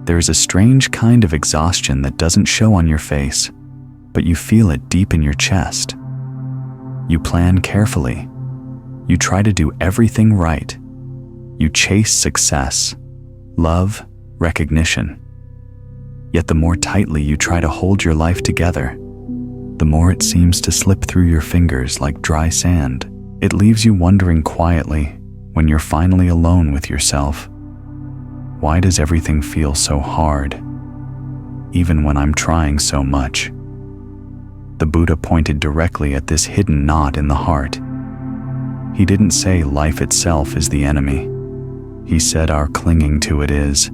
There is a strange kind of exhaustion that doesn't show on your face, but you feel it deep in your chest. You plan carefully. You try to do everything right. You chase success, love, recognition. Yet the more tightly you try to hold your life together, the more it seems to slip through your fingers like dry sand. It leaves you wondering quietly, when you're finally alone with yourself, why does everything feel so hard, even when I'm trying so much? The Buddha pointed directly at this hidden knot in the heart. He didn't say life itself is the enemy. He said our clinging to it is.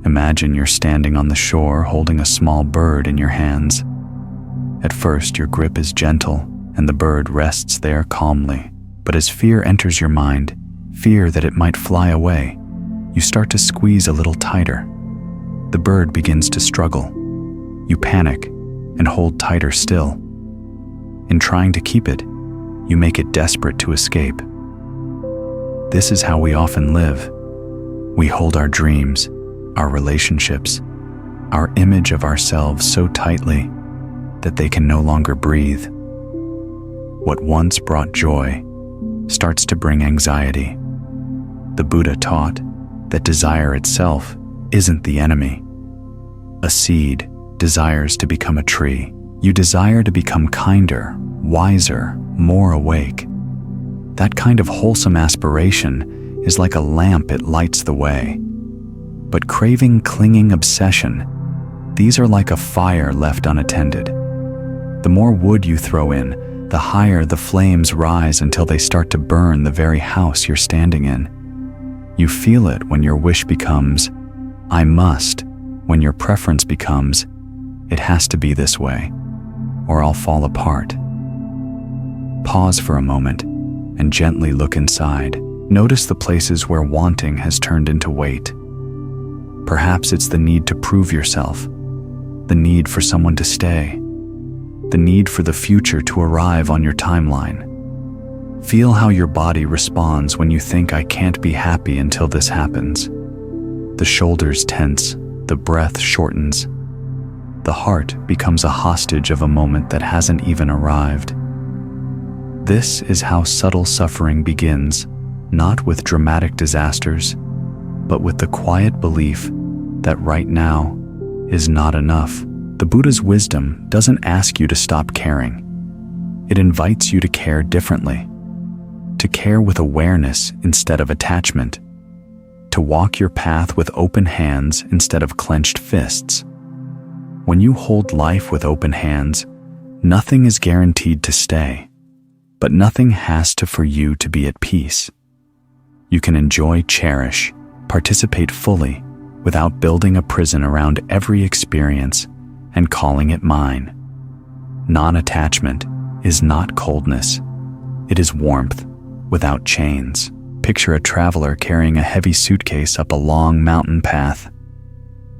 Imagine you're standing on the shore holding a small bird in your hands. At first, your grip is gentle and the bird rests there calmly. But as fear enters your mind, fear that it might fly away, you start to squeeze a little tighter. The bird begins to struggle. You panic and hold tighter still. In trying to keep it, you make it desperate to escape. This is how we often live. We hold our dreams, our relationships, our image of ourselves so tightly that they can no longer breathe. What once brought joy starts to bring anxiety. The Buddha taught that desire itself isn't the enemy. A seed desires to become a tree. You desire to become kinder, wiser, more awake. That kind of wholesome aspiration is like a lamp, it lights the way. But craving, clinging, obsession, these are like a fire left unattended. The more wood you throw in, the higher the flames rise until they start to burn the very house you're standing in. You feel it when your wish becomes, I must, when your preference becomes, it has to be this way, or I'll fall apart. Pause for a moment and gently look inside. Notice the places where wanting has turned into weight. Perhaps it's the need to prove yourself, the need for someone to stay, the need for the future to arrive on your timeline. Feel how your body responds when you think I can't be happy until this happens. The shoulders tense, the breath shortens. The heart becomes a hostage of a moment that hasn't even arrived. This is how subtle suffering begins, not with dramatic disasters, but with the quiet belief that right now is not enough. The Buddha's wisdom doesn't ask you to stop caring. It invites you to care differently, to care with awareness instead of attachment, to walk your path with open hands instead of clenched fists. When you hold life with open hands, nothing is guaranteed to stay, but nothing has to for you to be at peace. You can enjoy, cherish, participate fully without building a prison around every experience and calling it mine. Non-attachment is not coldness. It is warmth without chains. Picture a traveler carrying a heavy suitcase up a long mountain path.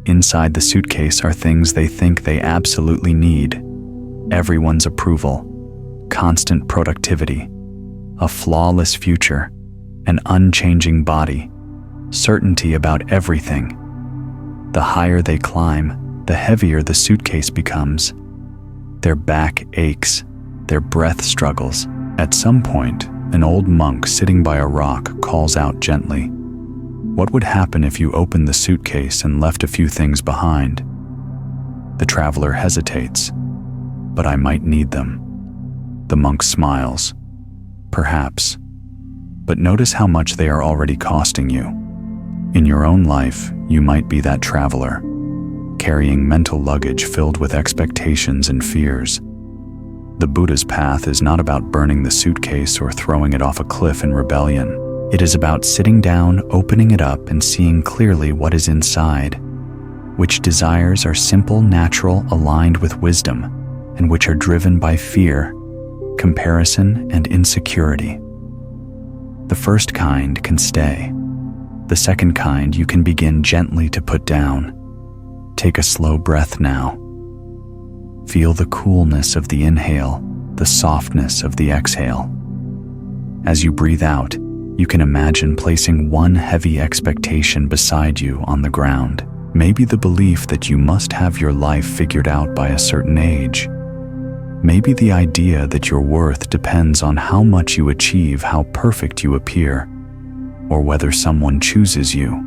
Inside the suitcase are things they think they absolutely need. Everyone's approval, constant productivity, a flawless future, an unchanging body, certainty about everything. The higher they climb, the heavier the suitcase becomes. Their back aches, their breath struggles. At some point, an old monk sitting by a rock calls out gently, "What would happen if you opened the suitcase and left a few things behind?" The traveler hesitates, "But I might need them." The monk smiles, "Perhaps, but notice how much they are already costing you." In your own life, you might be that traveler, carrying mental luggage filled with expectations and fears. The Buddha's path is not about burning the suitcase or throwing it off a cliff in rebellion. It is about sitting down, opening it up, and seeing clearly what is inside, which desires are simple, natural, aligned with wisdom, and which are driven by fear, comparison, and insecurity. The first kind can stay. The second kind you can begin gently to put down. Take a slow breath now. Feel the coolness of the inhale, the softness of the exhale. As you breathe out, you can imagine placing one heavy expectation beside you on the ground. Maybe the belief that you must have your life figured out by a certain age. Maybe the idea that your worth depends on how much you achieve, how perfect you appear, or whether someone chooses you.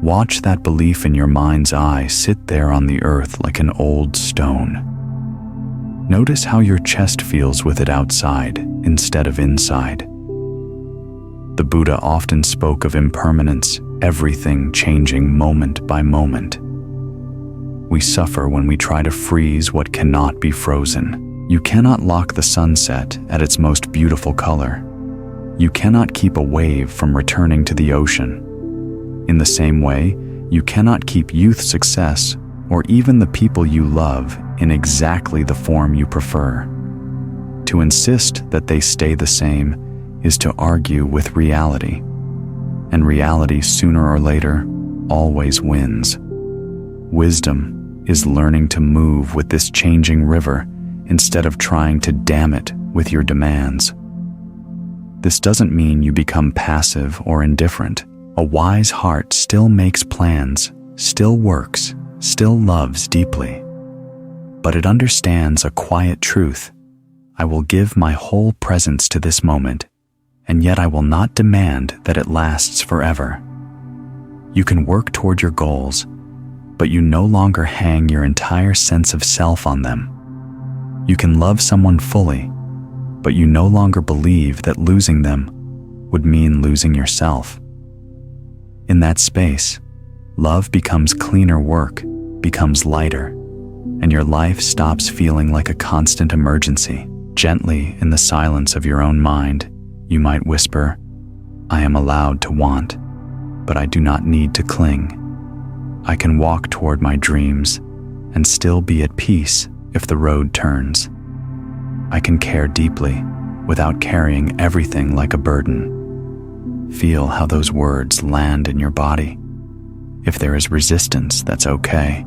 Watch that belief in your mind's eye sit there on the earth like an old stone. Notice how your chest feels with it outside instead of inside. The Buddha often spoke of impermanence, everything changing moment by moment. We suffer when we try to freeze what cannot be frozen. You cannot lock the sunset at its most beautiful color. You cannot keep a wave from returning to the ocean. In the same way, you cannot keep youth, success, or even the people you love in exactly the form you prefer. To insist that they stay the same is to argue with reality. And reality, sooner or later, always wins. Wisdom is learning to move with this changing river instead of trying to dam it with your demands. This doesn't mean you become passive or indifferent. A wise heart still makes plans, still works, still loves deeply. But it understands a quiet truth. I will give my whole presence to this moment, and yet I will not demand that it lasts forever. You can work toward your goals, but you no longer hang your entire sense of self on them. You can love someone fully, but you no longer believe that losing them would mean losing yourself. In that space, love becomes cleaner work, becomes lighter, and your life stops feeling like a constant emergency. Gently, in the silence of your own mind, you might whisper, I am allowed to want, but I do not need to cling. I can walk toward my dreams and still be at peace if the road turns. I can care deeply without carrying everything like a burden. Feel how those words land in your body. If there is resistance, that's okay.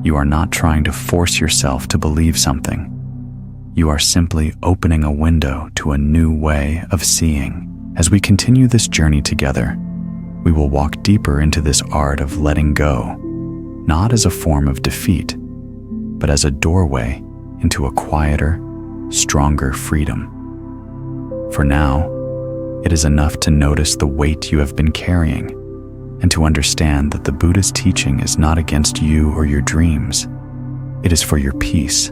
You are not trying to force yourself to believe something. You are simply opening a window to a new way of seeing. As we continue this journey together, we will walk deeper into this art of letting go, not as a form of defeat, but as a doorway into a quieter, stronger freedom. For now, it is enough to notice the weight you have been carrying and to understand that the Buddha's teaching is not against you or your dreams. It is for your peace.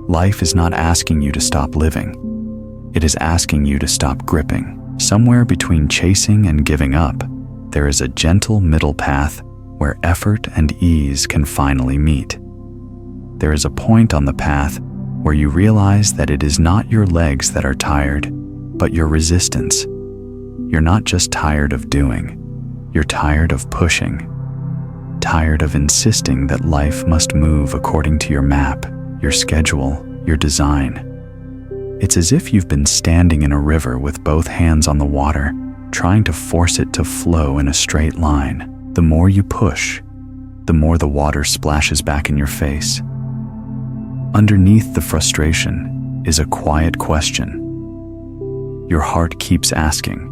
Life is not asking you to stop living. It is asking you to stop gripping. Somewhere between chasing and giving up, there is a gentle middle path where effort and ease can finally meet. There is a point on the path where you realize that it is not your legs that are tired, but your resistance. You're not just tired of doing, you're tired of pushing, tired of insisting that life must move according to your map, your schedule, your design. It's as if you've been standing in a river with both hands on the water, trying to force it to flow in a straight line. The more you push, the more the water splashes back in your face. Underneath the frustration is a quiet question. Your heart keeps asking,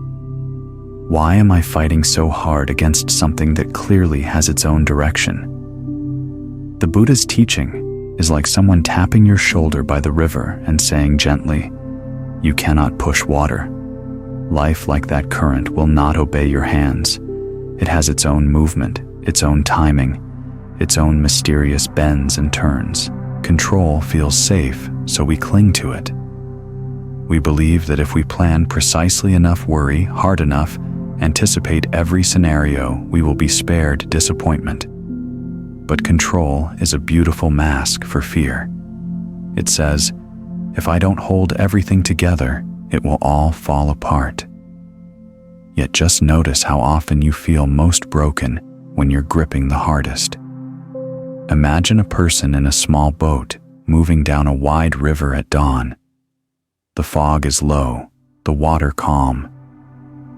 why am I fighting so hard against something that clearly has its own direction? The Buddha's teaching is like someone tapping your shoulder by the river and saying gently, you cannot push water. Life, like that current, will not obey your hands. It has its own movement, its own timing, its own mysterious bends and turns. Control feels safe, so we cling to it. We believe that if we plan precisely enough, worry hard enough, anticipate every scenario, we will be spared disappointment. But control is a beautiful mask for fear. It says, if I don't hold everything together, it will all fall apart. Yet just notice how often you feel most broken when you're gripping the hardest. Imagine a person in a small boat moving down a wide river at dawn. The fog is low, the water calm.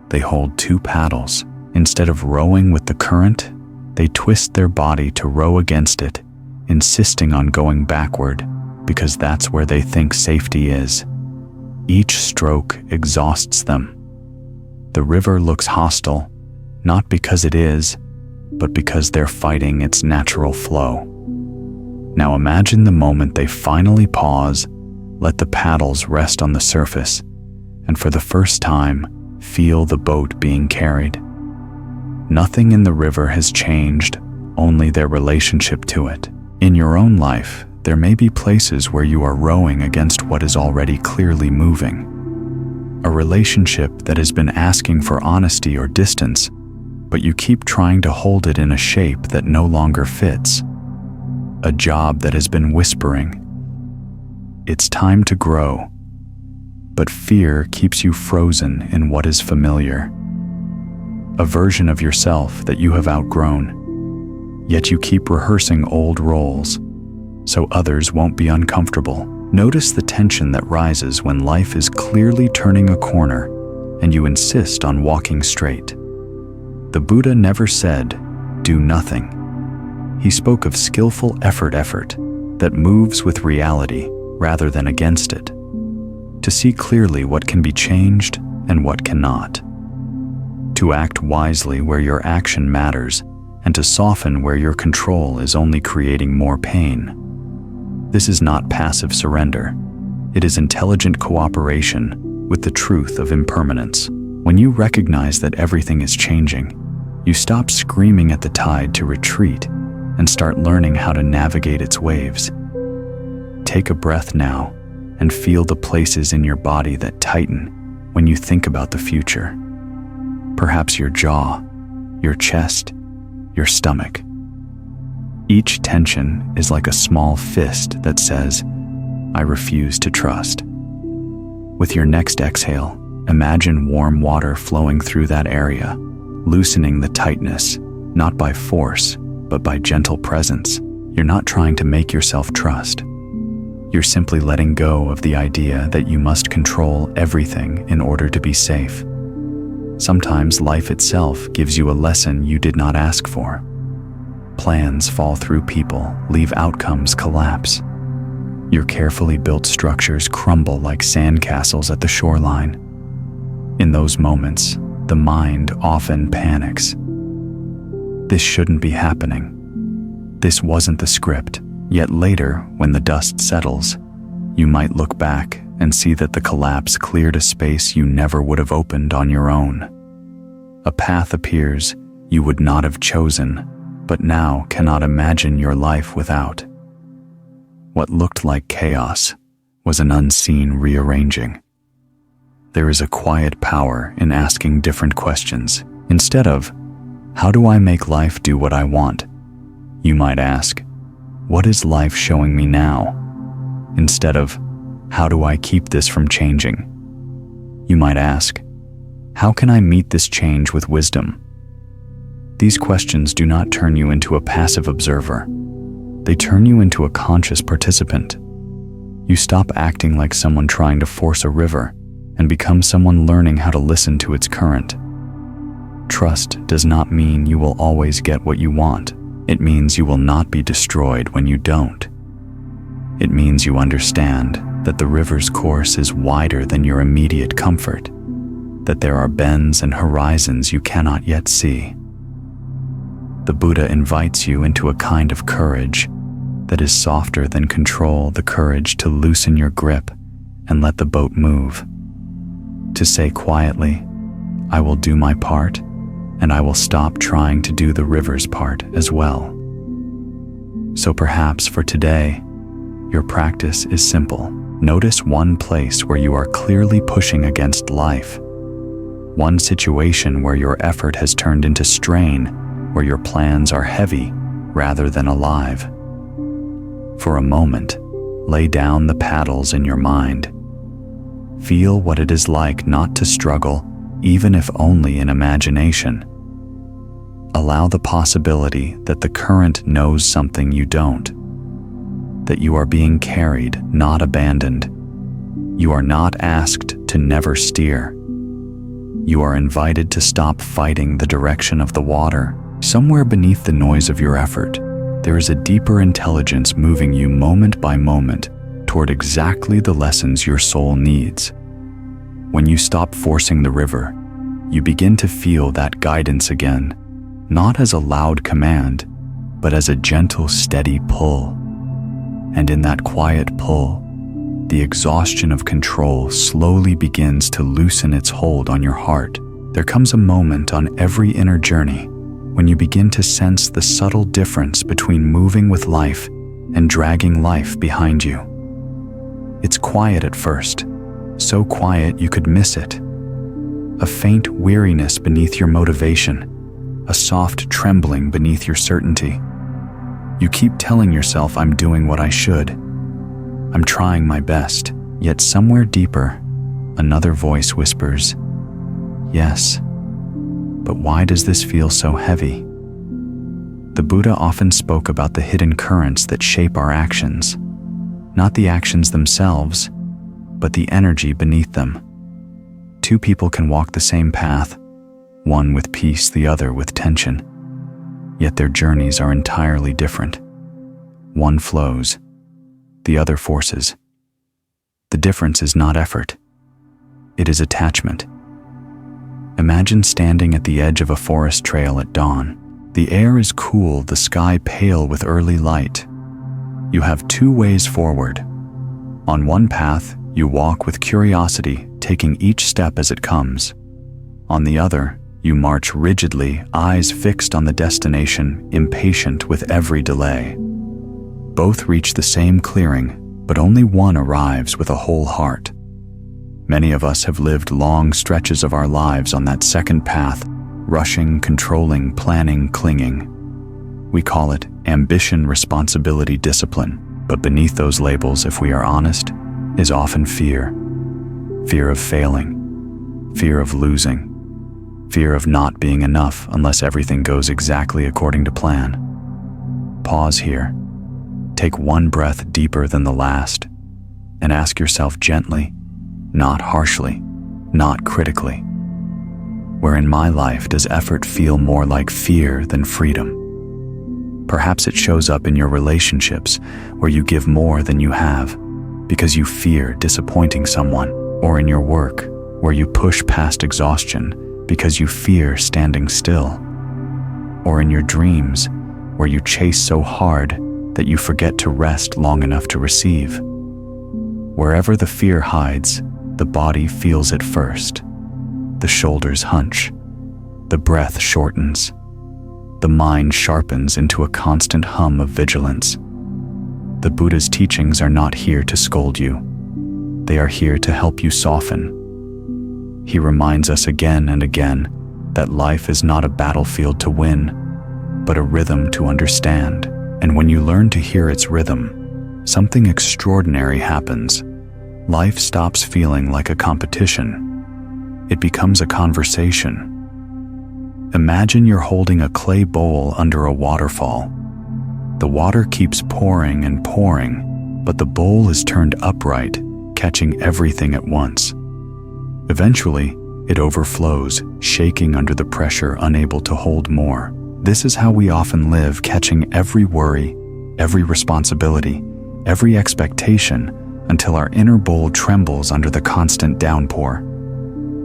They hold two paddles. Instead of rowing with the current, they twist their body to row against it, insisting on going backward because that's where they think safety is. Each stroke exhausts them. The river looks hostile, not because it is, but because they're fighting its natural flow. Now imagine the moment they finally pause, let the paddles rest on the surface, and for the first time, feel the boat being carried. Nothing in the river has changed, only their relationship to it. In your own life, there may be places where you are rowing against what is already clearly moving. A relationship that has been asking for honesty or distance, but you keep trying to hold it in a shape that no longer fits. A job that has been whispering, "It's time to grow," but fear keeps you frozen in what is familiar. A version of yourself that you have outgrown, yet you keep rehearsing old roles, so others won't be uncomfortable. Notice the tension that rises when life is clearly turning a corner and you insist on walking straight. The Buddha never said, "Do nothing." He spoke of skillful effort that moves with reality rather than against it, to see clearly what can be changed and what cannot, to act wisely where your action matters and to soften where your control is only creating more pain. This is not passive surrender. It is intelligent cooperation with the truth of impermanence. When you recognize that everything is changing, you stop screaming at the tide to retreat and start learning how to navigate its waves. Take a breath now and feel the places in your body that tighten when you think about the future. Perhaps your jaw, your chest, your stomach. Each tension is like a small fist that says, "I refuse to trust." With your next exhale, imagine warm water flowing through that area, loosening the tightness, not by force, but by gentle presence. You're not trying to make yourself trust. You're simply letting go of the idea that you must control everything in order to be safe. Sometimes life itself gives you a lesson you did not ask for. Plans fall through people, leave outcomes collapse. Your carefully built structures crumble like sandcastles at the shoreline. In those moments, the mind often panics. This shouldn't be happening. This wasn't the script. Yet later, when the dust settles, you might look back and see that the collapse cleared a space you never would have opened on your own. A path appears you would not have chosen, but now cannot imagine your life without. What looked like chaos was an unseen rearranging. There is a quiet power in asking different questions. Instead of, "How do I make life do what I want?" you might ask, "What is life showing me now?" Instead of, "How do I keep this from changing?" you might ask, "How can I meet this change with wisdom?" These questions do not turn you into a passive observer. They turn you into a conscious participant. You stop acting like someone trying to force a river and become someone learning how to listen to its current. Trust does not mean you will always get what you want. It means you will not be destroyed when you don't. It means you understand that the river's course is wider than your immediate comfort, that there are bends and horizons you cannot yet see. The Buddha invites you into a kind of courage that is softer than control, the courage to loosen your grip and let the boat move. To say quietly, "I will do my part, and I will stop trying to do the river's part as well." So perhaps for today, your practice is simple. Notice one place where you are clearly pushing against life. One situation where your effort has turned into strain, where your plans are heavy rather than alive. For a moment, lay down the paddles in your mind. Feel what it is like not to struggle, even if only in imagination. Allow the possibility that the current knows something you don't, that you are being carried, not abandoned. You are not asked to never steer. You are invited to stop fighting the direction of the water. Somewhere beneath the noise of your effort, there is a deeper intelligence moving you moment by moment toward exactly the lessons your soul needs. When you stop forcing the river, you begin to feel that guidance again, not as a loud command, but as a gentle, steady pull. And in that quiet pull, the exhaustion of control slowly begins to loosen its hold on your heart. There comes a moment on every inner journey when you begin to sense the subtle difference between moving with life and dragging life behind you. It's quiet at first, so quiet you could miss it. A faint weariness beneath your motivation, a soft trembling beneath your certainty. You keep telling yourself, I'm doing what I should. I'm trying my best, yet somewhere deeper, another voice whispers, yes, but why does this feel so heavy? The Buddha often spoke about the hidden currents that shape our actions, not the actions themselves, but the energy beneath them. Two people can walk the same path, one with peace, the other with tension, yet their journeys are entirely different. One flows, the other forces. The difference is not effort, it is attachment. Imagine standing at the edge of a forest trail at dawn. The air is cool, the sky pale with early light. You have two ways forward. On one path, you walk with curiosity, taking each step as it comes. On the other, you march rigidly, eyes fixed on the destination, impatient with every delay. Both reach the same clearing, but only one arrives with a whole heart. Many of us have lived long stretches of our lives on that second path, rushing, controlling, planning, clinging. We call it ambition, responsibility, discipline, but beneath those labels, if we are honest, is often fear. Fear of failing, fear of losing, fear of not being enough unless everything goes exactly according to plan. Pause here. Take one breath deeper than the last, and ask yourself gently, not harshly, not critically, where in my life does effort feel more like fear than freedom? Perhaps it shows up in your relationships, where you give more than you have because you fear disappointing someone, or in your work, where you push past exhaustion because you fear standing still, or in your dreams, where you chase so hard that you forget to rest long enough to receive. Wherever the fear hides, the body feels it first. The shoulders hunch, the breath shortens, the mind sharpens into a constant hum of vigilance. The Buddha's teachings are not here to scold you. They are here to help you soften. He reminds us again and again that life is not a battlefield to win, but a rhythm to understand. And when you learn to hear its rhythm, something extraordinary happens. Life stops feeling like a competition. It becomes a conversation. Imagine you're holding a clay bowl under a waterfall. The water keeps pouring and pouring, but the bowl is turned upright, catching everything at once. Eventually, it overflows, shaking under the pressure, unable to hold more. This is how we often live, catching every worry, every responsibility, every expectation, until our inner bowl trembles under the constant downpour.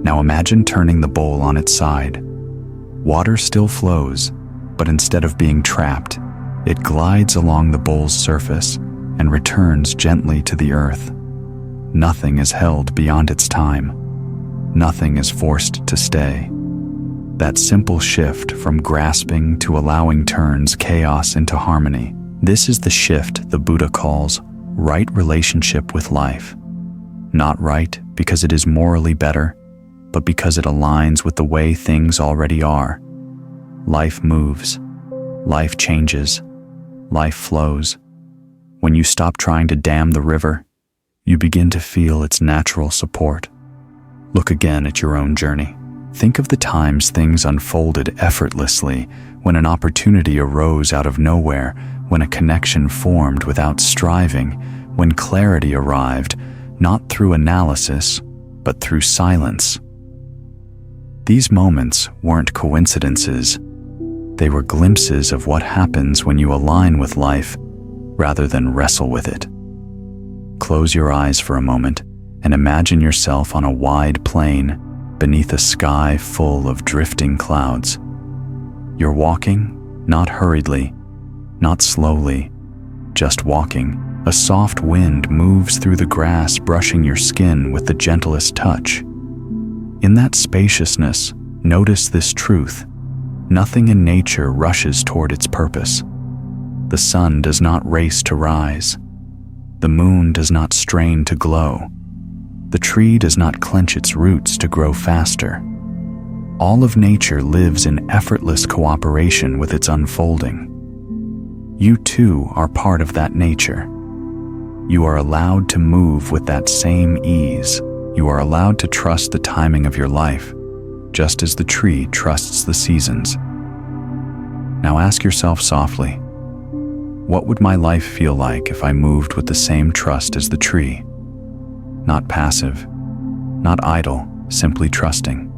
Now imagine turning the bowl on its side. Water still flows, but instead of being trapped, it glides along the bowl's surface and returns gently to the earth. Nothing is held beyond its time. Nothing is forced to stay. That simple shift from grasping to allowing turns chaos into harmony. This is the shift the Buddha calls right relationship with life. Not right because it is morally better, but because it aligns with the way things already are. Life moves, life changes, life flows. When you stop trying to dam the river, you begin to feel its natural support. Look again at your own journey. Think of the times things unfolded effortlessly, when an opportunity arose out of nowhere, when a connection formed without striving, when clarity arrived, not through analysis, but through silence. These moments weren't coincidences. They were glimpses of what happens when you align with life rather than wrestle with it. Close your eyes for a moment and imagine yourself on a wide plain beneath a sky full of drifting clouds. You're walking, not hurriedly, not slowly, just walking. A soft wind moves through the grass, brushing your skin with the gentlest touch. In that spaciousness, notice this truth. Nothing in nature rushes toward its purpose. The sun does not race to rise. The moon does not strain to glow. The tree does not clench its roots to grow faster. All of nature lives in effortless cooperation with its unfolding. You too are part of that nature. You are allowed to move with that same ease. You are allowed to trust the timing of your life, just as the tree trusts the seasons. Now ask yourself softly, what would my life feel like if I moved with the same trust as the tree? Not passive, not idle, simply trusting.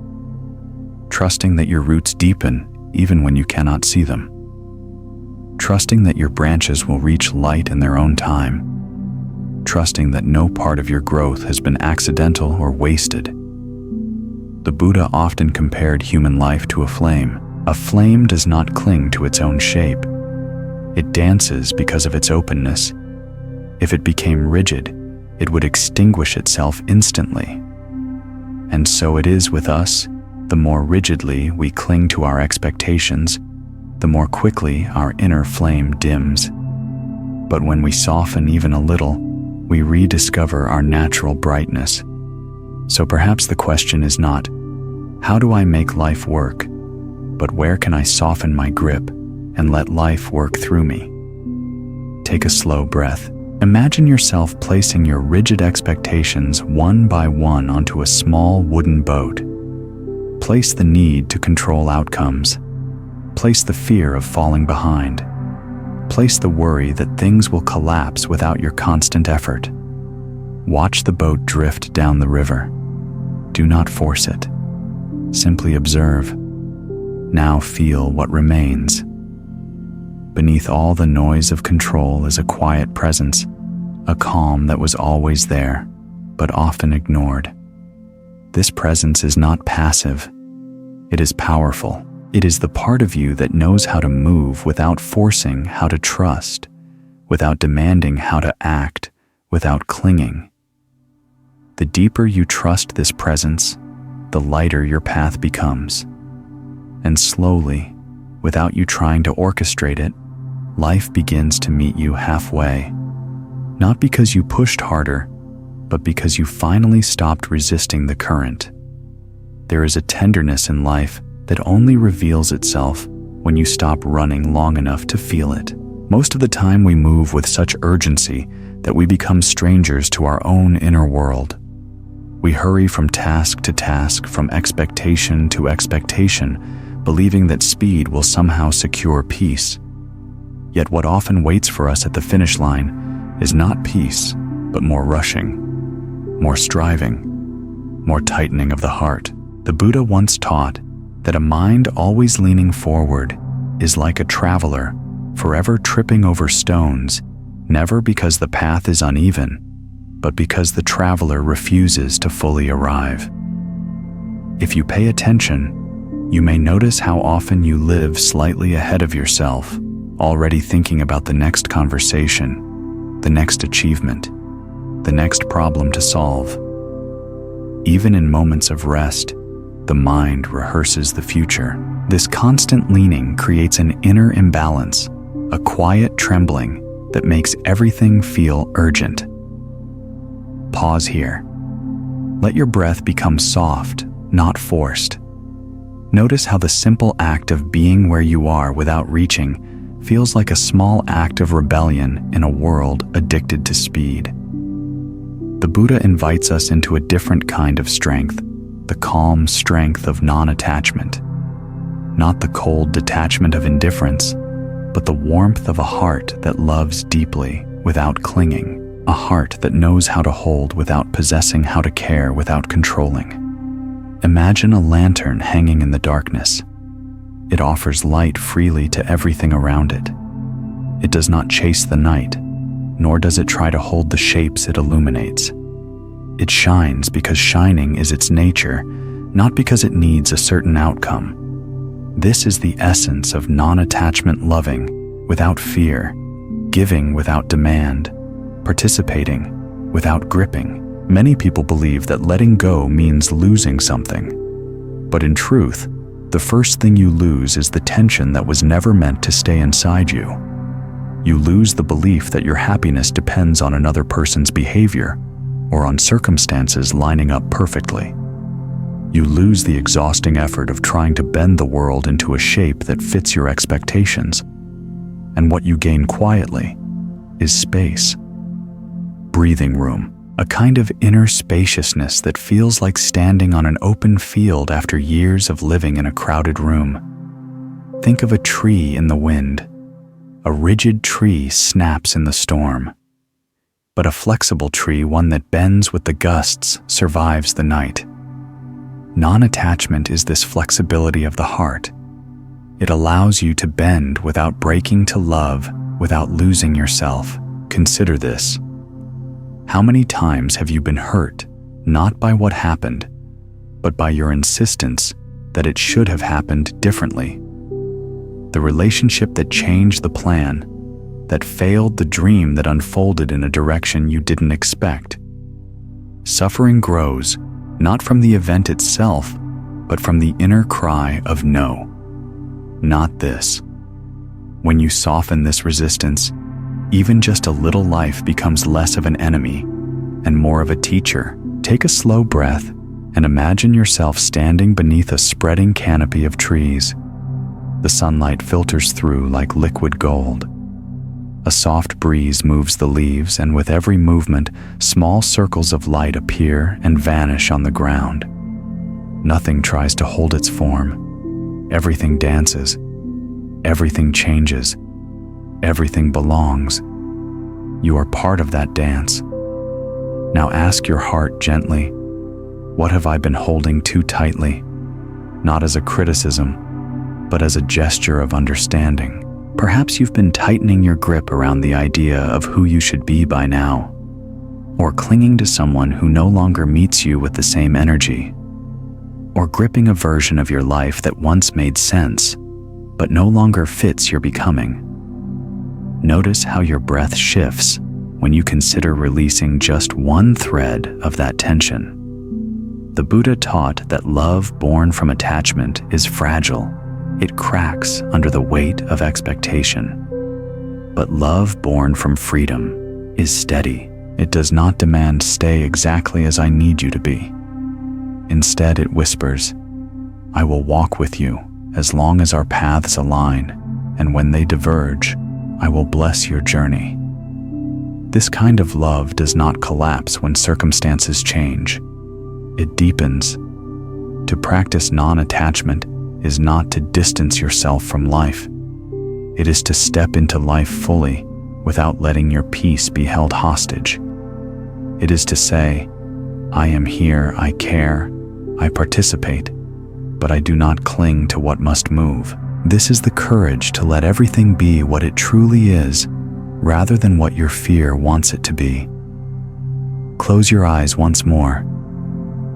Trusting that your roots deepen even when you cannot see them. Trusting that your branches will reach light in their own time. Trusting that no part of your growth has been accidental or wasted. The Buddha often compared human life to a flame. A flame does not cling to its own shape. It dances because of its openness. If it became rigid, it would extinguish itself instantly. And so it is with us. The more rigidly we cling to our expectations, the more quickly our inner flame dims. But when we soften even a little, we rediscover our natural brightness. So perhaps the question is not, how do I make life work? But where can I soften my grip and let life work through me? Take a slow breath. Imagine yourself placing your rigid expectations one by one onto a small wooden boat. Place the need to control outcomes. Place the fear of falling behind. Place the worry that things will collapse without your constant effort. Watch the boat drift down the river. Do not force it. Simply observe. Now feel what remains. Beneath all the noise of control is a quiet presence, a calm that was always there, but often ignored. This presence is not passive. It is powerful. It is the part of you that knows how to move without forcing how to trust, without demanding how to act, without clinging. The deeper you trust this presence, the lighter your path becomes. And slowly, without you trying to orchestrate it, life begins to meet you halfway. Not because you pushed harder, but because you finally stopped resisting the current. There is a tenderness in life that only reveals itself when you stop running long enough to feel it. Most of the time we move with such urgency that we become strangers to our own inner world. We hurry from task to task, from expectation to expectation, believing that speed will somehow secure peace. Yet what often waits for us at the finish line is not peace, but more rushing, more striving, more tightening of the heart. The Buddha once taught that a mind always leaning forward is like a traveler, forever tripping over stones, never because the path is uneven, but because the traveler refuses to fully arrive. If you pay attention, you may notice how often you live slightly ahead of yourself, already thinking about the next conversation, the next achievement, the next problem to solve. Even in moments of rest, the mind rehearses the future. This constant leaning creates an inner imbalance, a quiet trembling that makes everything feel urgent. Pause here. Let your breath become soft, not forced. Notice how the simple act of being where you are without reaching feels like a small act of rebellion in a world addicted to speed. The Buddha invites us into a different kind of strength, the calm strength of non-attachment. Not the cold detachment of indifference, but the warmth of a heart that loves deeply without clinging, a heart that knows how to hold without possessing, how to care without controlling. Imagine a lantern hanging in the darkness. It offers light freely to everything around it. It does not chase the night, nor does it try to hold the shapes it illuminates. It shines because shining is its nature, not because it needs a certain outcome. This is the essence of non-attachment loving without fear, giving without demand, participating without gripping. Many people believe that letting go means losing something. But in truth, the first thing you lose is the tension that was never meant to stay inside you. You lose the belief that your happiness depends on another person's behavior or on circumstances lining up perfectly. You lose the exhausting effort of trying to bend the world into a shape that fits your expectations. And what you gain quietly is space. Breathing room. A kind of inner spaciousness that feels like standing on an open field after years of living in a crowded room. Think of a tree in the wind. A rigid tree snaps in the storm. But a flexible tree, one that bends with the gusts, survives the night. Non-attachment is this flexibility of the heart. It allows you to bend without breaking, to love without losing yourself. Consider this. How many times have you been hurt, not by what happened, but by your insistence that it should have happened differently? The relationship that changed the plan, that failed the dream that unfolded in a direction you didn't expect. Suffering grows, not from the event itself, but from the inner cry of no. Not this. When you soften this resistance, even just a little life becomes less of an enemy and more of a teacher. Take a slow breath and imagine yourself standing beneath a spreading canopy of trees. The sunlight filters through like liquid gold. A soft breeze moves the leaves, and with every movement, small circles of light appear and vanish on the ground. Nothing tries to hold its form. Everything dances. Everything changes. Everything belongs. You are part of that dance. Now ask your heart gently, what have I been holding too tightly? Not as a criticism, but as a gesture of understanding. Perhaps you've been tightening your grip around the idea of who you should be by now, or clinging to someone who no longer meets you with the same energy, or gripping a version of your life that once made sense, but no longer fits your becoming. Notice how your breath shifts when you consider releasing just one thread of that tension. The Buddha taught that love born from attachment is fragile. It cracks under the weight of expectation. But love born from freedom is steady. It does not demand stay exactly as I need you to be. Instead, it whispers, I will walk with you as long as our paths align, and when they diverge, I will bless your journey. This kind of love does not collapse when circumstances change. It deepens. To practice non-attachment is not to distance yourself from life. It is to step into life fully without letting your peace be held hostage. It is to say, I am here, I care, I participate, but I do not cling to what must move. This is the courage to let everything be what it truly is, rather than what your fear wants it to be. Close your eyes once more.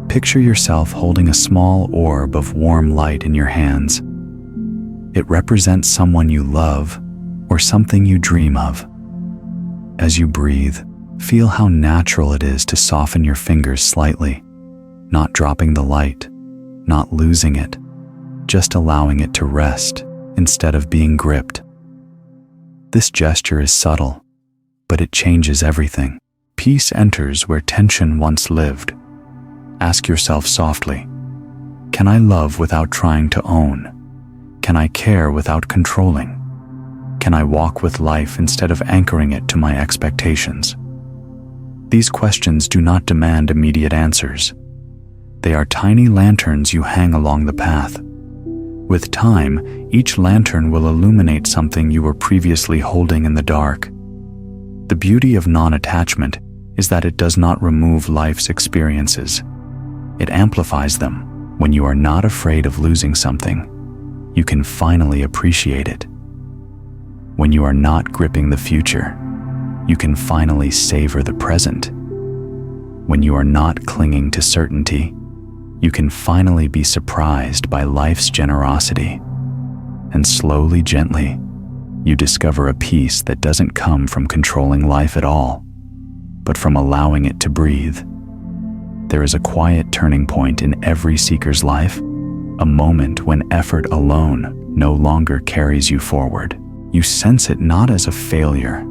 Picture yourself holding a small orb of warm light in your hands. It represents someone you love or something you dream of. As you breathe, feel how natural it is to soften your fingers slightly, not dropping the light, not losing it, just allowing it to rest instead of being gripped. This gesture is subtle, but it changes everything. Peace enters where tension once lived. Ask yourself softly, can I love without trying to own? Can I care without controlling? Can I walk with life instead of anchoring it to my expectations? These questions do not demand immediate answers. They are tiny lanterns you hang along the path. With time, each lantern will illuminate something you were previously holding in the dark. The beauty of non-attachment is that it does not remove life's experiences. It amplifies them. When you are not afraid of losing something, you can finally appreciate it. When you are not gripping the future, you can finally savor the present. When you are not clinging to certainty, you can finally be surprised by life's generosity. and slowly, gently, you discover a peace that doesn't come from controlling life at all, but from allowing it to breathe. There is a quiet turning point in every seeker's life, a moment when effort alone no longer carries you forward. You sense it not as a failure,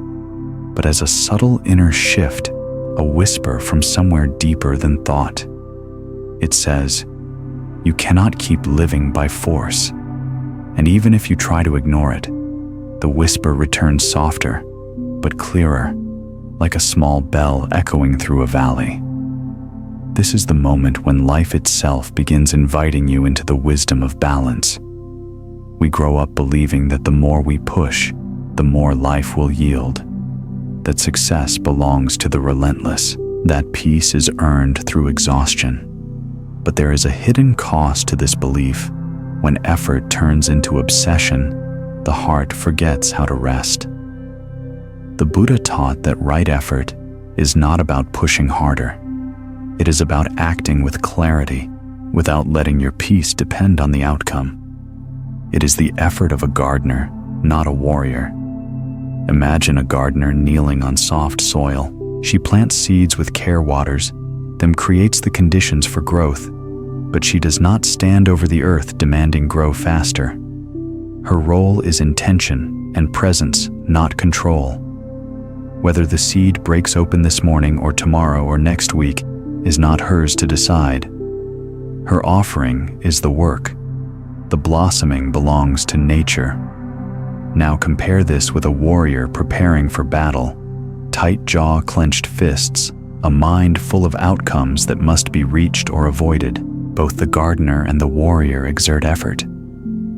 but as a subtle inner shift, a whisper from somewhere deeper than thought. It says, "You cannot keep living by force." And even if you try to ignore it, the whisper returns softer, but clearer, like a small bell echoing through a valley. This is the moment when life itself begins inviting you into the wisdom of balance. We grow up believing that the more we push, the more life will yield, that success belongs to the relentless, that peace is earned through exhaustion. But there is a hidden cost to this belief. When effort turns into obsession, the heart forgets how to rest. The Buddha taught that right effort is not about pushing harder. It is about acting with clarity, without letting your peace depend on the outcome. It is the effort of a gardener, not a warrior. Imagine a gardener kneeling on soft soil. She plants seeds with care, waters, then creates the conditions for growth. But she does not stand over the earth demanding grow faster. Her role is intention and presence, not control. Whether the seed breaks open this morning or tomorrow or next week is not hers to decide. Her offering is the work. The blossoming belongs to nature. Now compare this with a warrior preparing for battle. Tight jaw, clenched fists, a mind full of outcomes that must be reached or avoided. Both the gardener and the warrior exert effort,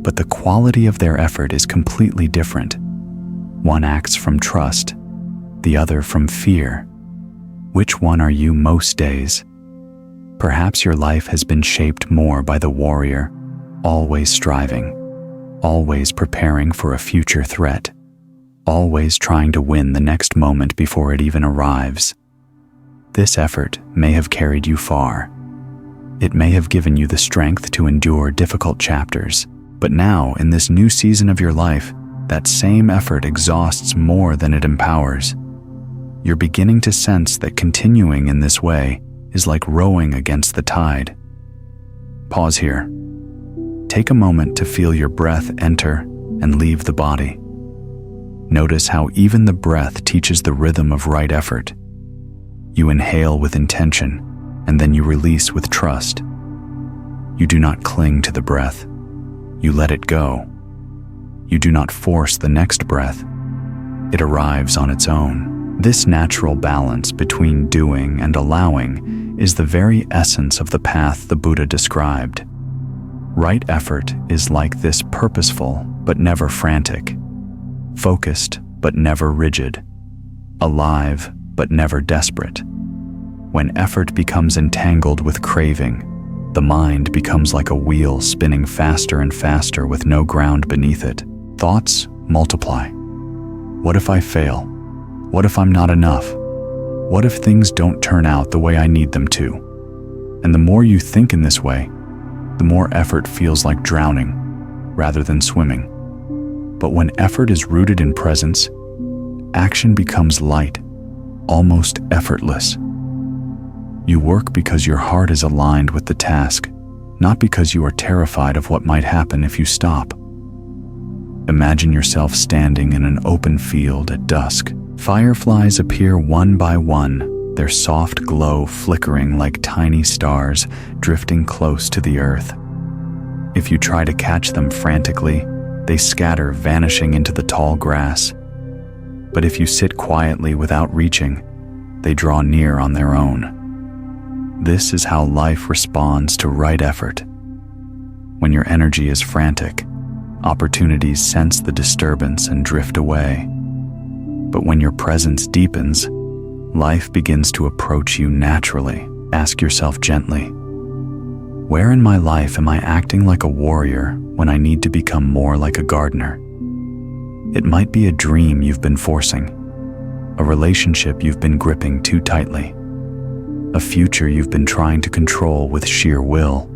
but the quality of their effort is completely different. One acts from trust, the other from fear. Which one are you most days? Perhaps your life has been shaped more by the warrior, always striving, always preparing for a future threat, always trying to win the next moment before it even arrives. This effort may have carried you far. It may have given you the strength to endure difficult chapters, but now, in this new season of your life, that same effort exhausts more than it empowers. You're beginning to sense that continuing in this way is like rowing against the tide. Pause here. Take a moment to feel your breath enter and leave the body. Notice how even the breath teaches the rhythm of right effort. You inhale with intention, and then you release with trust. You do not cling to the breath. You let it go. You do not force the next breath. It arrives on its own. This natural balance between doing and allowing is the very essence of the path the Buddha described. Right effort is like this: purposeful but never frantic, focused but never rigid, alive but never desperate. When effort becomes entangled with craving, the mind becomes like a wheel spinning faster and faster with no ground beneath it. Thoughts multiply. What if I fail? What if I'm not enough? What if things don't turn out the way I need them to? And the more you think in this way, the more effort feels like drowning rather than swimming. But when effort is rooted in presence, action becomes light, almost effortless. You work because your heart is aligned with the task, not because you are terrified of what might happen if you stop. Imagine yourself standing in an open field at dusk. Fireflies appear one by one, their soft glow flickering like tiny stars drifting close to the earth. If you try to catch them frantically, they scatter, vanishing into the tall grass. But if you sit quietly without reaching, they draw near on their own. This is how life responds to right effort. When your energy is frantic, opportunities sense the disturbance and drift away. But when your presence deepens, life begins to approach you naturally. Ask yourself gently, where in my life am I acting like a warrior when I need to become more like a gardener? It might be a dream you've been forcing, a relationship you've been gripping too tightly, a future you've been trying to control with sheer will.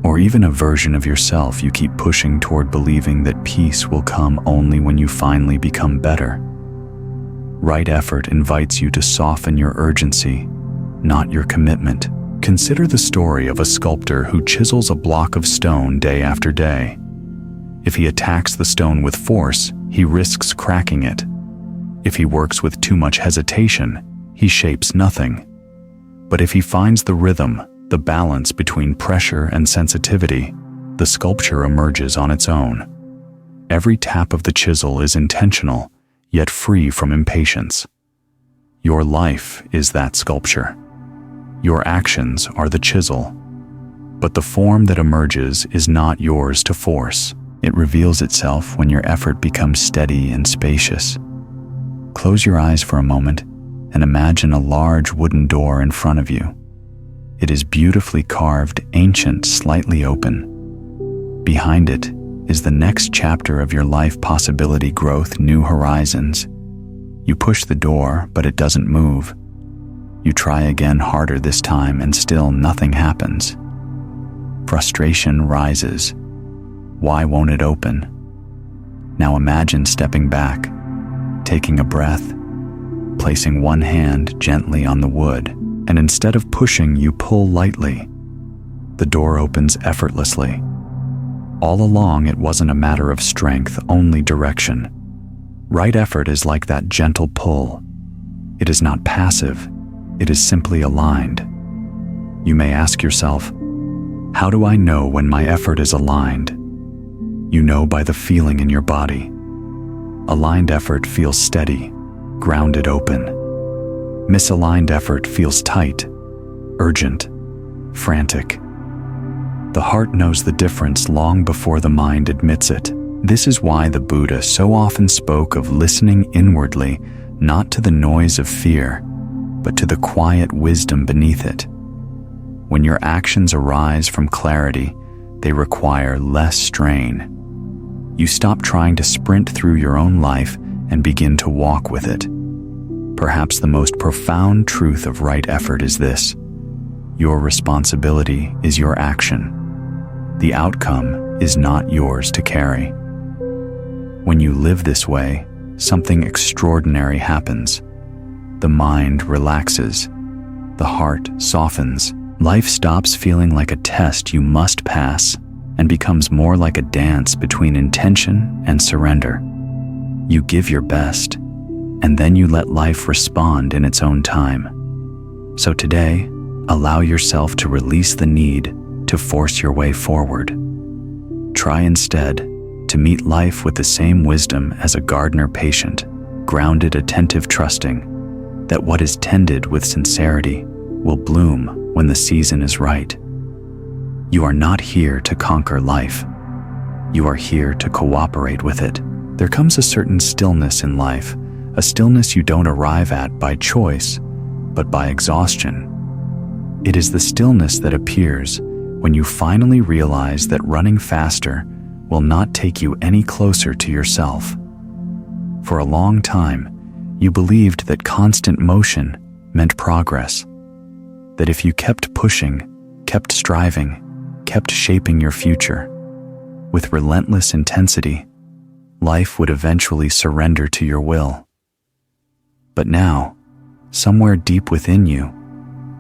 or even a version of yourself you keep pushing toward, believing that peace will come only when you finally become better. Right effort invites you to soften your urgency, not your commitment. Consider the story of a sculptor who chisels a block of stone day after day. If he attacks the stone with force, he risks cracking it. If he works with too much hesitation, he shapes nothing. But if he finds the rhythm, the balance between pressure and sensitivity, the sculpture emerges on its own. Every tap of the chisel is intentional, yet free from impatience. Your life is that sculpture. Your actions are the chisel. But the form that emerges is not yours to force. It reveals itself when your effort becomes steady and spacious. Close your eyes for a moment and imagine a large wooden door in front of you. It is beautifully carved, ancient, slightly open. Behind it is the next chapter of your life: possibility, growth, new horizons. You push the door, but it doesn't move. You try again, harder this time, and still nothing happens. Frustration rises. Why won't it open? Now imagine stepping back, taking a breath, placing one hand gently on the wood, and instead of pushing, you pull lightly. The door opens effortlessly. All along, it wasn't a matter of strength, only direction. Right effort is like that gentle pull. It is not passive, it is simply aligned. You may ask yourself, how do I know when my effort is aligned? You know by the feeling in your body. Aligned effort feels steady, grounded, open. Misaligned effort feels tight, urgent, frantic. The heart knows the difference long before the mind admits it. This is why the Buddha so often spoke of listening inwardly, not to the noise of fear, but to the quiet wisdom beneath it. When your actions arise from clarity, they require less strain. You stop trying to sprint through your own life and begin to walk with it. Perhaps the most profound truth of right effort is this: your responsibility is your action. The outcome is not yours to carry. When you live this way, something extraordinary happens. The mind relaxes. The heart softens. Life stops feeling like a test you must pass and becomes more like a dance between intention and surrender. You give your best, and then you let life respond in its own time. So today, allow yourself to release the need to force your way forward. Try instead to meet life with the same wisdom as a gardener, patient, grounded, attentive, trusting that what is tended with sincerity will bloom when the season is right. You are not here to conquer life. You are here to cooperate with it. There comes a certain stillness in life, a stillness you don't arrive at by choice, but by exhaustion. It is the stillness that appears when you finally realize that running faster will not take you any closer to yourself. For a long time, you believed that constant motion meant progress, that if you kept pushing, kept striving, kept shaping your future with relentless intensity, life would eventually surrender to your will. But now, somewhere deep within you,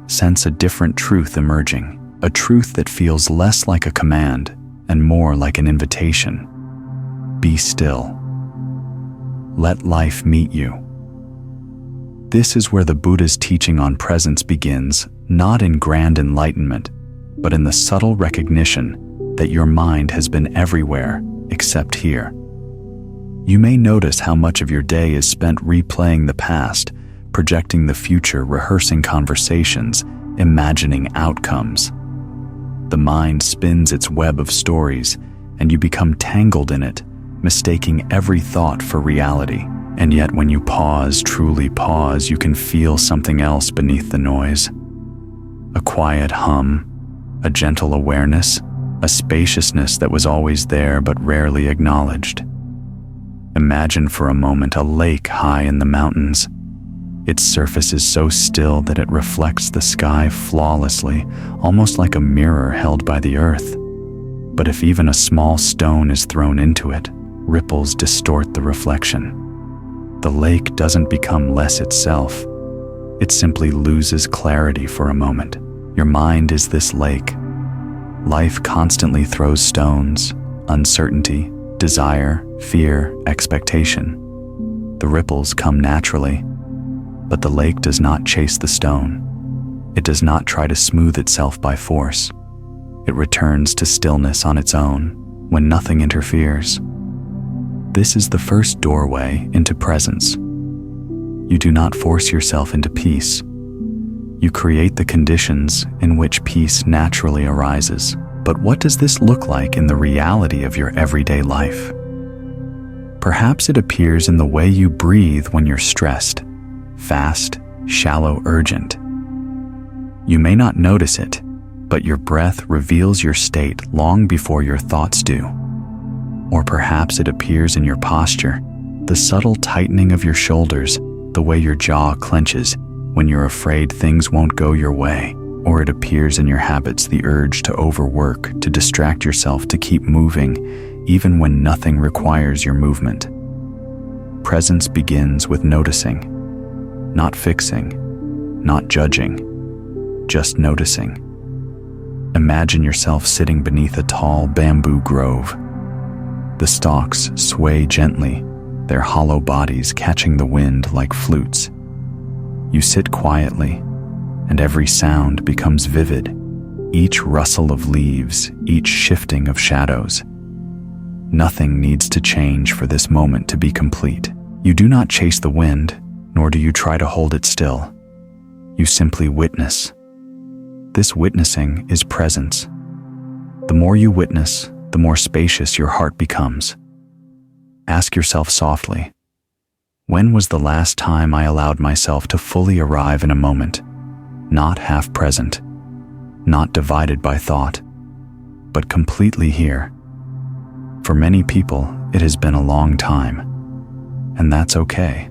sense a different truth emerging, a truth that feels less like a command and more like an invitation. Be still. Let life meet you. This is where the Buddha's teaching on presence begins, not in grand enlightenment, but in the subtle recognition that your mind has been everywhere except here. You may notice how much of your day is spent replaying the past, projecting the future, rehearsing conversations, imagining outcomes. The mind spins its web of stories, and you become tangled in it, mistaking every thought for reality. And yet when you pause, truly pause, you can feel something else beneath the noise. A quiet hum, a gentle awareness, a spaciousness that was always there but rarely acknowledged. Imagine for a moment a lake high in the mountains. Its surface is so still that it reflects the sky flawlessly, almost like a mirror held by the earth. But if even a small stone is thrown into it, ripples distort the reflection. The lake doesn't become less itself. It simply loses clarity for a moment. Your mind is this lake. Life constantly throws stones, uncertainty, desire, fear, expectation. The ripples come naturally, but the lake does not chase the stone. It does not try to smooth itself by force. It returns to stillness on its own when nothing interferes. This is the first doorway into presence. You do not force yourself into peace. You create the conditions in which peace naturally arises. But what does this look like in the reality of your everyday life? Perhaps it appears in the way you breathe when you're stressed, fast, shallow, urgent. You may not notice it, but your breath reveals your state long before your thoughts do. Or perhaps it appears in your posture, the subtle tightening of your shoulders, the way your jaw clenches when you're afraid things won't go your way. Or it appears in your habits, the urge to overwork, to distract yourself, to keep moving, even when nothing requires your movement. Presence begins with noticing, not fixing, not judging, just noticing. Imagine yourself sitting beneath a tall bamboo grove. The stalks sway gently, their hollow bodies catching the wind like flutes. You sit quietly, and every sound becomes vivid, each rustle of leaves, each shifting of shadows. Nothing needs to change for this moment to be complete. You do not chase the wind, nor do you try to hold it still. You simply witness. This witnessing is presence. The more you witness, the more spacious your heart becomes. Ask yourself softly, when was the last time I allowed myself to fully arrive in a moment, not half present, not divided by thought, but completely here? For many people, it has been a long time, and that's okay.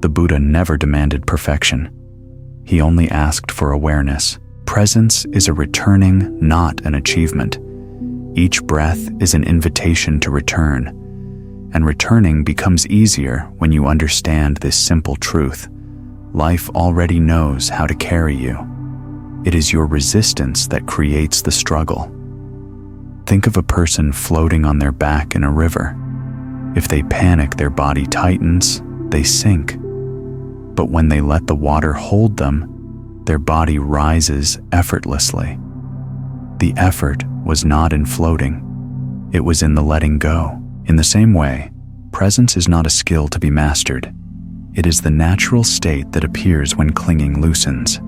The Buddha never demanded perfection. He only asked for awareness. Presence is a returning, not an achievement. Each breath is an invitation to return, and returning becomes easier when you understand this simple truth. Life already knows how to carry you. It is your resistance that creates the struggle. Think of a person floating on their back in a river. If they panic, their body tightens, they sink. But when they let the water hold them, their body rises effortlessly. The effort was not in floating. It was in the letting go. In the same way, presence is not a skill to be mastered. It is the natural state that appears when clinging loosens.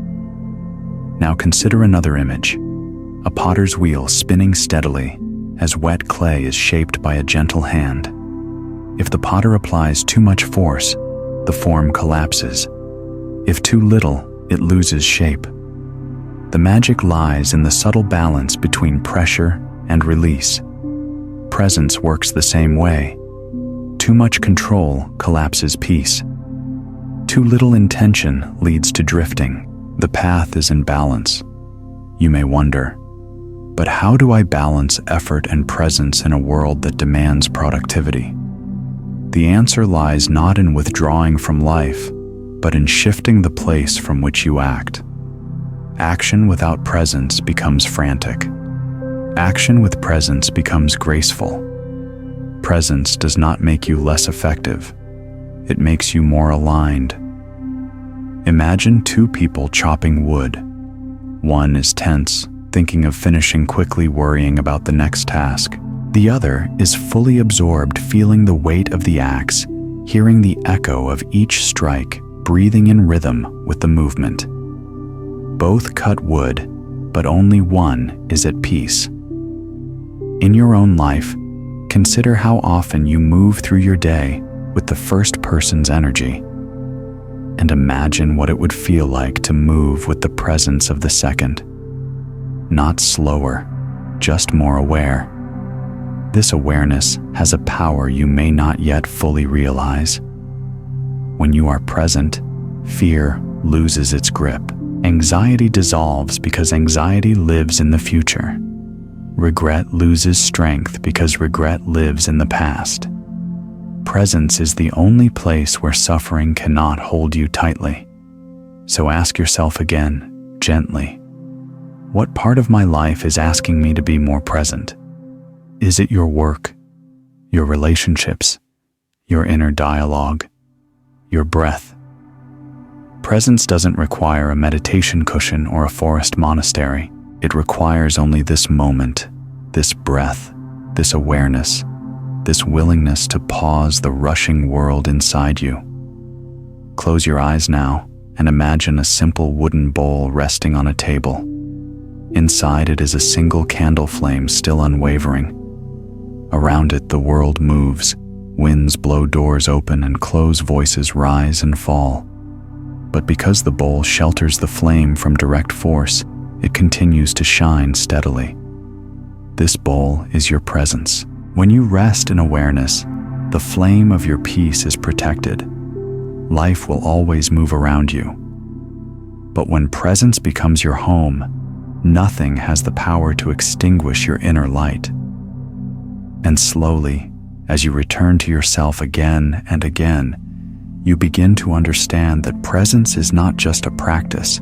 Now consider another image. A potter's wheel spinning steadily as wet clay is shaped by a gentle hand. If the potter applies too much force, the form collapses. If too little, it loses shape. The magic lies in the subtle balance between pressure and release. Presence works the same way. Too much control collapses peace. Too little intention leads to drifting. The path is in balance. You may wonder, but how do I balance effort and presence in a world that demands productivity? The answer lies not in withdrawing from life, but in shifting the place from which you act. Action without presence becomes frantic. Action with presence becomes graceful. Presence does not make you less effective. It makes you more aligned. Imagine two people chopping wood. One is tense, thinking of finishing quickly, worrying about the next task. The other is fully absorbed, feeling the weight of the axe, hearing the echo of each strike, breathing in rhythm with the movement. Both cut wood, but only one is at peace. In your own life, consider how often you move through your day with the first person's energy, and imagine what it would feel like to move with the presence of the second. Not slower, just more aware. This awareness has a power you may not yet fully realize. When you are present, fear loses its grip. Anxiety dissolves because anxiety lives in the future. Regret loses strength because regret lives in the past. Presence is the only place where suffering cannot hold you tightly. So ask yourself again, gently, what part of my life is asking me to be more present? Is it your work, your relationships, your inner dialogue, your breath? Presence doesn't require a meditation cushion or a forest monastery. It requires only this moment, this breath, this awareness, this willingness to pause the rushing world inside you. Close your eyes now and imagine a simple wooden bowl resting on a table. Inside it is a single candle flame still unwavering. Around it the world moves, winds blow doors open and close, voices rise and fall. But because the bowl shelters the flame from direct force, it continues to shine steadily. This bowl is your presence. When you rest in awareness, the flame of your peace is protected. Life will always move around you. But when presence becomes your home, nothing has the power to extinguish your inner light. And slowly, as you return to yourself again and again, you begin to understand that presence is not just a practice.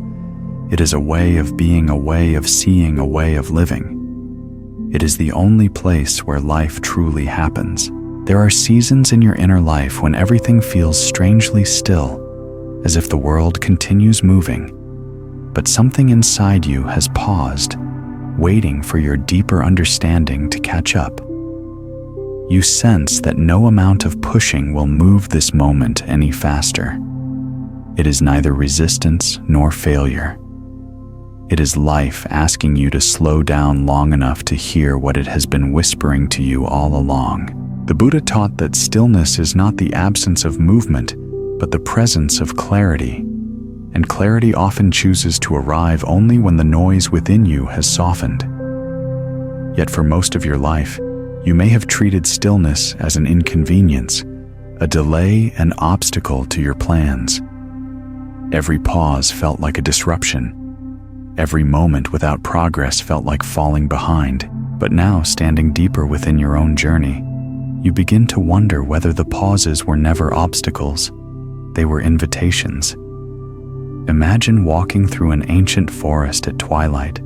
It is a way of being, a way of seeing, a way of living. It is the only place where life truly happens. There are seasons in your inner life when everything feels strangely still, as if the world continues moving, but something inside you has paused, waiting for your deeper understanding to catch up. You sense that no amount of pushing will move this moment any faster. It is neither resistance nor failure. It is life asking you to slow down long enough to hear what it has been whispering to you all along. The Buddha taught that stillness is not the absence of movement, but the presence of clarity. And clarity often chooses to arrive only when the noise within you has softened. Yet for most of your life, you may have treated stillness as an inconvenience, a delay, an obstacle to your plans. Every pause felt like a disruption. Every moment without progress felt like falling behind. But now, standing deeper within your own journey, you begin to wonder whether the pauses were never obstacles. They were invitations. Imagine walking through an ancient forest at twilight.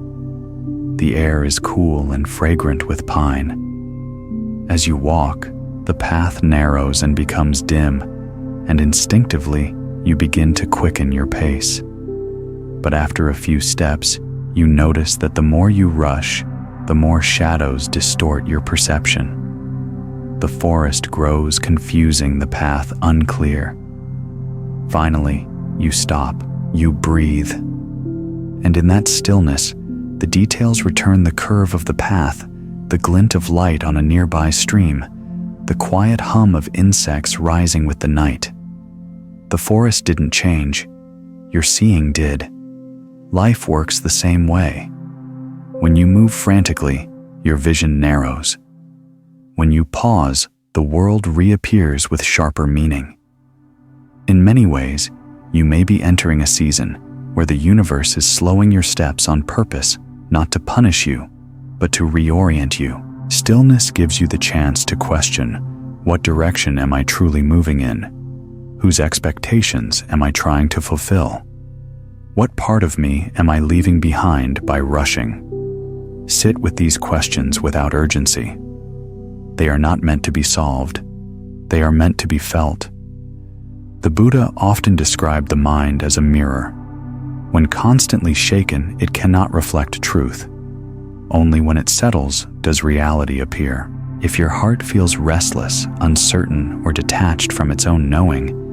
The air is cool and fragrant with pine. As you walk, the path narrows and becomes dim, and instinctively, you begin to quicken your pace. But after a few steps, you notice that the more you rush, the more shadows distort your perception. The forest grows, confusing the path unclear. Finally, you stop, you breathe. And in that stillness, the details return: the curve of the path, the glint of light on a nearby stream, the quiet hum of insects rising with the night. The forest didn't change, your seeing did. Life works the same way. When you move frantically, your vision narrows. When you pause, the world reappears with sharper meaning. In many ways, you may be entering a season where the universe is slowing your steps on purpose, not to punish you, but to reorient you. Stillness gives you the chance to question, what direction am I truly moving in? Whose expectations am I trying to fulfill? What part of me am I leaving behind by rushing? Sit with these questions without urgency. They are not meant to be solved. They are meant to be felt. The Buddha often described the mind as a mirror. When constantly shaken, it cannot reflect truth. Only when it settles does reality appear. If your heart feels restless, uncertain, or detached from its own knowing,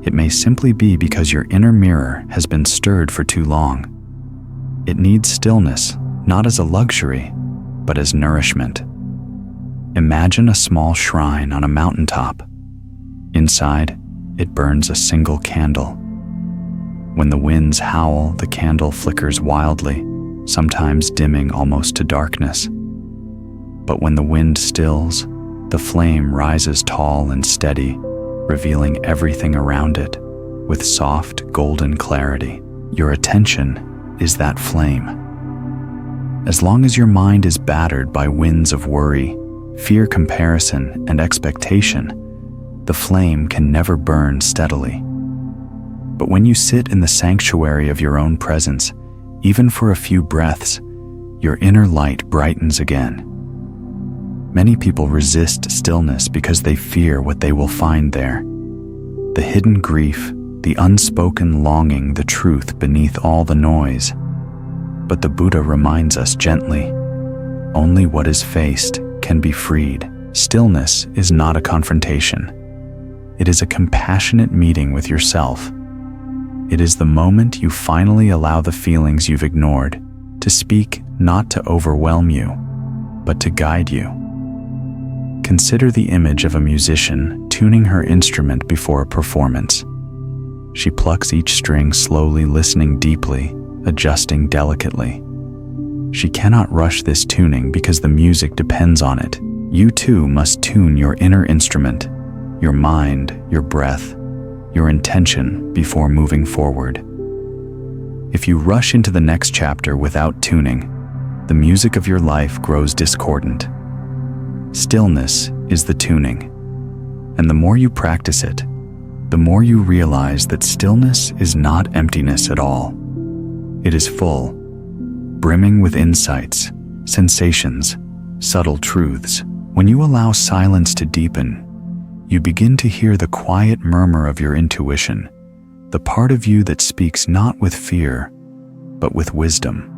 it may simply be because your inner mirror has been stirred for too long. It needs stillness, not as a luxury, but as nourishment. Imagine a small shrine on a mountaintop. Inside, it burns a single candle. When the winds howl, the candle flickers wildly, sometimes dimming almost to darkness. But when the wind stills, the flame rises tall and steady, revealing everything around it with soft, golden clarity. Your attention is that flame. As long as your mind is battered by winds of worry, fear, comparison, and expectation, the flame can never burn steadily. But when you sit in the sanctuary of your own presence, even for a few breaths, your inner light brightens again. Many people resist stillness because they fear what they will find there. The hidden grief, the unspoken longing, the truth beneath all the noise. But the Buddha reminds us gently, only what is faced can be freed. Stillness is not a confrontation. It is a compassionate meeting with yourself. It is the moment you finally allow the feelings you've ignored to speak, not to overwhelm you, but to guide you. Consider the image of a musician tuning her instrument before a performance. She plucks each string slowly, listening deeply, adjusting delicately. She cannot rush this tuning because the music depends on it. You too must tune your inner instrument, your mind, your breath, your intention before moving forward. If you rush into the next chapter without tuning, the music of your life grows discordant. Stillness is the tuning, and the more you practice it, the more you realize that stillness is not emptiness at all. It is full, brimming with insights, sensations, subtle truths. When you allow silence to deepen, you begin to hear the quiet murmur of your intuition, the part of you that speaks not with fear, but with wisdom.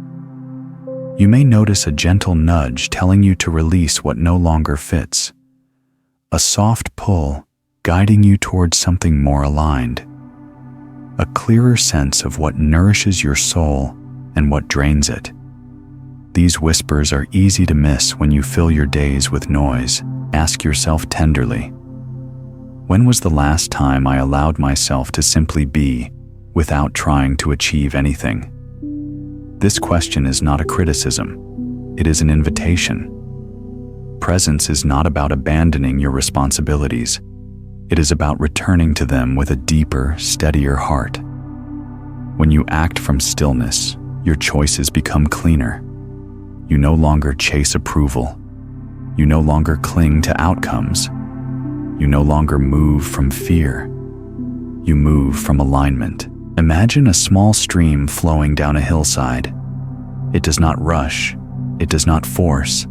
You may notice a gentle nudge telling you to release what no longer fits, a soft pull guiding you towards something more aligned, a clearer sense of what nourishes your soul and what drains it. These whispers are easy to miss when you fill your days with noise. Ask yourself tenderly, when was the last time I allowed myself to simply be without trying to achieve anything? This question is not a criticism, it is an invitation. Presence is not about abandoning your responsibilities. It is about returning to them with a deeper, steadier heart. When you act from stillness, your choices become cleaner. You no longer chase approval. You no longer cling to outcomes. You no longer move from fear. You move from alignment. Imagine a small stream flowing down a hillside. It does not rush. It does not force.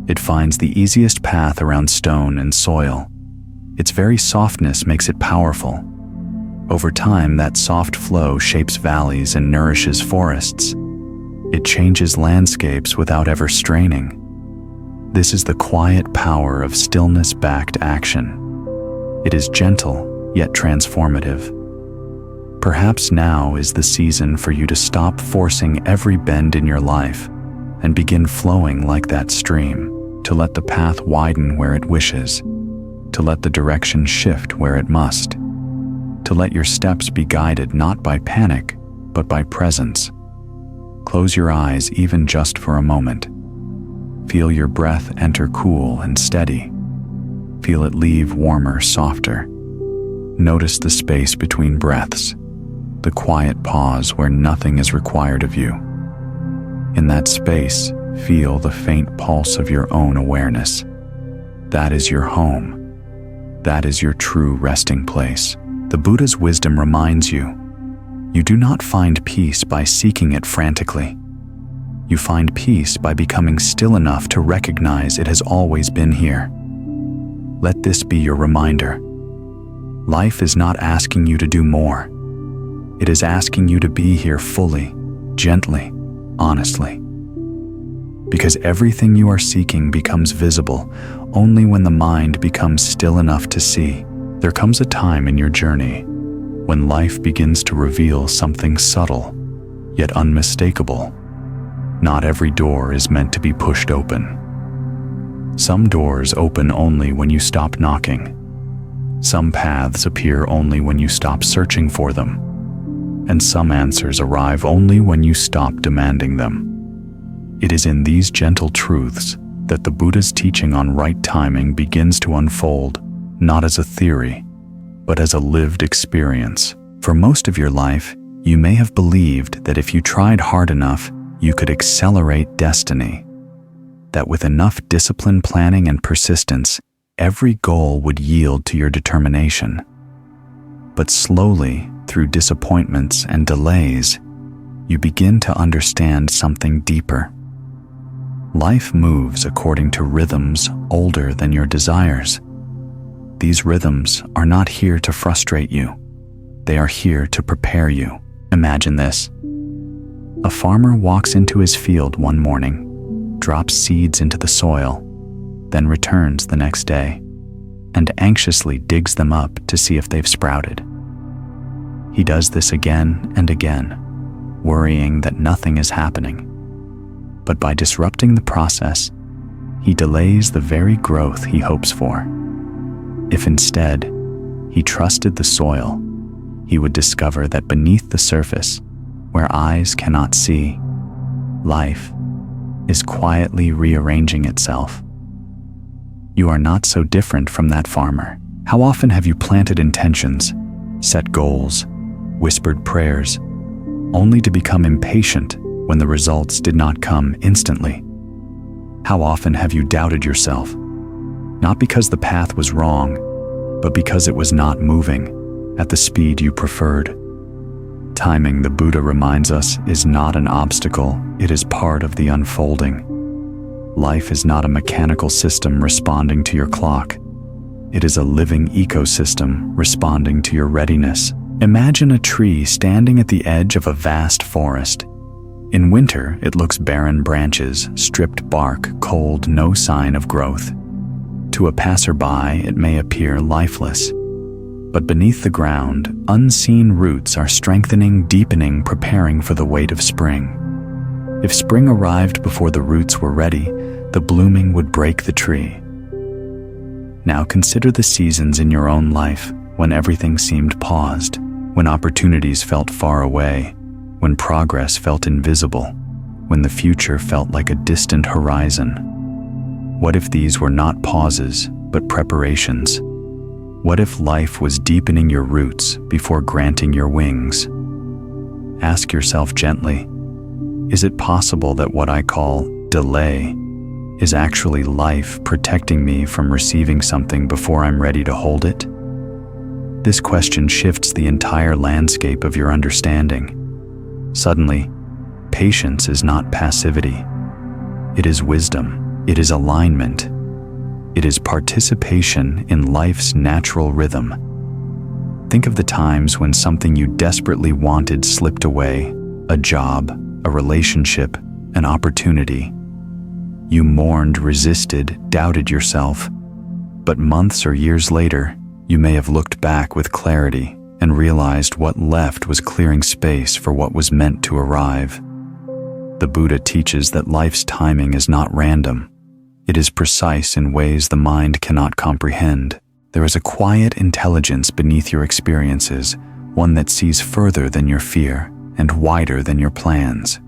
It finds the easiest path around stone and soil. Its very softness makes it powerful. Over time, that soft flow shapes valleys and nourishes forests. It changes landscapes without ever straining. This is the quiet power of stillness-backed action. It is gentle, yet transformative. Perhaps now is the season for you to stop forcing every bend in your life and begin flowing like that stream, to let the path widen where it wishes, to let the direction shift where it must, to let your steps be guided not by panic, but by presence. Close your eyes even just for a moment. Feel your breath enter cool and steady. Feel it leave warmer, softer. Notice the space between breaths, the quiet pause where nothing is required of you. In that space, feel the faint pulse of your own awareness. That is your home. That is your true resting place. The Buddha's wisdom reminds you, you do not find peace by seeking it frantically. You find peace by becoming still enough to recognize it has always been here. Let this be your reminder. Life is not asking you to do more. It is asking you to be here fully, gently, honestly. Because everything you are seeking becomes visible only when the mind becomes still enough to see. There comes a time in your journey when life begins to reveal something subtle, yet unmistakable. Not every door is meant to be pushed open. Some doors open only when you stop knocking. Some paths appear only when you stop searching for them. And some answers arrive only when you stop demanding them. It is in these gentle truths that the Buddha's teaching on right timing begins to unfold, not as a theory, but as a lived experience. For most of your life, you may have believed that if you tried hard enough, you could accelerate destiny, that with enough discipline, planning, and persistence, every goal would yield to your determination. But slowly, through disappointments and delays, you begin to understand something deeper. Life moves according to rhythms older than your desires. These rhythms are not here to frustrate you. They are here to prepare you. Imagine this. A farmer walks into his field one morning, drops seeds into the soil, then returns the next day, and anxiously digs them up to see if they've sprouted. He does this again and again, worrying that nothing is happening. But by disrupting the process, he delays the very growth he hopes for. If instead he trusted the soil, he would discover that beneath the surface, where eyes cannot see, life is quietly rearranging itself. You are not so different from that farmer. How often have you planted intentions, set goals, whispered prayers, only to become impatient when the results did not come instantly? How often have you doubted yourself, not because the path was wrong, but because it was not moving at the speed you preferred? Timing, the Buddha reminds us, is not an obstacle, it is part of the unfolding. Life is not a mechanical system responding to your clock. It is a living ecosystem responding to your readiness. Imagine a tree standing at the edge of a vast forest. In winter, it looks barren branches, stripped bark, cold, no sign of growth. To a passerby, it may appear lifeless. But beneath the ground, unseen roots are strengthening, deepening, preparing for the weight of spring. If spring arrived before the roots were ready, the blooming would break the tree. Now consider the seasons in your own life when everything seemed paused, when opportunities felt far away, when progress felt invisible, when the future felt like a distant horizon. What if these were not pauses, but preparations? What if life was deepening your roots before granting your wings? Ask yourself gently, is it possible that what I call delay is actually life protecting me from receiving something before I'm ready to hold it? This question shifts the entire landscape of your understanding. Suddenly, patience is not passivity. It is wisdom. It is alignment. It is participation in life's natural rhythm. Think of the times when something you desperately wanted slipped away, a job, a relationship, an opportunity. You mourned, resisted, doubted yourself. But months or years later, you may have looked back with clarity and realized what left was clearing space for what was meant to arrive. The Buddha teaches that life's timing is not random. It is precise in ways the mind cannot comprehend. There is a quiet intelligence beneath your experiences, one that sees further than your fear and wider than your plans.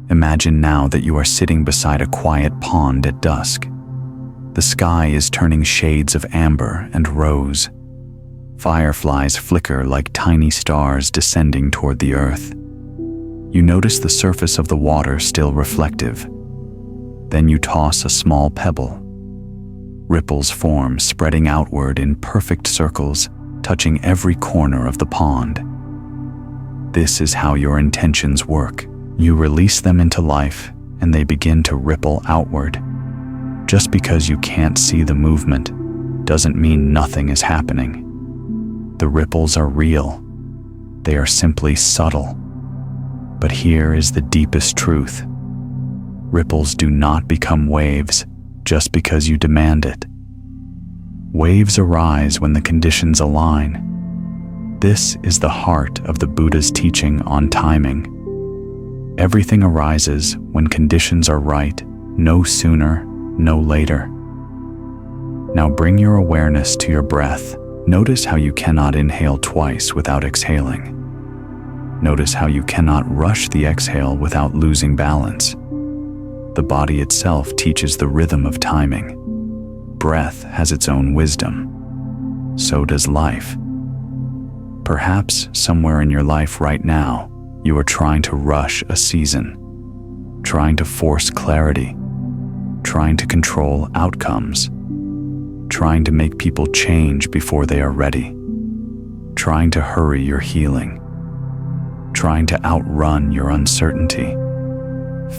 Imagine now that you are sitting beside a quiet pond at dusk. The sky is turning shades of amber and rose. Fireflies flicker like tiny stars descending toward the earth. You notice the surface of the water still reflective. Then you toss a small pebble. Ripples form, spreading outward in perfect circles, touching every corner of the pond. This is how your intentions work. You release them into life, and they begin to ripple outward. Just because you can't see the movement doesn't mean nothing is happening. The ripples are real. They are simply subtle. But here is the deepest truth. Ripples do not become waves just because you demand it. Waves arise when the conditions align. This is the heart of the Buddha's teaching on timing. Everything arises when conditions are right, no sooner, no later. Now bring your awareness to your breath. Notice how you cannot inhale twice without exhaling. Notice how you cannot rush the exhale without losing balance. The body itself teaches the rhythm of timing. Breath has its own wisdom. So does life. Perhaps somewhere in your life right now, you are trying to rush a season, trying to force clarity, trying to control outcomes, trying to make people change before they are ready, trying to hurry your healing, trying to outrun your uncertainty.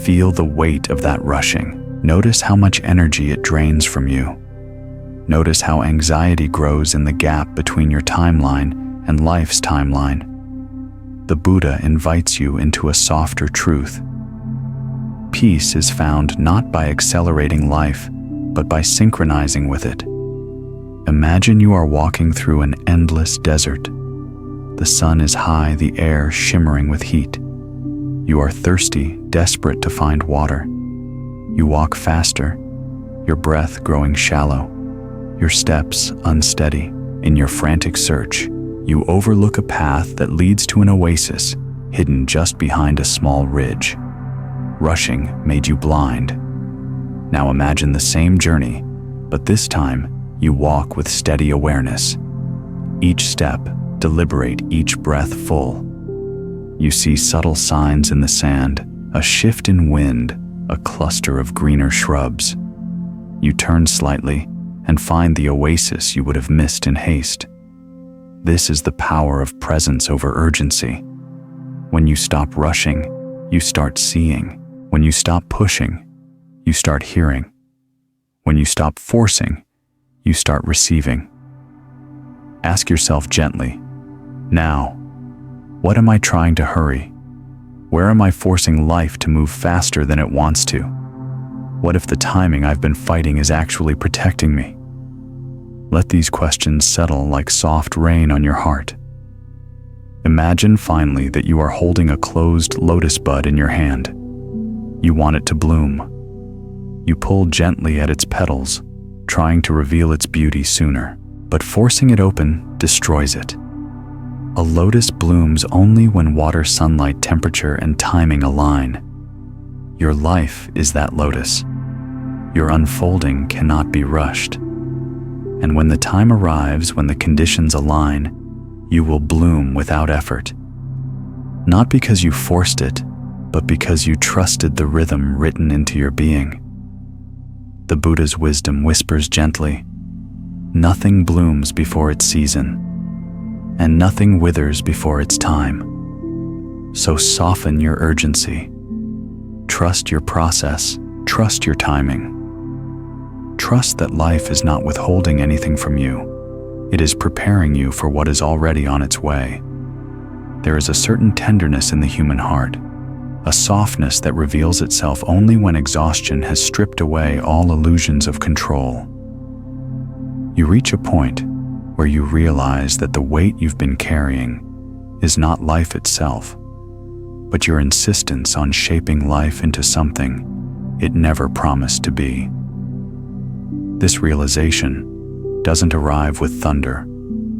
Feel the weight of that rushing. Notice how much energy it drains from you. Notice how anxiety grows in the gap between your timeline and life's timeline. The Buddha invites you into a softer truth. Peace is found not by accelerating life, but by synchronizing with it. Imagine you are walking through an endless desert. The sun is high, the air shimmering with heat. You are thirsty, desperate to find water. You walk faster, your breath growing shallow, your steps unsteady. In your frantic search, you overlook a path that leads to an oasis hidden just behind a small ridge. Rushing made you blind. Now imagine the same journey, but this time you walk with steady awareness. Each step, deliberate, each breath full. You see subtle signs in the sand, a shift in wind, a cluster of greener shrubs. You turn slightly and find the oasis you would have missed in haste. This is the power of presence over urgency. When you stop rushing, you start seeing. When you stop pushing, you start hearing. When you stop forcing, you start receiving. Ask yourself gently, now, what am I trying to hurry? Where am I forcing life to move faster than it wants to? What if the timing I've been fighting is actually protecting me? Let these questions settle like soft rain on your heart. Imagine finally that you are holding a closed lotus bud in your hand. You want it to bloom. You pull gently at its petals, trying to reveal its beauty sooner, but forcing it open destroys it. A lotus blooms only when water, sunlight, temperature, and timing align. Your life is that lotus. Your unfolding cannot be rushed. And when the time arrives, when the conditions align, you will bloom without effort. Not because you forced it, but because you trusted the rhythm written into your being. The Buddha's wisdom whispers gently, nothing blooms before its season, and nothing withers before its time. So soften your urgency. Trust your process. Trust your timing. Trust that life is not withholding anything from you. It is preparing you for what is already on its way. There is a certain tenderness in the human heart, a softness that reveals itself only when exhaustion has stripped away all illusions of control. You reach a point where you realize that the weight you've been carrying is not life itself, but your insistence on shaping life into something it never promised to be. This realization doesn't arrive with thunder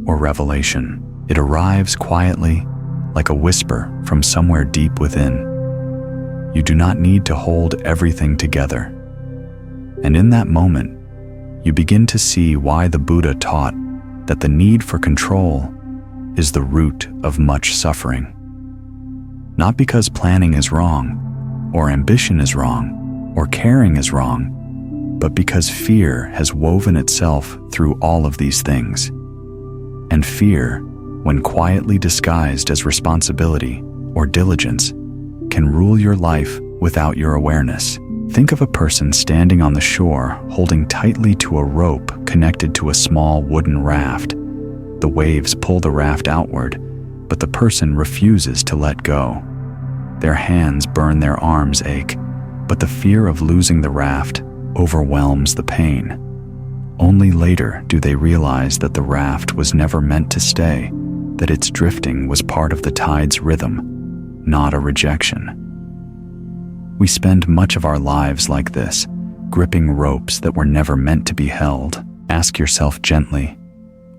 or revelation. It arrives quietly, like a whisper from somewhere deep within. You do not need to hold everything together. And in that moment, you begin to see why the Buddha taught that the need for control is the root of much suffering. Not because planning is wrong, or ambition is wrong, or caring is wrong, but because fear has woven itself through all of these things. And fear, when quietly disguised as responsibility or diligence, can rule your life without your awareness. Think of a person standing on the shore, holding tightly to a rope connected to a small wooden raft. The waves pull the raft outward, but the person refuses to let go. Their hands burn, their arms ache, but the fear of losing the raft overwhelms the pain. Only later do they realize that the raft was never meant to stay, that its drifting was part of the tide's rhythm, not a rejection. We spend much of our lives like this, gripping ropes that were never meant to be held. Ask yourself gently,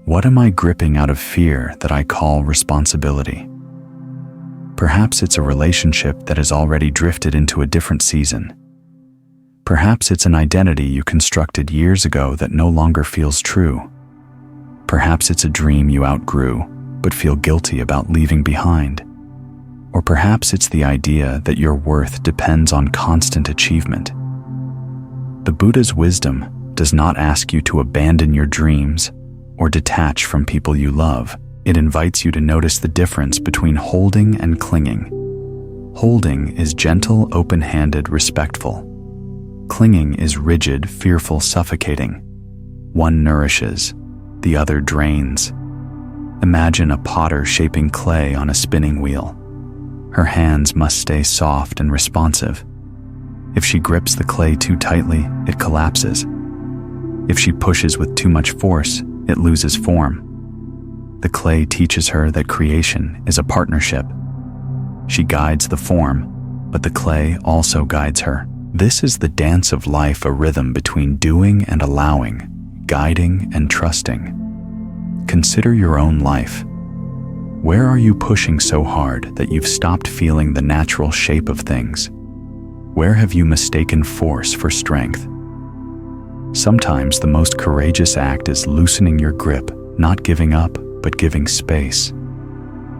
what am I gripping out of fear that I call responsibility? Perhaps it's a relationship that has already drifted into a different season. Perhaps it's an identity you constructed years ago that no longer feels true. Perhaps it's a dream you outgrew, but feel guilty about leaving behind. Or perhaps it's the idea that your worth depends on constant achievement. The Buddha's wisdom does not ask you to abandon your dreams or detach from people you love. It invites you to notice the difference between holding and clinging. Holding is gentle, open-handed, respectful. Clinging is rigid, fearful, suffocating. One nourishes, the other drains. Imagine a potter shaping clay on a spinning wheel. Her hands must stay soft and responsive. If she grips the clay too tightly, it collapses. If she pushes with too much force, it loses form. The clay teaches her that creation is a partnership. She guides the form, but the clay also guides her. This is the dance of life, a rhythm between doing and allowing, guiding and trusting. Consider your own life. Where are you pushing so hard that you've stopped feeling the natural shape of things? Where have you mistaken force for strength? Sometimes the most courageous act is loosening your grip, not giving up, but giving space.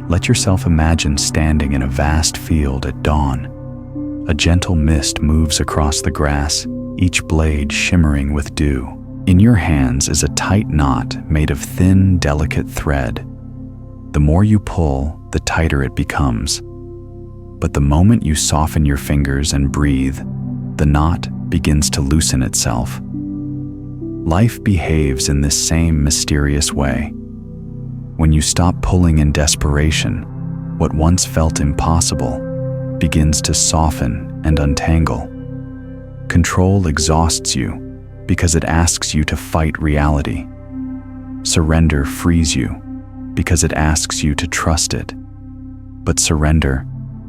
Let yourself imagine standing in a vast field at dawn. A gentle mist moves across the grass, each blade shimmering with dew. In your hands is a tight knot made of thin, delicate thread. The more you pull, the tighter it becomes. But the moment you soften your fingers and breathe, the knot begins to loosen itself. Life behaves in this same mysterious way. When you stop pulling in desperation, what once felt impossible begins to soften and untangle. Control exhausts you because it asks you to fight reality. Surrender frees you because it asks you to trust it. But surrender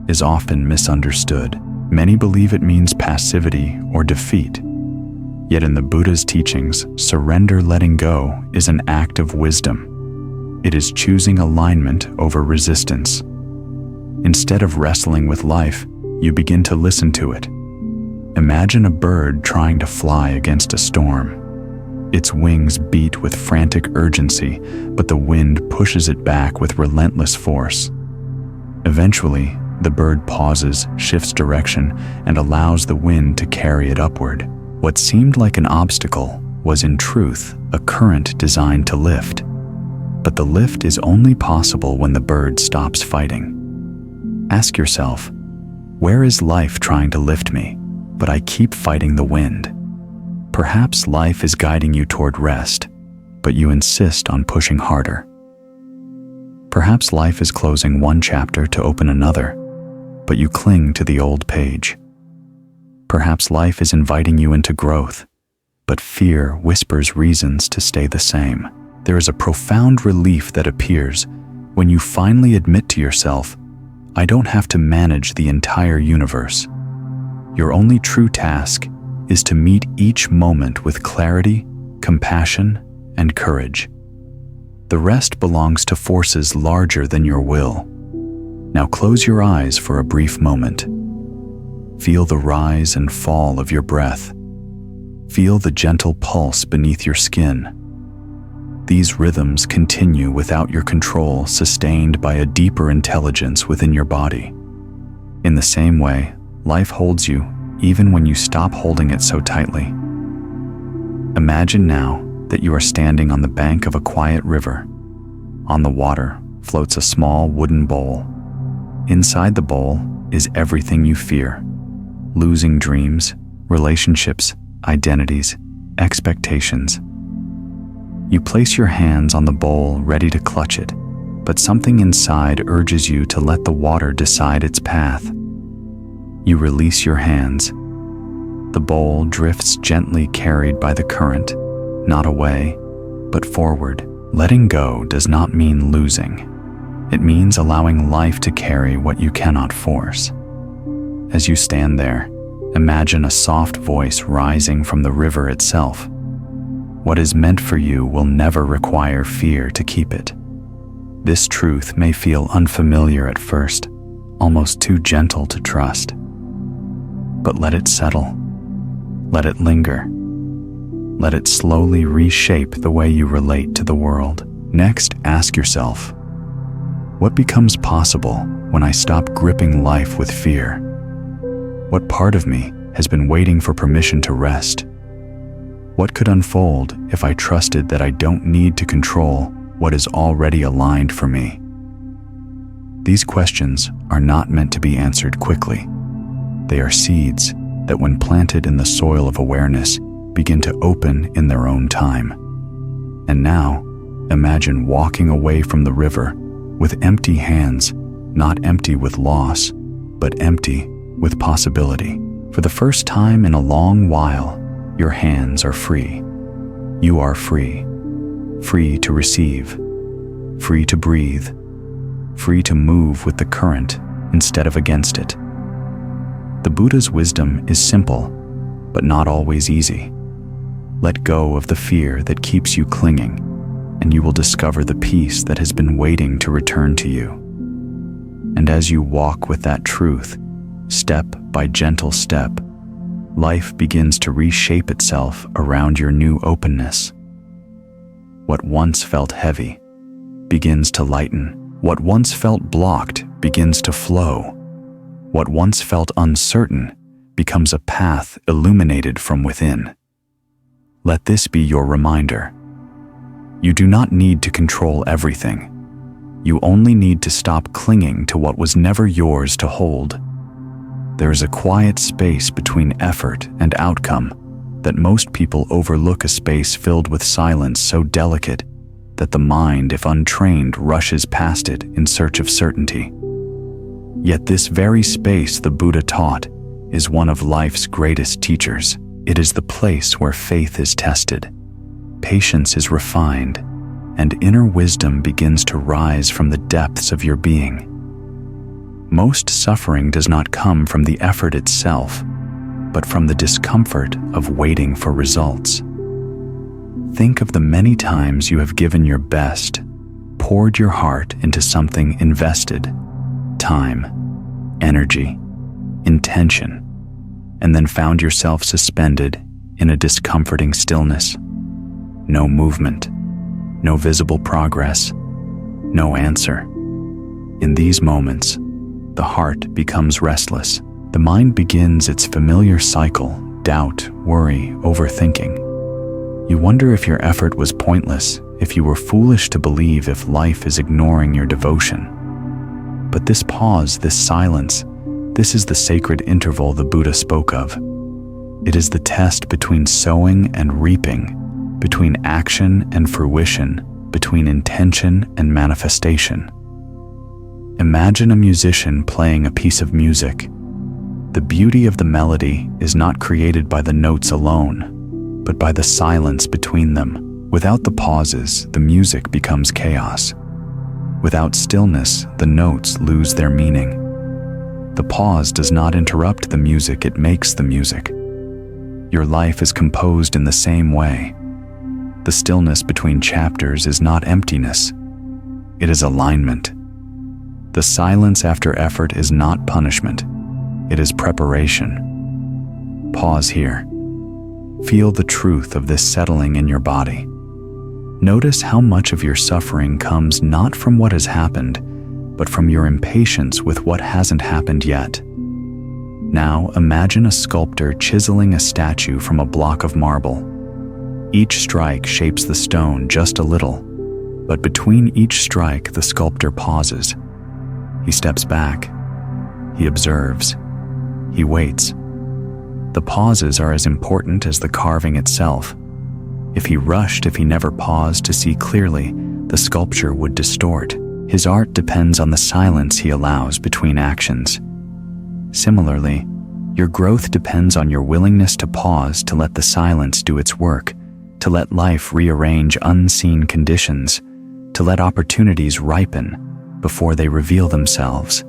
is often misunderstood. Many believe it means passivity or defeat. Yet in the Buddha's teachings, surrender, letting go, is an act of wisdom. It is choosing alignment over resistance. Instead of wrestling with life, you begin to listen to it. Imagine a bird trying to fly against a storm. Its wings beat with frantic urgency, but the wind pushes it back with relentless force. Eventually, the bird pauses, shifts direction, and allows the wind to carry it upward. What seemed like an obstacle was in truth a current designed to lift. But the lift is only possible when the bird stops fighting. Ask yourself, where is life trying to lift me, but I keep fighting the wind? Perhaps life is guiding you toward rest, but you insist on pushing harder. Perhaps life is closing one chapter to open another, but you cling to the old page. Perhaps life is inviting you into growth, but fear whispers reasons to stay the same. There is a profound relief that appears when you finally admit to yourself, I don't have to manage the entire universe. Your only true task is to meet each moment with clarity, compassion, and courage. The rest belongs to forces larger than your will. Now close your eyes for a brief moment. Feel the rise and fall of your breath. Feel the gentle pulse beneath your skin. These rhythms continue without your control, sustained by a deeper intelligence within your body. In the same way, life holds you even when you stop holding it so tightly. Imagine now that you are standing on the bank of a quiet river. On the water floats a small wooden bowl. Inside the bowl is everything you fear: losing dreams, relationships, identities, expectations. You place your hands on the bowl, ready to clutch it, but something inside urges you to let the water decide its path. You release your hands. The bowl drifts gently, carried by the current, not away, but forward. Letting go does not mean losing. It means allowing life to carry what you cannot force. As you stand there, imagine a soft voice rising from the river itself. What is meant for you will never require fear to keep it. This truth may feel unfamiliar at first, almost too gentle to trust. But let it settle. Let it linger. Let it slowly reshape the way you relate to the world. Next, ask yourself, What becomes possible when I stop gripping life with fear? What part of me has been waiting for permission to rest? What could unfold if I trusted that I don't need to control what is already aligned for me? These questions are not meant to be answered quickly. They are seeds that, when planted in the soil of awareness, begin to open in their own time. And now, imagine walking away from the river with empty hands, not empty with loss, but empty with possibility. For the first time in a long while, your hands are free. You are free. Free to receive. Free to breathe. Free to move with the current instead of against it. The Buddha's wisdom is simple, but not always easy. Let go of the fear that keeps you clinging, and you will discover the peace that has been waiting to return to you. And as you walk with that truth, step by gentle step, life begins to reshape itself around your new openness. What once felt heavy begins to lighten. What once felt blocked begins to flow. What once felt uncertain becomes a path illuminated from within. Let this be your reminder. You do not need to control everything. You only need to stop clinging to what was never yours to hold. There is a quiet space between effort and outcome that most people overlook, a space filled with silence so delicate that the mind, if untrained, rushes past it in search of certainty. Yet this very space, the Buddha taught, is one of life's greatest teachers. It is the place where faith is tested, patience is refined, and inner wisdom begins to rise from the depths of your being. Most suffering does not come from the effort itself, but from the discomfort of waiting for results. Think of the many times you have given your best, poured your heart into something, invested time, energy, intention, and then found yourself suspended in a discomforting stillness. No movement, no visible progress, no answer. In these moments, the heart becomes restless. The mind begins its familiar cycle: doubt, worry, overthinking. You wonder if your effort was pointless, if you were foolish to believe, if life is ignoring your devotion. But this pause, this silence, this is the sacred interval the Buddha spoke of. It is the test between sowing and reaping, between action and fruition, between intention and manifestation. Imagine a musician playing a piece of music. The beauty of the melody is not created by the notes alone, but by the silence between them. Without the pauses, the music becomes chaos. Without stillness, the notes lose their meaning. The pause does not interrupt the music, it makes the music. Your life is composed in the same way. The stillness between chapters is not emptiness, it is alignment. The silence after effort is not punishment, it is preparation. Pause here. Feel the truth of this settling in your body. Notice how much of your suffering comes not from what has happened, but from your impatience with what hasn't happened yet. Now imagine a sculptor chiseling a statue from a block of marble. Each strike shapes the stone just a little, but between each strike the sculptor pauses. He steps back. He observes. He waits. The pauses are as important as the carving itself. If he rushed, if he never paused to see clearly, the sculpture would distort. His art depends on the silence he allows between actions. Similarly, your growth depends on your willingness to pause, to let the silence do its work, to let life rearrange unseen conditions, to let opportunities ripen before they reveal themselves.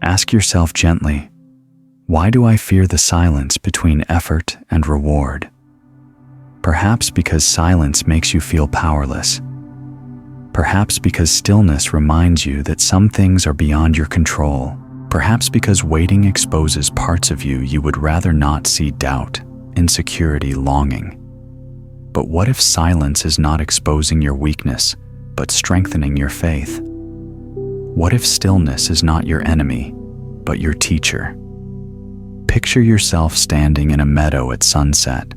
Ask yourself gently, why do I fear the silence between effort and reward? Perhaps because silence makes you feel powerless. Perhaps because stillness reminds you that some things are beyond your control. Perhaps because waiting exposes parts of you you would rather not see: doubt, insecurity, longing. But what if silence is not exposing your weakness, but strengthening your faith? What if stillness is not your enemy, but your teacher? Picture yourself standing in a meadow at sunset.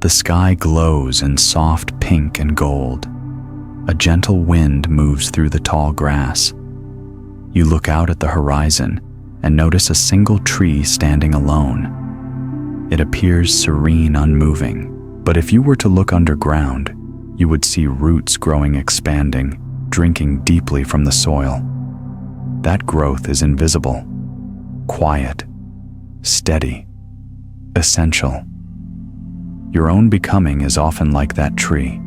The sky glows in soft pink and gold. A gentle wind moves through the tall grass. You look out at the horizon and notice a single tree standing alone. It appears serene, unmoving, but if you were to look underground, you would see roots growing, expanding, drinking deeply from the soil. That growth is invisible, quiet, steady, essential. Your own becoming is often like that tree.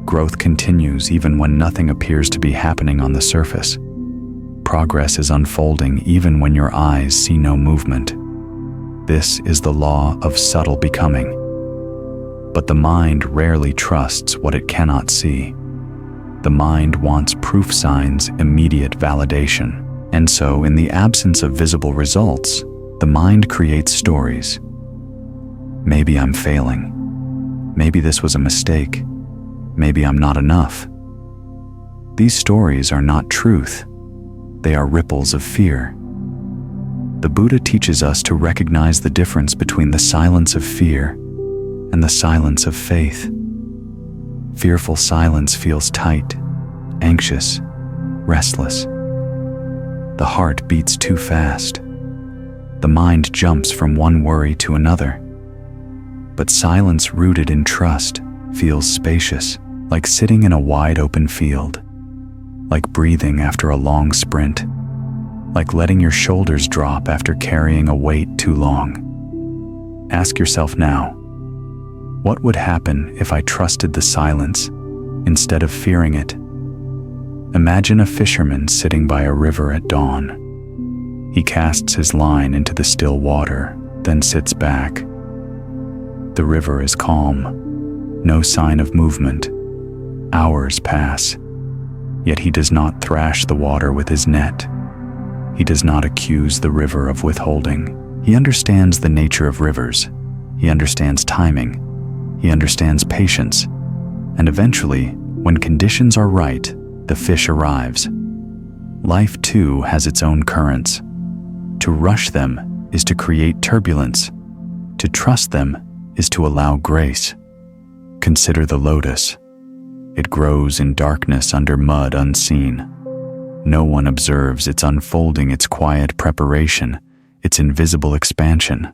Growth continues even when nothing appears to be happening on the surface. Progress is unfolding even when your eyes see no movement. This is the law of subtle becoming. But the mind rarely trusts what it cannot see. The mind wants proof signs, immediate validation. And so, in the absence of visible results, the mind creates stories. Maybe I'm failing. Maybe this was a mistake. Maybe I'm not enough. These stories are not truth. They are ripples of fear. The Buddha teaches us to recognize the difference between the silence of fear and the silence of faith. Fearful silence feels tight, anxious, restless. The heart beats too fast. The mind jumps from one worry to another. But silence rooted in trust feels spacious, like sitting in a wide open field, like breathing after a long sprint, like letting your shoulders drop after carrying a weight too long. Ask yourself now, what would happen if I trusted the silence instead of fearing it? Imagine a fisherman sitting by a river at dawn. He casts his line into the still water, then sits back. The river is calm, no sign of movement. Hours pass, yet he does not thrash the water with his net. He does not accuse the river of withholding. He understands the nature of rivers. He understands timing. He understands patience. And eventually, when conditions are right, the fish arrives. Life too has its own currents. To rush them is to create turbulence. To trust them is to allow grace. Consider the lotus. It grows in darkness under mud unseen. No one observes its unfolding, its quiet preparation, its invisible expansion.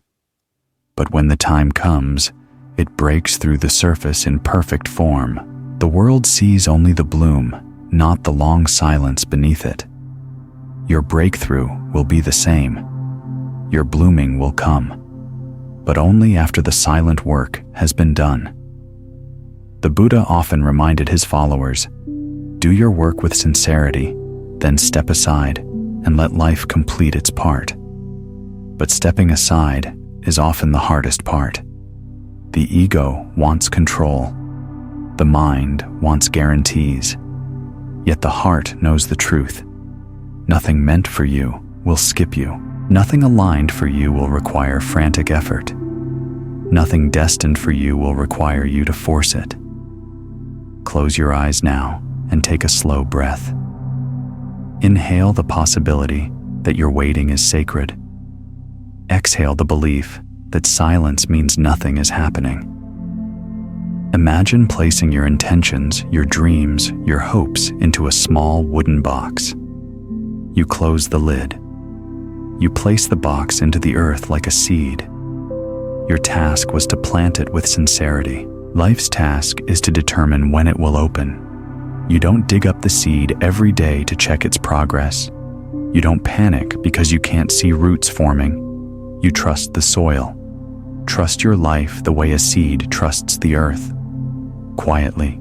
But when the time comes, it breaks through the surface in perfect form. The world sees only the bloom, not the long silence beneath it. Your breakthrough will be the same. Your blooming will come, but only after the silent work has been done. The Buddha often reminded his followers, do your work with sincerity, then step aside and let life complete its part. But stepping aside is often the hardest part. The ego wants control. The mind wants guarantees. Yet the heart knows the truth. Nothing meant for you will skip you. Nothing aligned for you will require frantic effort. Nothing destined for you will require you to force it. Close your eyes now and take a slow breath. Inhale the possibility that your waiting is sacred. Exhale the belief that silence means nothing is happening. Imagine placing your intentions, your dreams, your hopes into a small wooden box. You close the lid. You place the box into the earth like a seed. Your task was to plant it with sincerity. Life's task is to determine when it will open. You don't dig up the seed every day to check its progress. You don't panic because you can't see roots forming. You trust the soil. Trust your life the way a seed trusts the earth. Quietly,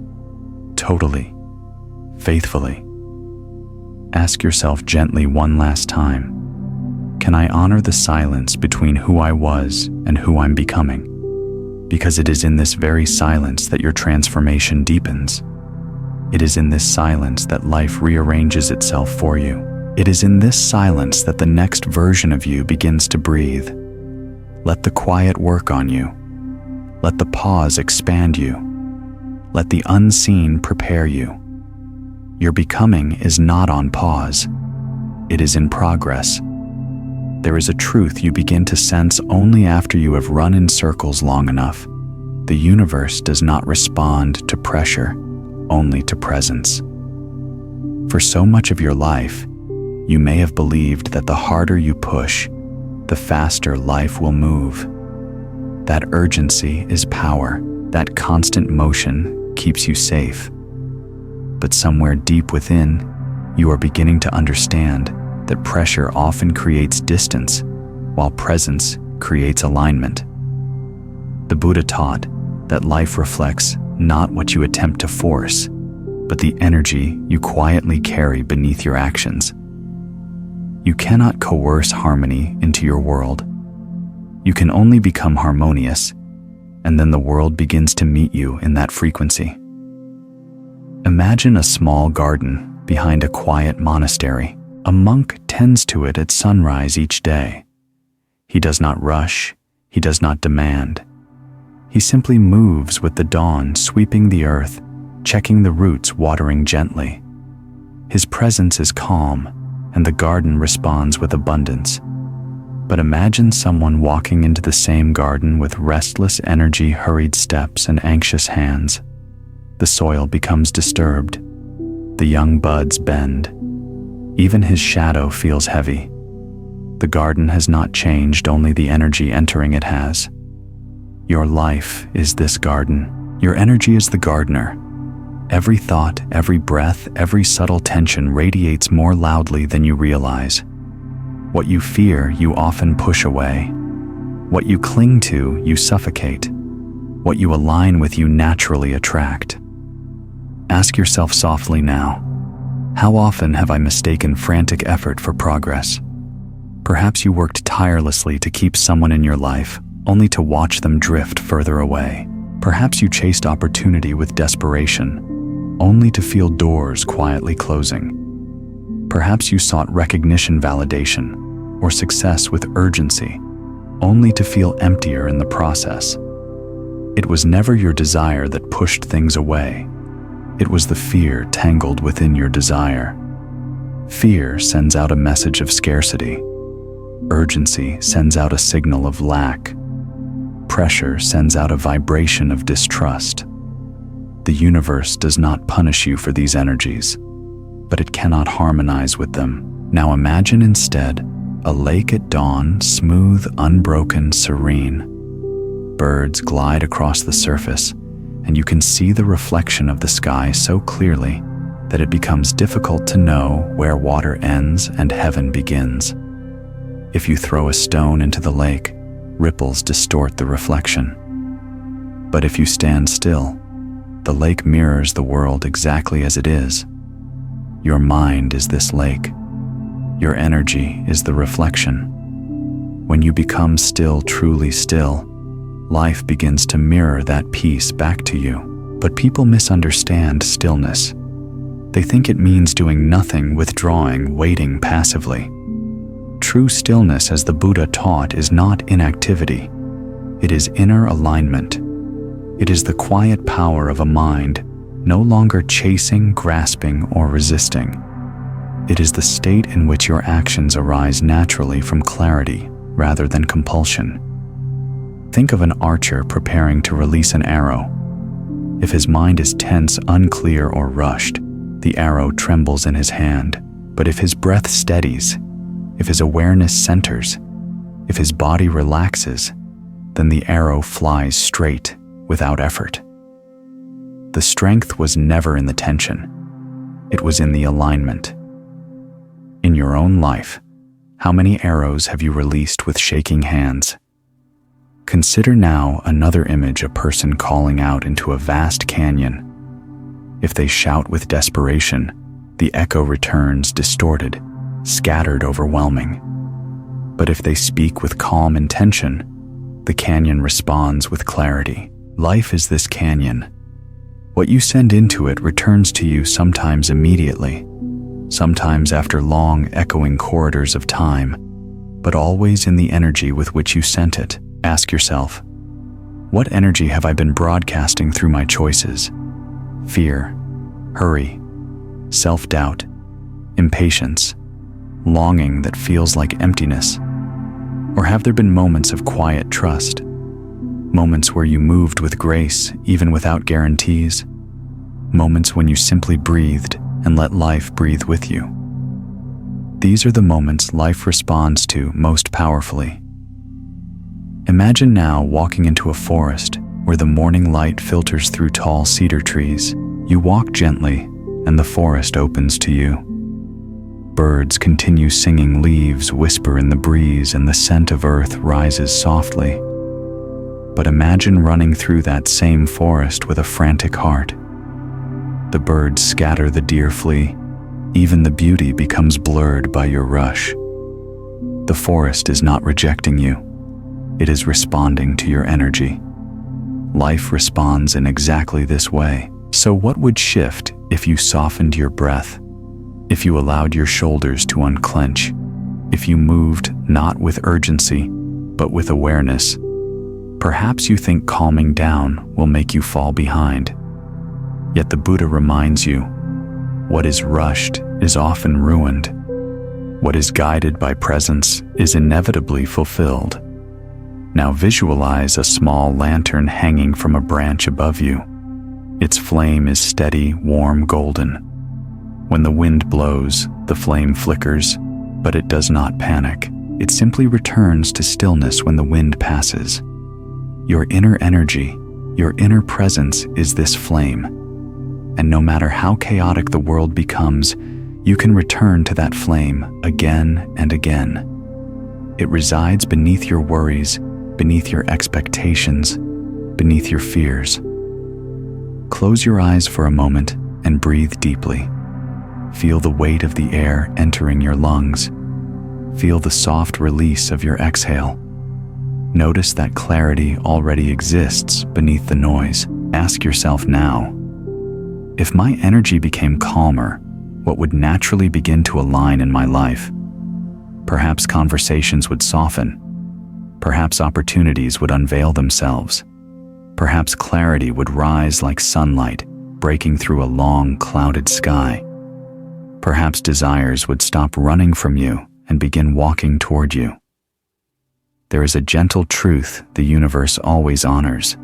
totally, faithfully. Ask yourself gently one last time, can I honor the silence between who I was and who I'm becoming? Because it is in this very silence that your transformation deepens. It is in this silence that life rearranges itself for you. It is in this silence that the next version of you begins to breathe. Let the quiet work on you. Let the pause expand you. Let the unseen prepare you. Your becoming is not on pause. It is in progress. There is a truth you begin to sense only after you have run in circles long enough. The universe does not respond to pressure, only to presence. For so much of your life, you may have believed that the harder you push, the faster life will move. That urgency is power. That constant motion keeps you safe. But somewhere deep within, you are beginning to understand that pressure often creates distance, while presence creates alignment. The Buddha taught that life reflects not what you attempt to force, but the energy you quietly carry beneath your actions. You cannot coerce harmony into your world. You can only become harmonious, and then the world begins to meet you in that frequency. Imagine a small garden behind a quiet monastery. A monk tends to it at sunrise each day. He does not rush, he does not demand. He simply moves with the dawn, sweeping the earth, checking the roots, watering gently. His presence is calm, and the garden responds with abundance. But imagine someone walking into the same garden with restless energy, hurried steps, and anxious hands. The soil becomes disturbed. The young buds bend. Even his shadow feels heavy. The garden has not changed, only the energy entering it has. Your life is this garden. Your energy is the gardener. Every thought, every breath, every subtle tension radiates more loudly than you realize. What you fear, you often push away. What you cling to, you suffocate. What you align with, you naturally attract. Ask yourself softly now, how often have I mistaken frantic effort for progress? Perhaps you worked tirelessly to keep someone in your life, only to watch them drift further away. Perhaps you chased opportunity with desperation, only to feel doors quietly closing. Perhaps you sought recognition, validation, or success with urgency, only to feel emptier in the process. It was never your desire that pushed things away. It was the fear tangled within your desire. Fear sends out a message of scarcity. Urgency sends out a signal of lack. Pressure sends out a vibration of distrust. The universe does not punish you for these energies, but it cannot harmonize with them. Now imagine instead a lake at dawn, smooth, unbroken, serene. Birds glide across the surface, and you can see the reflection of the sky so clearly that it becomes difficult to know where water ends and heaven begins. If you throw a stone into the lake, ripples distort the reflection. But if you stand still, the lake mirrors the world exactly as it is. Your mind is this lake. Your energy is the reflection. When you become still, truly still, life begins to mirror that peace back to you. But people misunderstand stillness. They think it means doing nothing, withdrawing, waiting passively. True stillness, as the Buddha taught, is not inactivity. It is inner alignment. It is the quiet power of a mind no longer chasing, grasping, or resisting. It is the state in which your actions arise naturally from clarity rather than compulsion. Think of an archer preparing to release an arrow. If his mind is tense, unclear, or rushed, the arrow trembles in his hand. But if his breath steadies, if his awareness centers, if his body relaxes, then the arrow flies straight without effort. The strength was never in the tension. It was in the alignment. In your own life, how many arrows have you released with shaking hands? Consider now another image, a person calling out into a vast canyon. If they shout with desperation, the echo returns distorted, scattered, overwhelming. But if they speak with calm intention, the canyon responds with clarity. Life is this canyon. What you send into it returns to you, sometimes immediately, sometimes after long, echoing corridors of time, but always in the energy with which you sent it. Ask yourself, what energy have I been broadcasting through my choices? Fear, hurry, self-doubt, impatience, longing that feels like emptiness? Or have there been moments of quiet trust? Moments where you moved with grace even without guarantees? Moments when you simply breathed and let life breathe with you? These are the moments life responds to most powerfully. Imagine now walking into a forest where the morning light filters through tall cedar trees. You walk gently, and the forest opens to you. Birds continue singing, leaves whisper in the breeze, and the scent of earth rises softly. But imagine running through that same forest with a frantic heart. The birds scatter, the deer flee. Even the beauty becomes blurred by your rush. The forest is not rejecting you. It is responding to your energy. Life responds in exactly this way. So what would shift if you softened your breath? If you allowed your shoulders to unclench? If you moved not with urgency, but with awareness? Perhaps you think calming down will make you fall behind. Yet the Buddha reminds you, what is rushed is often ruined. What is guided by presence is inevitably fulfilled. Now visualize a small lantern hanging from a branch above you. Its flame is steady, warm, golden. When the wind blows, the flame flickers, but it does not panic. It simply returns to stillness when the wind passes. Your inner energy, your inner presence is this flame. And no matter how chaotic the world becomes, you can return to that flame again and again. It resides beneath your worries, beneath your expectations, beneath your fears. Close your eyes for a moment and breathe deeply. Feel the weight of the air entering your lungs. Feel the soft release of your exhale. Notice that clarity already exists beneath the noise. Ask yourself now, if my energy became calmer, what would naturally begin to align in my life? Perhaps conversations would soften. Perhaps opportunities would unveil themselves. Perhaps clarity would rise like sunlight, breaking through a long, clouded sky. Perhaps desires would stop running from you and begin walking toward you. There is a gentle truth the universe always honors.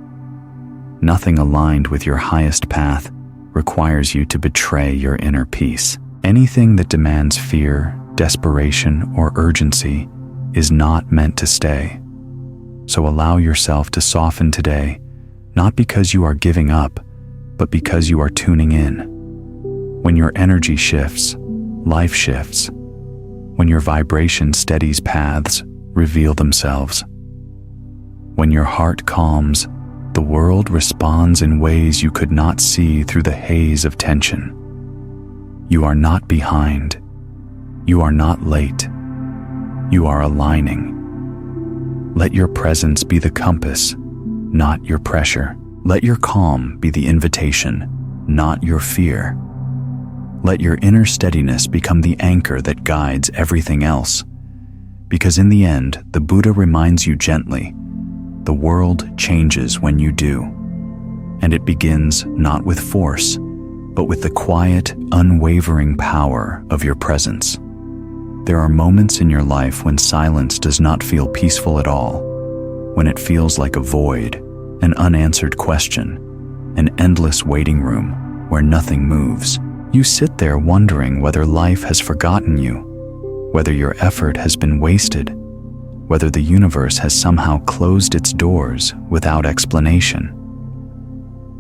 Nothing aligned with your highest path requires you to betray your inner peace. Anything that demands fear, desperation, or urgency is not meant to stay. So allow yourself to soften today, not because you are giving up, but because you are tuning in. When your energy shifts, life shifts. When your vibration steadies, paths reveal themselves. When your heart calms, the world responds in ways you could not see through the haze of tension. You are not behind. You are not late. You are aligning. Let your presence be the compass, not your pressure. Let your calm be the invitation, not your fear. Let your inner steadiness become the anchor that guides everything else. Because in the end, the Buddha reminds you gently, the world changes when you do. And it begins not with force, but with the quiet, unwavering power of your presence. There are moments in your life when silence does not feel peaceful at all, when it feels like a void, an unanswered question, an endless waiting room where nothing moves. You sit there wondering whether life has forgotten you, whether your effort has been wasted, whether the universe has somehow closed its doors without explanation.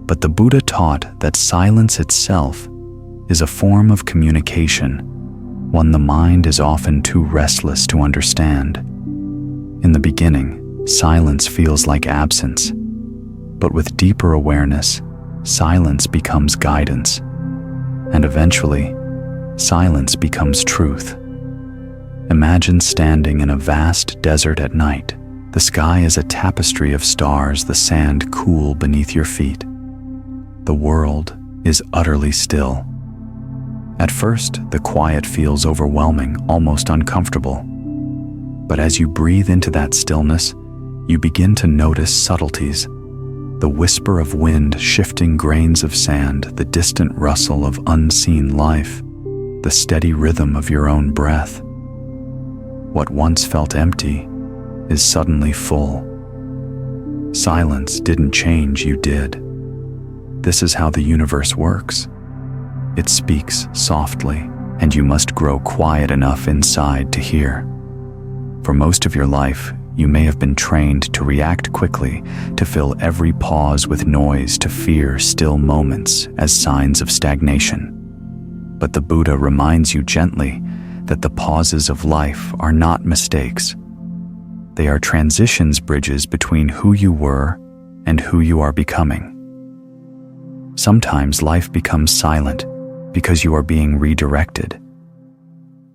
But the Buddha taught that silence itself is a form of communication, one the mind is often too restless to understand. In the beginning, silence feels like absence, but with deeper awareness, silence becomes guidance, and eventually, silence becomes truth. Imagine standing in a vast desert at night. The sky is a tapestry of stars, the sand cool beneath your feet. The world is utterly still. At first, the quiet feels overwhelming, almost uncomfortable. But as you breathe into that stillness, you begin to notice subtleties. The whisper of wind shifting grains of sand, the distant rustle of unseen life, the steady rhythm of your own breath. What once felt empty is suddenly full. Silence didn't change, you did. This is how the universe works. It speaks softly, and you must grow quiet enough inside to hear. For most of your life, you may have been trained to react quickly, to fill every pause with noise, to fear still moments as signs of stagnation. But the Buddha reminds you gently that the pauses of life are not mistakes. They are transitions, bridges between who you were and who you are becoming. Sometimes life becomes silent because you are being redirected.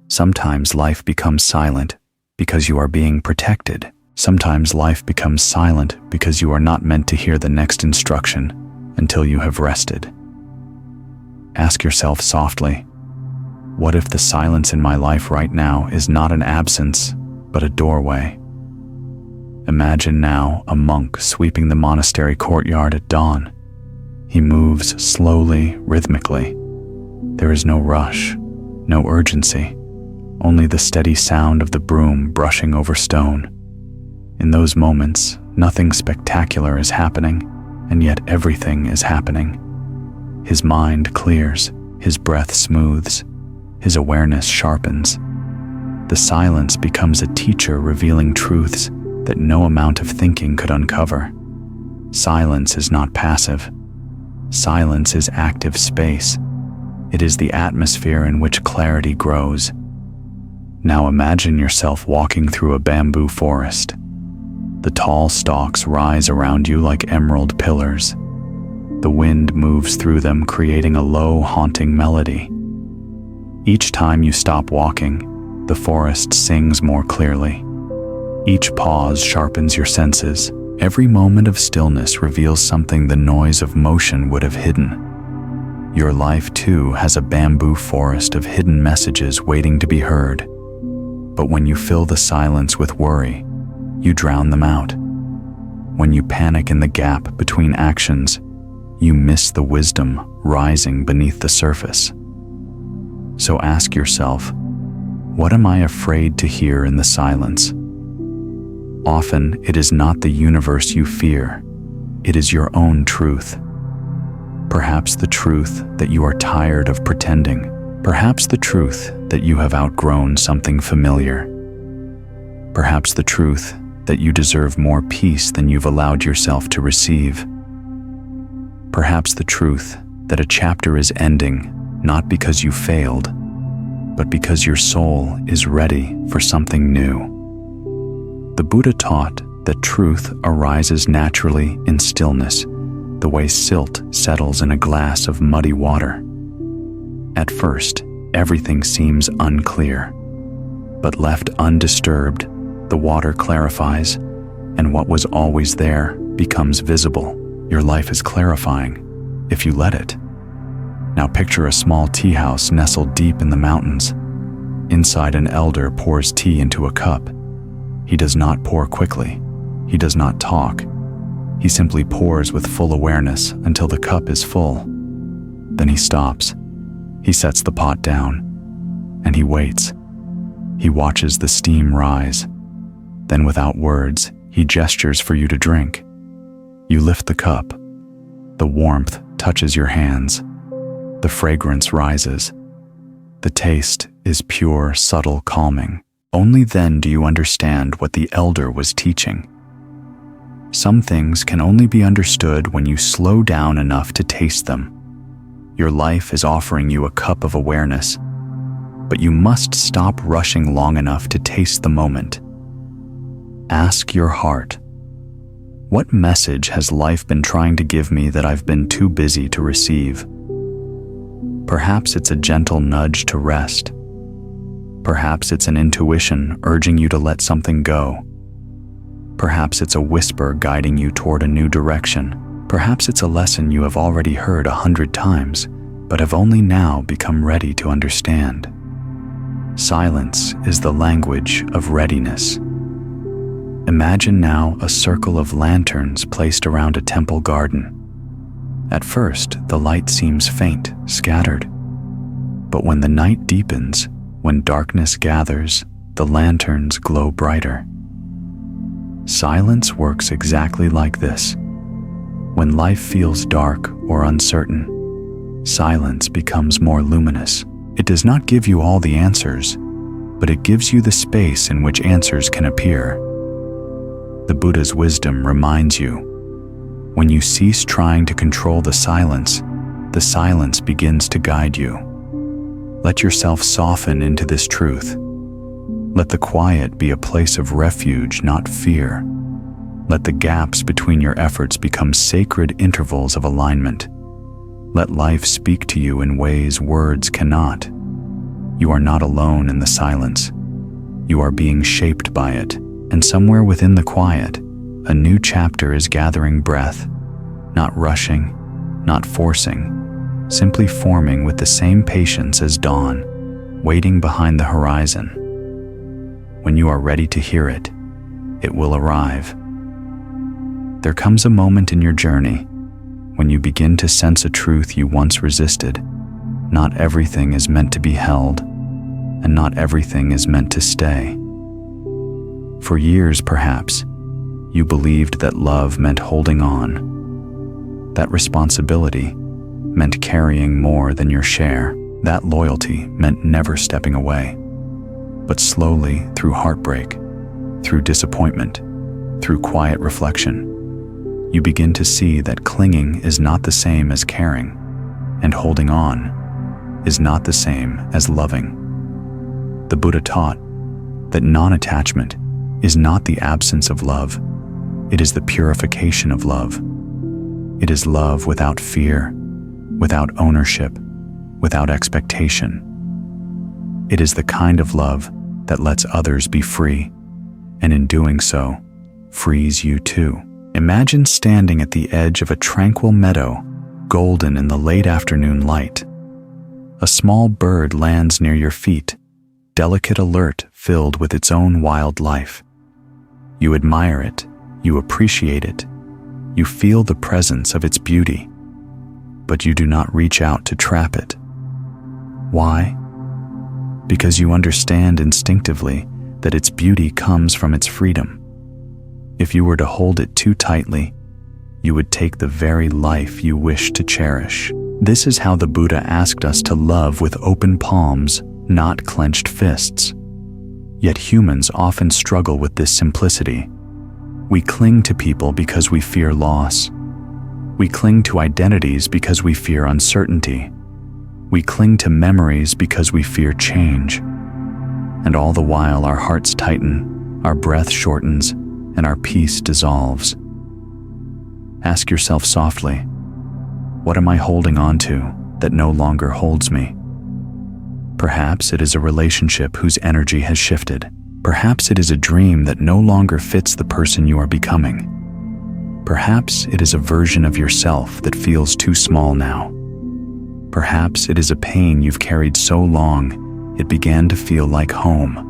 Sometimes life becomes silent because you are being protected. Sometimes life becomes silent because you are not meant to hear the next instruction until you have rested. Ask yourself softly, what if the silence in my life right now is not an absence, but a doorway? Imagine now a monk sweeping the monastery courtyard at dawn. He moves slowly, rhythmically. There is no rush, no urgency, only the steady sound of the broom brushing over stone. In those moments, nothing spectacular is happening, and yet everything is happening. His mind clears, his breath smooths, his awareness sharpens. The silence becomes a teacher revealing truths that no amount of thinking could uncover. Silence is not passive. Silence is active space. It is the atmosphere in which clarity grows. Now imagine yourself walking through a bamboo forest. The tall stalks rise around you like emerald pillars. The wind moves through them, creating a low, haunting melody. Each time you stop walking, the forest sings more clearly. Each pause sharpens your senses. Every moment of stillness reveals something the noise of motion would have hidden. Your life, too, has a bamboo forest of hidden messages waiting to be heard. But when you fill the silence with worry, you drown them out. When you panic in the gap between actions, you miss the wisdom rising beneath the surface. So ask yourself, what am I afraid to hear in the silence? Often, it is not the universe you fear, it is your own truth. Perhaps the truth that you are tired of pretending. Perhaps the truth that you have outgrown something familiar. Perhaps the truth that you deserve more peace than you've allowed yourself to receive. Perhaps the truth that a chapter is ending not because you failed, but because your soul is ready for something new. The Buddha taught that truth arises naturally in stillness, the way silt settles in a glass of muddy water. At first, everything seems unclear, but left undisturbed, the water clarifies, and what was always there becomes visible. Your life is clarifying, if you let it. Now picture a small tea house nestled deep in the mountains. Inside, an elder pours tea into a cup. He does not pour quickly. He does not talk. He simply pours with full awareness until the cup is full. Then he stops. He sets the pot down, and he waits. He watches the steam rise. Then, without words, he gestures for you to drink. You lift the cup. The warmth touches your hands. The fragrance rises. The taste is pure, subtle, calming. Only then do you understand what the elder was teaching. Some things can only be understood when you slow down enough to taste them. Your life is offering you a cup of awareness, but you must stop rushing long enough to taste the moment. Ask your heart, what message has life been trying to give me that I've been too busy to receive? Perhaps it's a gentle nudge to rest. Perhaps it's an intuition urging you to let something go. Perhaps it's a whisper guiding you toward a new direction. Perhaps it's a lesson you have already heard 100 times, but have only now become ready to understand. Silence is the language of readiness. Imagine now a circle of lanterns placed around a temple garden. At first, the light seems faint, scattered. But when the night deepens, when darkness gathers, the lanterns glow brighter. Silence works exactly like this. When life feels dark or uncertain, silence becomes more luminous. It does not give you all the answers, but it gives you the space in which answers can appear. The Buddha's wisdom reminds you, when you cease trying to control the silence begins to guide you. Let yourself soften into this truth. Let the quiet be a place of refuge, not fear. Let the gaps between your efforts become sacred intervals of alignment. Let life speak to you in ways words cannot. You are not alone in the silence. You are being shaped by it, and somewhere within the quiet, a new chapter is gathering breath, not rushing, not forcing, simply forming with the same patience as dawn, waiting behind the horizon. When you are ready to hear it, it will arrive. There comes a moment in your journey when you begin to sense a truth you once resisted. Not everything is meant to be held, and not everything is meant to stay. For years, perhaps, you believed that love meant holding on, that responsibility meant carrying more than your share, that loyalty meant never stepping away. But slowly, through heartbreak, through disappointment, through quiet reflection, you begin to see that clinging is not the same as caring, and holding on is not the same as loving. The Buddha taught that non-attachment is not the absence of love, it is the purification of love. It is love without fear, without ownership, without expectation. It is the kind of love that lets others be free, and in doing so, frees you too. Imagine standing at the edge of a tranquil meadow, golden in the late afternoon light. A small bird lands near your feet, delicate alert filled with its own wild life. You admire it, you appreciate it, you feel the presence of its beauty, but you do not reach out to trap it. Why? Because you understand instinctively that its beauty comes from its freedom. If you were to hold it too tightly, you would take the very life you wish to cherish. This is how the Buddha asked us to love with open palms, not clenched fists. Yet humans often struggle with this simplicity. We cling to people because we fear loss. We cling to identities because we fear uncertainty. We cling to memories because we fear change. And all the while our hearts tighten, our breath shortens, and our peace dissolves. Ask yourself softly, what am I holding on to that no longer holds me? Perhaps it is a relationship whose energy has shifted. Perhaps it is a dream that no longer fits the person you are becoming. Perhaps it is a version of yourself that feels too small now. Perhaps it is a pain you've carried so long it began to feel like home.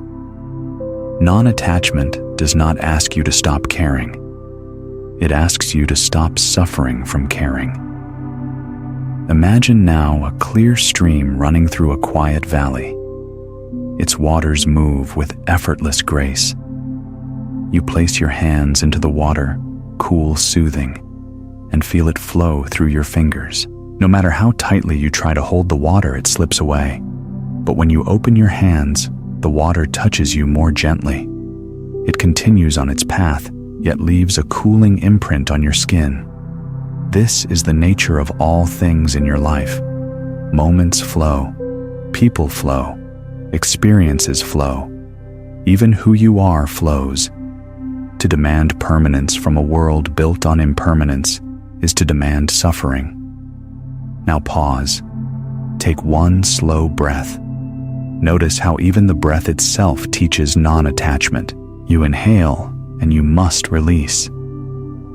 Non-attachment does not ask you to stop caring. It asks you to stop suffering from caring. Imagine now a clear stream running through a quiet valley. Its waters move with effortless grace. You place your hands into the water, cool, soothing, and feel it flow through your fingers. No matter how tightly you try to hold the water, it slips away. But when you open your hands, the water touches you more gently. It continues on its path, yet leaves a cooling imprint on your skin. This is the nature of all things in your life. Moments flow, people flow, experiences flow. Even who you are flows. To demand permanence from a world built on impermanence is to demand suffering. Now pause. Take one slow breath. Notice how even the breath itself teaches non-attachment. You inhale, and you must release.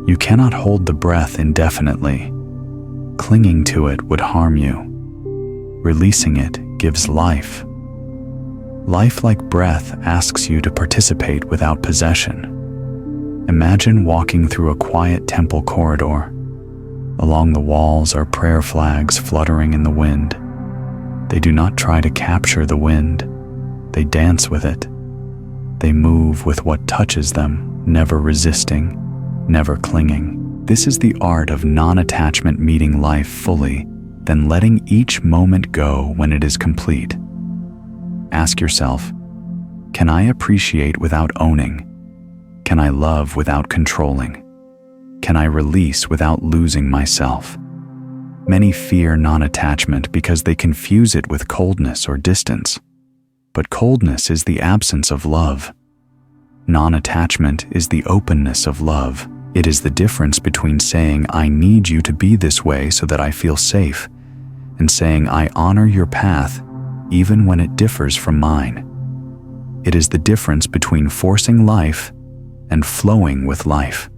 You cannot hold the breath indefinitely. Clinging to it would harm you. Releasing it gives life. Life, like breath, asks you to participate without possession. Imagine walking through a quiet temple corridor. Along the walls are prayer flags fluttering in the wind. They do not try to capture the wind. They dance with it. They move with what touches them, never resisting, never clinging. This is the art of non-attachment, meeting life fully, then letting each moment go when it is complete. Ask yourself, can I appreciate without owning? Can I love without controlling? Can I release without losing myself? Many fear non-attachment because they confuse it with coldness or distance. But coldness is the absence of love. Non-attachment is the openness of love. It is the difference between saying, I need you to be this way so that I feel safe, and saying, I honor your path, even when it differs from mine. It is the difference between forcing life and flowing with life.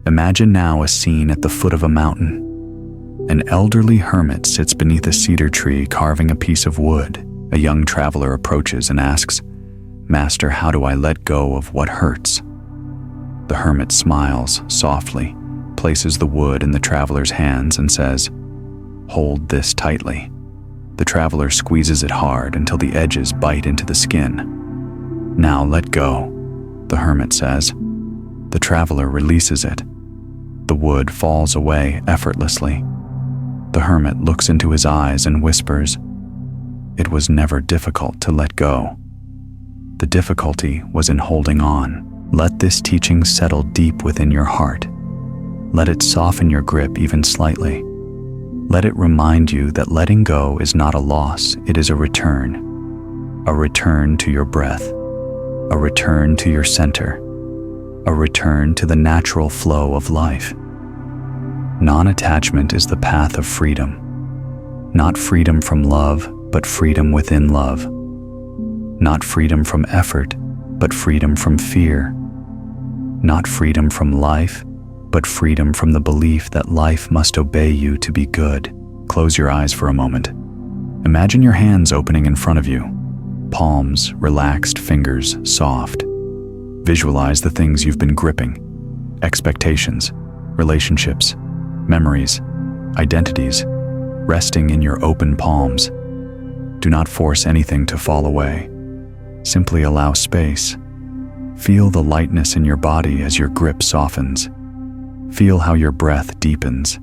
Imagine now a scene at the foot of a mountain. An elderly hermit sits beneath a cedar tree carving a piece of wood. A young traveler approaches and asks, Master, how do I let go of what hurts? The hermit smiles softly, places the wood in the traveler's hands and says, Hold this tightly. The traveler squeezes it hard until the edges bite into the skin. Now let go, the hermit says. The traveler releases it. The wood falls away effortlessly. The hermit looks into his eyes and whispers, It was never difficult to let go. The difficulty was in holding on. Let this teaching settle deep within your heart. Let it soften your grip even slightly. Let it remind you that letting go is not a loss, it is a return to your breath, a return to your center, a return to the natural flow of life. Non-attachment is the path of freedom. Not freedom from love, but freedom within love. Not freedom from effort, but freedom from fear. Not freedom from life, but freedom from the belief that life must obey you to be good. Close your eyes for a moment. Imagine your hands opening in front of you. Palms, relaxed, fingers, soft. Visualize the things you've been gripping. Expectations, relationships, memories, identities, resting in your open palms. Do not force anything to fall away. Simply allow space. Feel the lightness in your body as your grip softens. Feel how your breath deepens.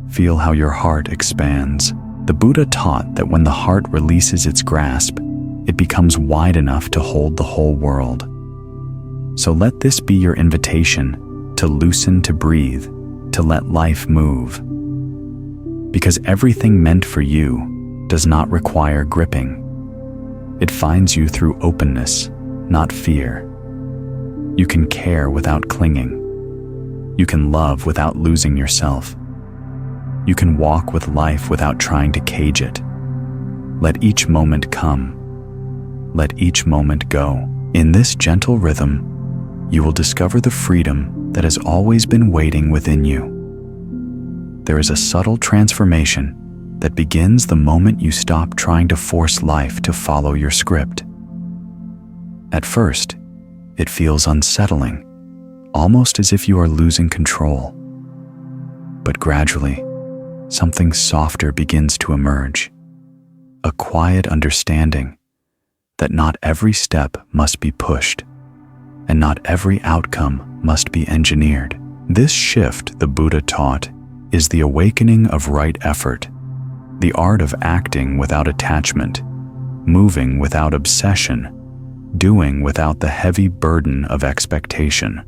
Feel how your heart expands. The Buddha taught that when the heart releases its grasp, it becomes wide enough to hold the whole world. So let this be your invitation to loosen, to breathe, to let life move. Because everything meant for you does not require gripping. It finds you through openness, not fear. You can care without clinging. You can love without losing yourself. You can walk with life without trying to cage it. Let each moment come. Let each moment go. In this gentle rhythm, you will discover the freedom that has always been waiting within you. There is a subtle transformation that begins the moment you stop trying to force life to follow your script. At first, it feels unsettling, almost as if you are losing control. But gradually, something softer begins to emerge, a quiet understanding that not every step must be pushed, and not every outcome must be engineered. This shift, the Buddha taught, is the awakening of right effort, the art of acting without attachment, moving without obsession, doing without the heavy burden of expectation.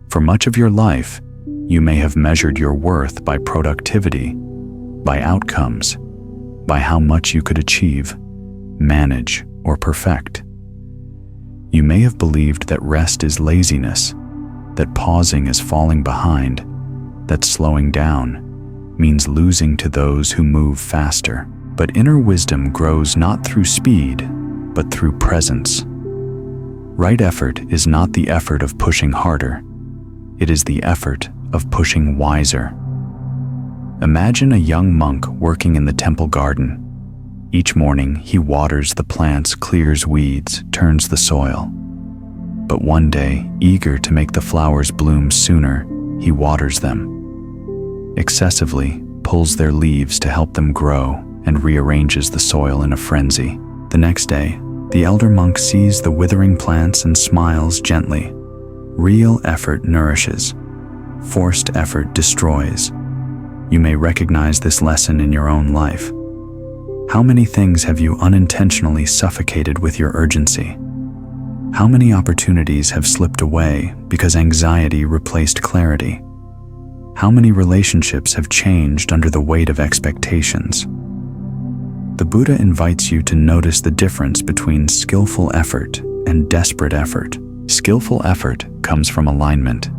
For much of your life, you may have measured your worth by productivity, by outcomes, by how much you could achieve, manage, or perfect. You may have believed that rest is laziness, that pausing is falling behind, that slowing down means losing to those who move faster. But inner wisdom grows not through speed, but through presence. Right effort is not the effort of pushing harder. It is the effort of pushing wiser. Imagine a young monk working in the temple garden. Each morning, he waters the plants, clears weeds, turns the soil. But one day, eager to make the flowers bloom sooner, he waters them. Excessively, pulls their leaves to help them grow, and rearranges the soil in a frenzy. The next day, the elder monk sees the withering plants and smiles gently. Real effort nourishes. Forced effort destroys. You may recognize this lesson in your own life. How many things have you unintentionally suffocated with your urgency? How many opportunities have slipped away because anxiety replaced clarity? How many relationships have changed under the weight of expectations? The Buddha invites you to notice the difference between skillful effort and desperate effort. Skillful effort comes from alignment.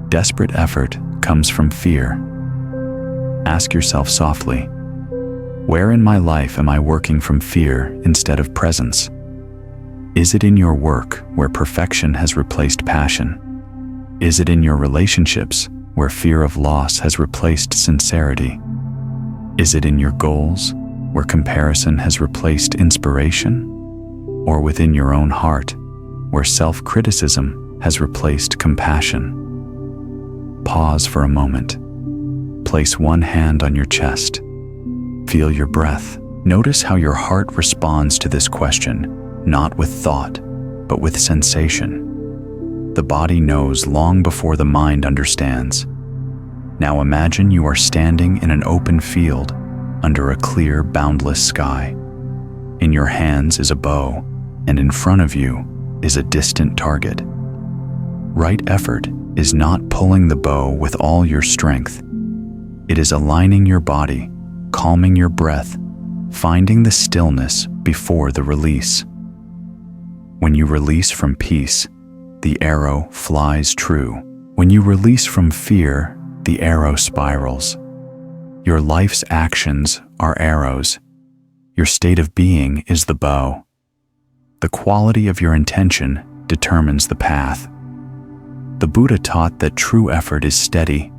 Desperate effort comes from fear. Ask yourself softly, where in my life am I working from fear instead of presence? Is it in your work where perfection has replaced passion? Is it in your relationships where fear of loss has replaced sincerity? Is it in your goals where comparison has replaced inspiration? Or within your own heart where self-criticism has replaced compassion? Pause for a moment. Place one hand on your chest. Feel your breath. Notice how your heart responds to this question, not with thought, but with sensation. The body knows long before the mind understands. Now imagine you are standing in an open field under a clear, boundless sky. In your hands is a bow, and in front of you is a distant target. Right effort is not pulling the bow with all your strength. It is aligning your body, calming your breath, finding the stillness before the release. When you release from peace, the arrow flies true. When you release from fear, the arrow spirals. Your life's actions are arrows. Your state of being is the bow. The quality of your intention determines the path. The Buddha taught that true effort is steady,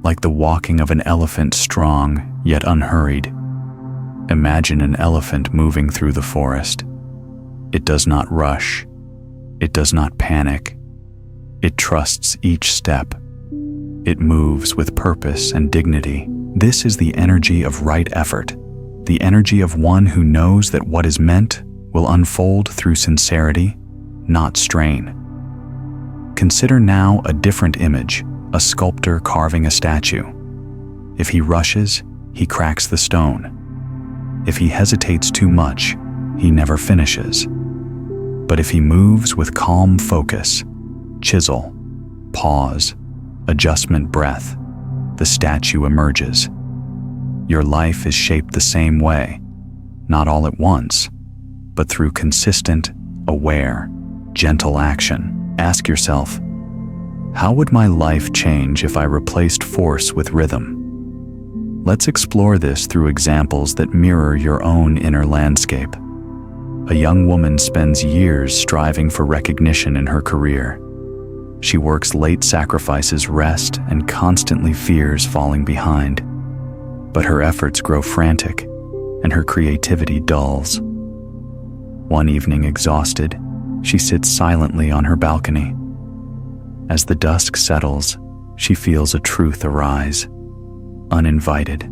like the walking of an elephant, strong yet unhurried. Imagine an elephant moving through the forest. It does not rush. It does not panic. It trusts each step. It moves with purpose and dignity. This is the energy of right effort, the energy of one who knows that what is meant will unfold through sincerity, not strain. Consider now a different image, a sculptor carving a statue. If he rushes, he cracks the stone. If he hesitates too much, he never finishes. But if he moves with calm focus, chisel, pause, adjustment breath, the statue emerges. Your life is shaped the same way, not all at once, but through consistent, aware, gentle action. Ask yourself, how would my life change if I replaced force with rhythm? Let's explore this through examples that mirror your own inner landscape. A young woman spends years striving for recognition in her career. She works late, sacrifices rest, and constantly fears falling behind. But her efforts grow frantic, and her creativity dulls. One evening, exhausted, she sits silently on her balcony. As the dusk settles, she feels a truth arise. Uninvited.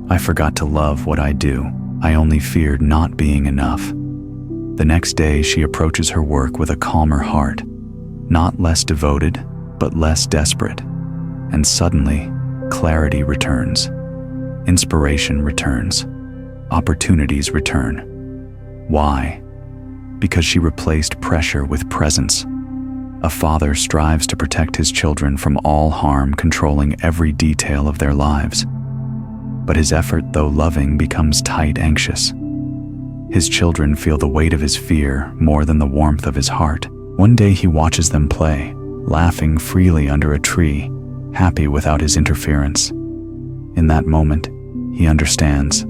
I forgot to love what I do. I only feared not being enough. The next day, she approaches her work with a calmer heart, not less devoted, but less desperate. And suddenly, clarity returns. Inspiration returns. Opportunities return. Why? Because she replaced pressure with presence. A father strives to protect his children from all harm, controlling every detail of their lives. But his effort, though loving, becomes tight, anxious. His children feel the weight of his fear more than the warmth of his heart. One day he watches them play, laughing freely under a tree, happy without his interference. In that moment, he understands.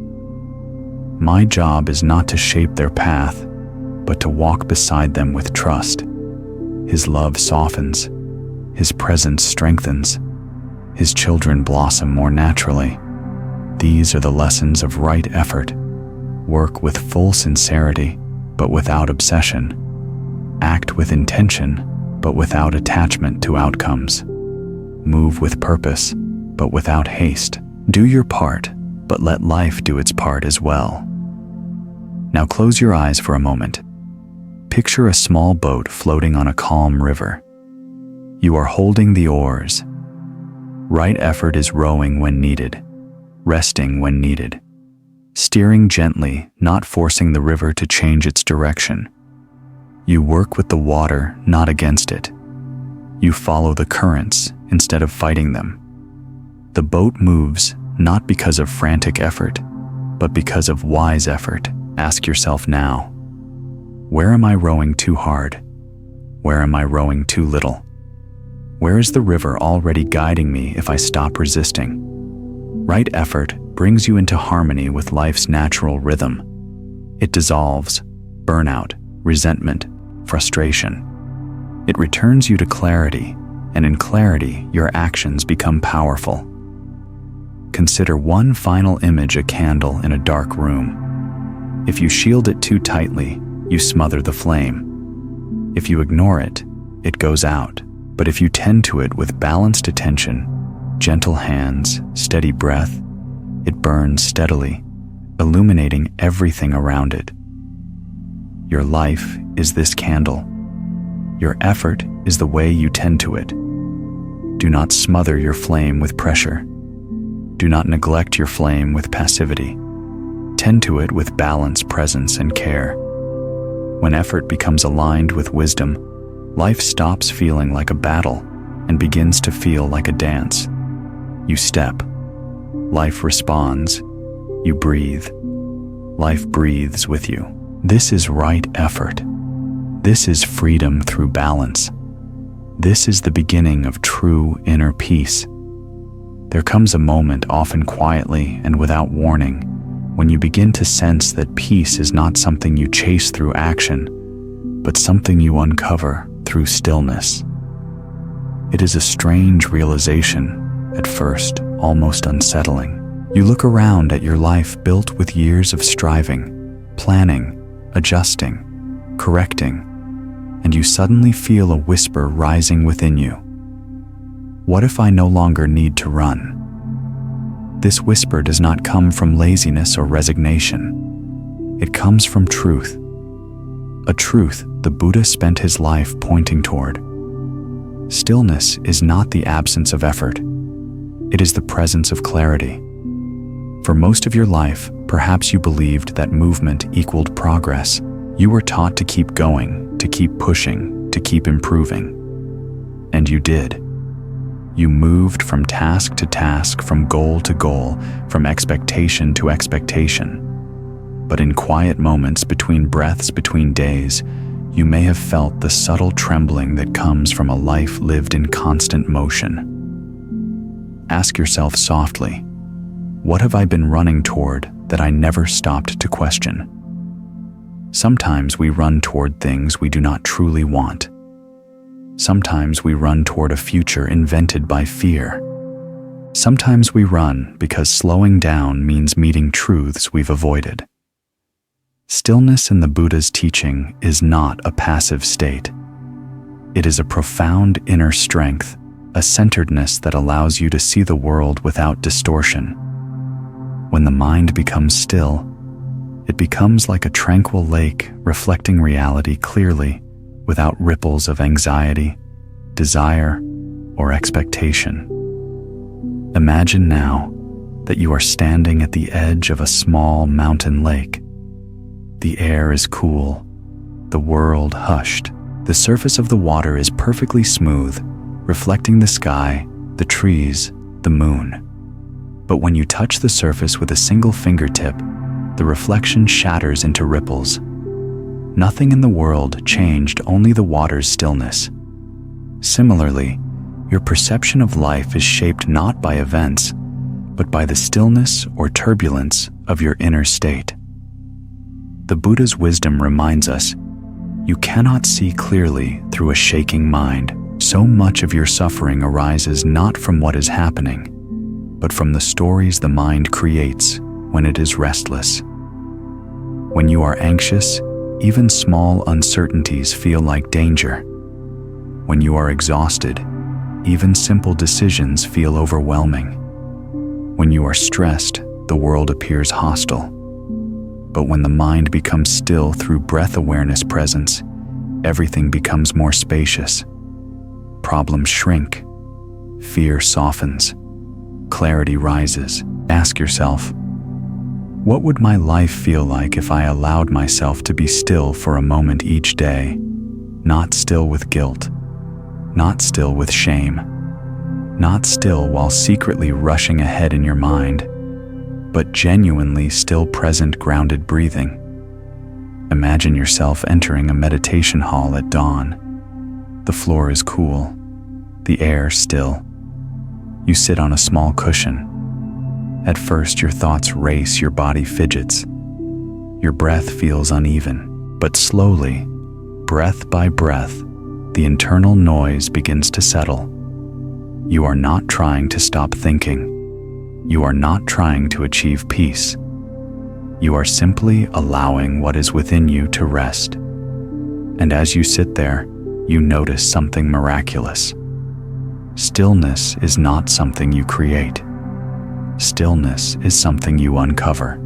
My job is not to shape their path, but to walk beside them with trust. His love softens. His presence strengthens. His children blossom more naturally. These are the lessons of right effort. Work with full sincerity, but without obsession. Act with intention, but without attachment to outcomes. Move with purpose, but without haste. Do your part, but let life do its part as well. Now close your eyes for a moment. Picture a small boat floating on a calm river. You are holding the oars. Right effort is rowing when needed, resting when needed, steering gently, not forcing the river to change its direction. You work with the water, not against it. You follow the currents instead of fighting them. The boat moves not because of frantic effort, but because of wise effort. Ask yourself now, where am I rowing too hard? Where am I rowing too little? Where is the river already guiding me if I stop resisting? Right effort brings you into harmony with life's natural rhythm. It dissolves burnout, resentment, frustration. It returns you to clarity, and in clarity, your actions become powerful. Consider one final image: a candle in a dark room. If you shield it too tightly, you smother the flame. If you ignore it, it goes out. But if you tend to it with balanced attention, gentle hands, steady breath, it burns steadily, illuminating everything around it. Your life is this candle. Your effort is the way you tend to it. Do not smother your flame with pressure. Do not neglect your flame with passivity. Tend to it with balance, presence, and care. When effort becomes aligned with wisdom, life stops feeling like a battle and begins to feel like a dance. You step. Life responds. You breathe. Life breathes with you. This is right effort. This is freedom through balance. This is the beginning of true inner peace. There comes a moment, often quietly and without warning, when you begin to sense that peace is not something you chase through action, but something you uncover through stillness. It is a strange realization, at first almost unsettling. You look around at your life built with years of striving, planning, adjusting, correcting, and you suddenly feel a whisper rising within you. What if I no longer need to run? This whisper does not come from laziness or resignation. It comes from truth. A truth the Buddha spent his life pointing toward. Stillness is not the absence of effort. It is the presence of clarity. For most of your life, perhaps you believed that movement equaled progress. You were taught to keep going, to keep pushing, to keep improving. And you did. You moved from task to task, from goal to goal, from expectation to expectation. But in quiet moments, between breaths, between days, you may have felt the subtle trembling that comes from a life lived in constant motion. Ask yourself softly, what have I been running toward that I never stopped to question? Sometimes we run toward things we do not truly want. Sometimes we run toward a future invented by fear. Sometimes we run because slowing down means meeting truths we've avoided. Stillness in the Buddha's teaching is not a passive state. It is a profound inner strength, a centeredness that allows you to see the world without distortion. When the mind becomes still, it becomes like a tranquil lake reflecting reality clearly, without ripples of anxiety, desire, or expectation. Imagine now that you are standing at the edge of a small mountain lake. The air is cool, the world hushed. The surface of the water is perfectly smooth, reflecting the sky, the trees, the moon. But when you touch the surface with a single fingertip, the reflection shatters into ripples. Nothing in the world changed, only the water's stillness. Similarly, your perception of life is shaped not by events, but by the stillness or turbulence of your inner state. The Buddha's wisdom reminds us, you cannot see clearly through a shaking mind. So much of your suffering arises not from what is happening, but from the stories the mind creates when it is restless. When you are anxious, Even small uncertainties feel like danger. When you are exhausted, even simple decisions feel overwhelming. When you are stressed, the world appears hostile. But when the mind becomes still through breath awareness presence, everything becomes more spacious. Problems shrink. Fear softens. Clarity rises. Ask yourself, what would my life feel like if I allowed myself to be still for a moment each day? Not still with guilt. Not still with shame. Not still while secretly rushing ahead in your mind, but genuinely still present, grounded breathing. Imagine yourself entering a meditation hall at dawn. The floor is cool, the air still. You sit on a small cushion. At first, your thoughts race, your body fidgets. Your breath feels uneven, but slowly, breath by breath, the internal noise begins to settle. You are not trying to stop thinking. You are not trying to achieve peace. You are simply allowing what is within you to rest. And as you sit there, you notice something miraculous. Stillness is not something you create. Stillness is something you uncover.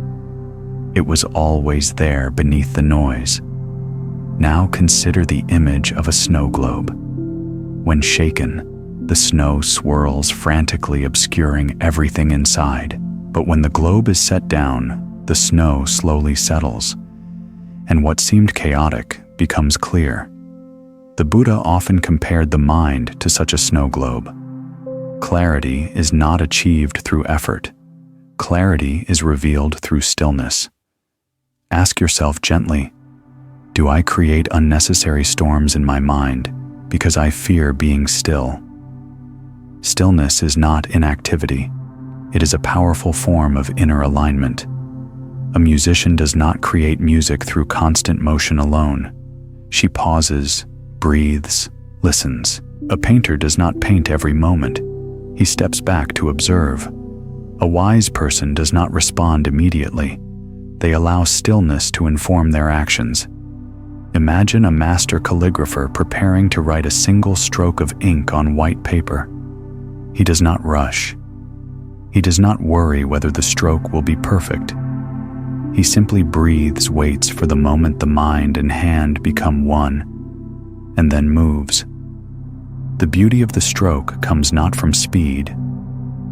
It was always there beneath the noise. Now consider the image of a snow globe. When shaken, the snow swirls frantically, obscuring everything inside. But when the globe is set down, the snow slowly settles, and what seemed chaotic becomes clear. The Buddha often compared the mind to such a snow globe. Clarity is not achieved through effort. Clarity is revealed through stillness. Ask yourself gently, do I create unnecessary storms in my mind because I fear being still? Stillness is not inactivity. It is a powerful form of inner alignment. A musician does not create music through constant motion alone. She pauses, breathes, listens. A painter does not paint every moment. He steps back to observe. A wise person does not respond immediately. They allow stillness to inform their actions. Imagine a master calligrapher preparing to write a single stroke of ink on white paper. He does not rush. He does not worry whether the stroke will be perfect. He simply breathes, waits for the moment the mind and hand become one, and then moves. The beauty of the stroke comes not from speed,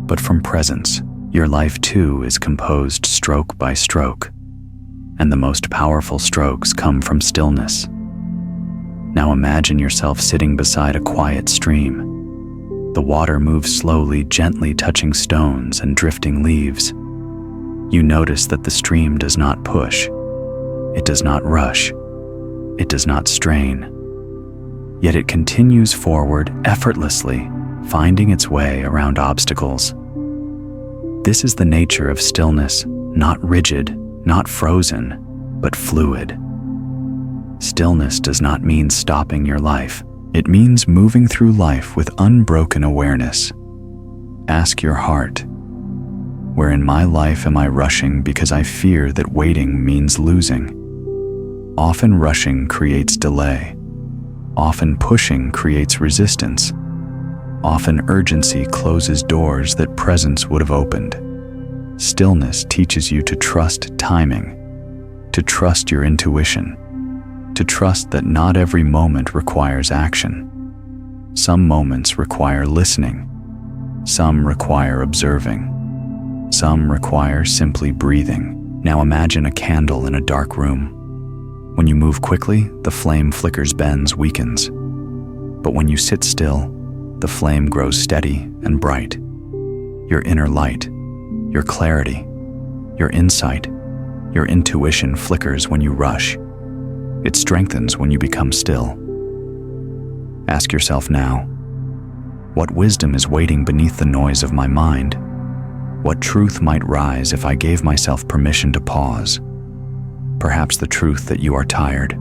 but from presence. Your life too is composed stroke by stroke, and the most powerful strokes come from stillness. Now imagine yourself sitting beside a quiet stream. The water moves slowly, gently touching stones and drifting leaves. You notice that the stream does not push. It does not rush. It does not strain. Yet it continues forward effortlessly, finding its way around obstacles. This is the nature of stillness, not rigid, not frozen, but fluid. Stillness does not mean stopping your life. It means moving through life with unbroken awareness. Ask your heart, where in my life am I rushing because I fear that waiting means losing? Often rushing creates delay. Often pushing creates resistance. Often urgency closes doors that presence would have opened. Stillness teaches you to trust timing, to trust your intuition, to trust that not every moment requires action. Some moments require listening. Some require observing. Some require simply breathing. Now imagine a candle in a dark room. When you move quickly, the flame flickers, bends, weakens. But when you sit still, the flame grows steady and bright. Your inner light, your clarity, your insight, your intuition flickers when you rush. It strengthens when you become still. Ask yourself now, what wisdom is waiting beneath the noise of my mind? What truth might rise if I gave myself permission to pause? Perhaps the truth that you are tired.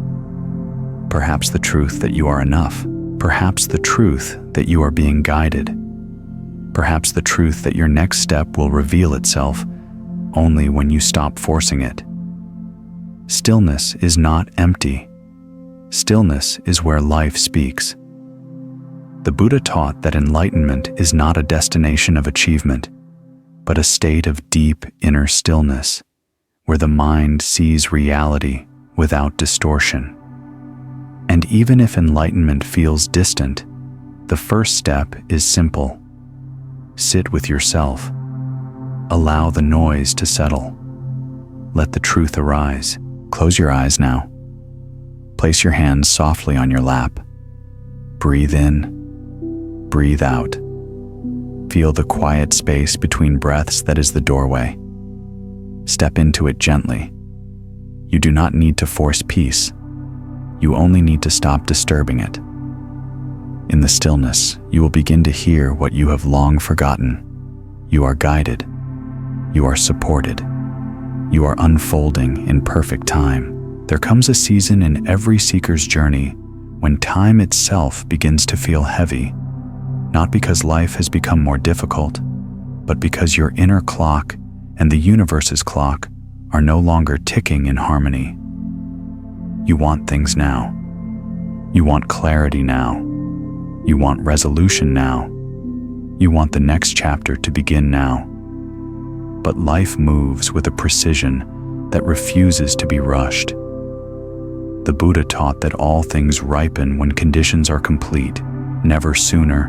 Perhaps the truth that you are enough. Perhaps the truth that you are being guided. Perhaps the truth that your next step will reveal itself only when you stop forcing it. Stillness is not empty. Stillness is where life speaks. The Buddha taught that enlightenment is not a destination of achievement, but a state of deep inner stillness, where the mind sees reality without distortion. And even if enlightenment feels distant, the first step is simple. Sit with yourself. Allow the noise to settle. Let the truth arise. Close your eyes now. Place your hands softly on your lap. Breathe in. Breathe out. Feel the quiet space between breaths that is the doorway. Step into it gently. You do not need to force peace. You only need to stop disturbing it. In the stillness, you will begin to hear what you have long forgotten. You are guided. You are supported. You are unfolding in perfect time. There comes a season in every seeker's journey when time itself begins to feel heavy, not because life has become more difficult, but because your inner clock and the universe's clock are no longer ticking in harmony. You want things now. You want clarity now. You want resolution now. You want the next chapter to begin now. But life moves with a precision that refuses to be rushed. The Buddha taught that all things ripen when conditions are complete, never sooner,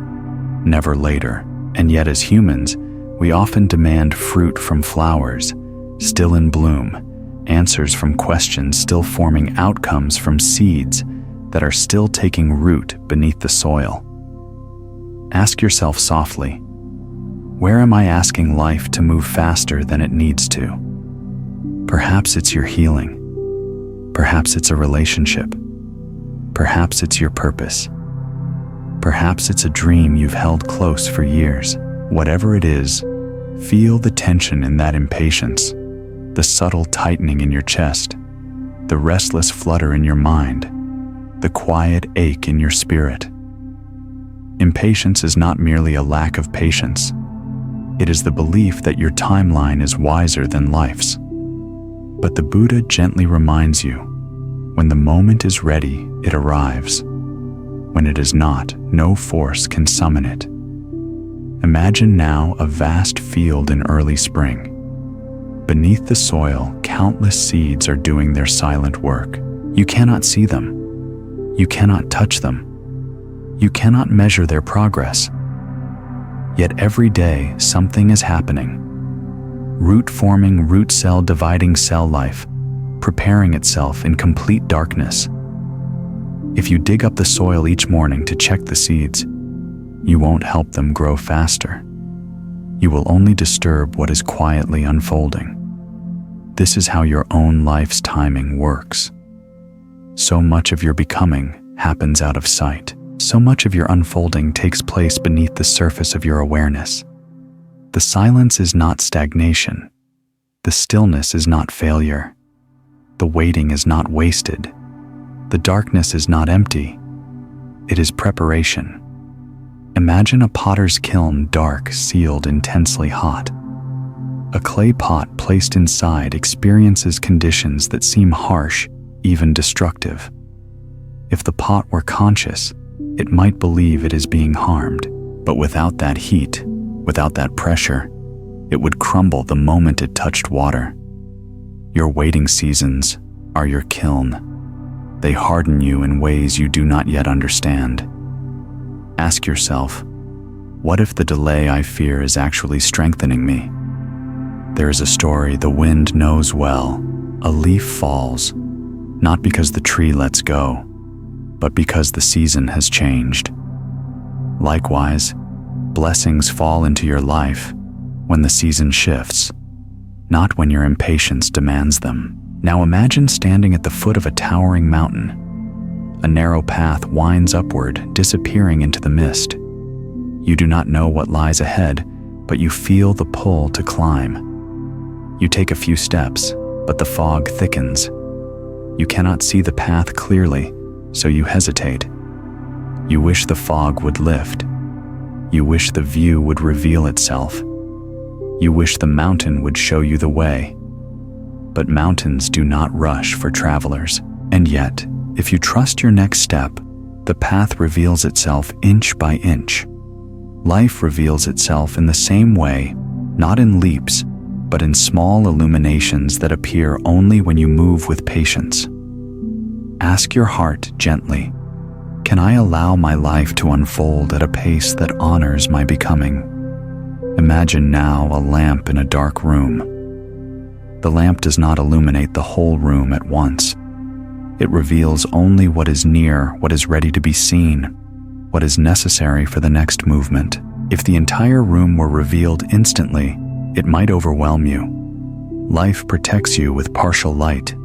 never later. And yet as humans, we often demand fruit from flowers, still in bloom, answers from questions still forming, outcomes from seeds that are still taking root beneath the soil. Ask yourself softly, where am I asking life to move faster than it needs to? Perhaps it's your healing. Perhaps it's a relationship. Perhaps it's your purpose. Perhaps it's a dream you've held close for years. Whatever it is, feel the tension in that impatience, the subtle tightening in your chest, the restless flutter in your mind, the quiet ache in your spirit. Impatience is not merely a lack of patience. It is the belief that your timeline is wiser than life's. But the Buddha gently reminds you, when the moment is ready, it arrives. When it is not, no force can summon it. Imagine now a vast field in early spring. Beneath the soil, countless seeds are doing their silent work. You cannot see them. You cannot touch them. You cannot measure their progress. Yet every day, something is happening. Root forming, root cell dividing cell life, preparing itself in complete darkness. If you dig up the soil each morning to check the seeds, you won't help them grow faster. You will only disturb what is quietly unfolding. This is how your own life's timing works. So much of your becoming happens out of sight. So much of your unfolding takes place beneath the surface of your awareness. The silence is not stagnation. The stillness is not failure. The waiting is not wasted. The darkness is not empty. It is preparation. Imagine a potter's kiln, dark, sealed, intensely hot. A clay pot placed inside experiences conditions that seem harsh, even destructive. If the pot were conscious, it might believe it is being harmed, but without that heat, without that pressure, it would crumble the moment it touched water. Your waiting seasons are your kiln. They harden you in ways you do not yet understand. Ask yourself, what if the delay I fear is actually strengthening me? There is a story the wind knows well. A leaf falls, not because the tree lets go, but because the season has changed. Likewise, blessings fall into your life when the season shifts, not when your impatience demands them. Now imagine standing at the foot of a towering mountain. A narrow path winds upward, disappearing into the mist. You do not know what lies ahead, but you feel the pull to climb. You take a few steps, but the fog thickens. You cannot see the path clearly, so you hesitate. You wish the fog would lift. You wish the view would reveal itself. You wish the mountain would show you the way. but mountains do not rush for travelers. And yet, if you trust your next step, the path reveals itself inch by inch. Life reveals itself in the same way, not in leaps, but in small illuminations that appear only when you move with patience. Ask your heart gently, can I allow my life to unfold at a pace that honors my becoming? Imagine now a lamp in a dark room. The lamp does not illuminate the whole room at once. It reveals only what is near, what is ready to be seen, what is necessary for the next movement. If the entire room were revealed instantly, it might overwhelm you. Life protects you with partial light.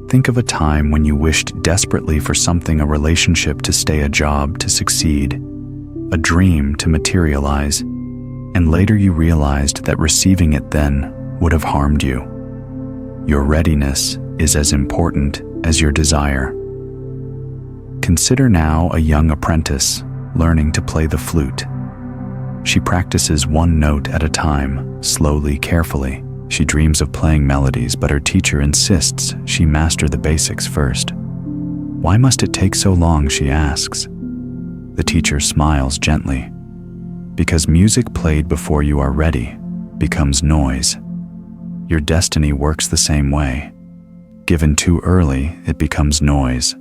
Think of a time when you wished desperately for something, a relationship to stay, a job to succeed, a dream to materialize, and later you realized that receiving it then would have harmed you. Your readiness is as important as your desire. Consider now a young apprentice learning to play the flute. She practices one note at a time, slowly, carefully. She dreams of playing melodies, but her teacher insists she master the basics first. Why must it take so long, she asks. The teacher smiles gently. Because music played before you are ready becomes noise. Your destiny works the same way. Given too early, it becomes noise.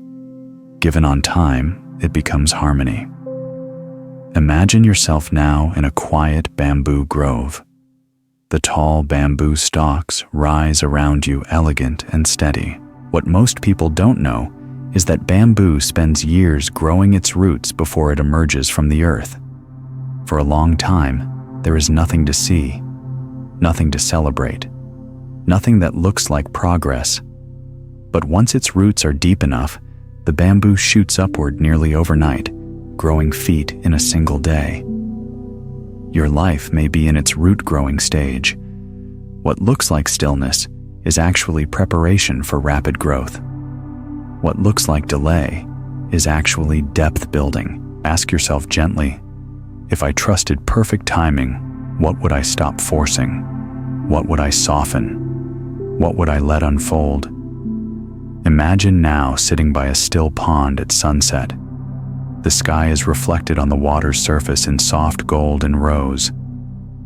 Given on time, it becomes harmony. Imagine yourself now in a quiet bamboo grove. The tall bamboo stalks rise around you, elegant and steady. What most people don't know is that bamboo spends years growing its roots before it emerges from the earth. For a long time, there is nothing to see, nothing to celebrate, nothing that looks like progress. But once its roots are deep enough, the bamboo shoots upward nearly overnight, growing feet in a single day. Your life may be in its root-growing stage. What looks like stillness is actually preparation for rapid growth. What looks like delay is actually depth building. Ask yourself gently, if I trusted perfect timing, what would I stop forcing? What would I soften? What would I let unfold? Imagine now sitting by a still pond at sunset. The sky is reflected on the water's surface in soft gold and rose.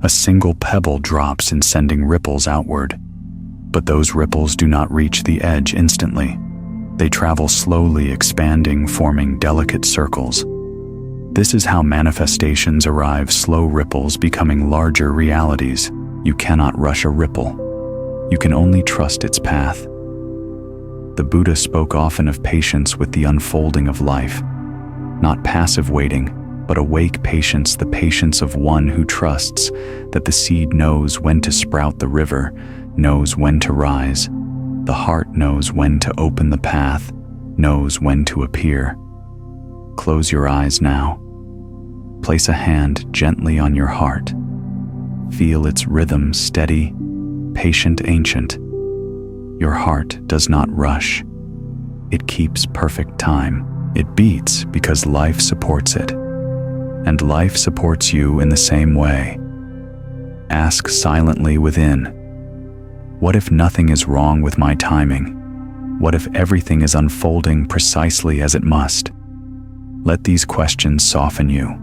A single pebble drops in sending ripples outward. But those ripples do not reach the edge instantly. They travel slowly, expanding, forming delicate circles. This is how manifestations arrive, slow ripples becoming larger realities. You cannot rush a ripple. You can only trust its path. The Buddha spoke often of patience with the unfolding of life. Not passive waiting, but awake patience, the patience of one who trusts that the seed knows when to sprout, the river knows when to rise, the heart knows when to open the path, knows when to appear. Close your eyes now. Place a hand gently on your heart. Feel its rhythm, steady, patient, ancient. Your heart does not rush. It keeps perfect time. It beats because life supports it, and life supports you in the same way. Ask silently within, what if nothing is wrong with my timing? What if everything is unfolding precisely as it must? Let these questions soften you.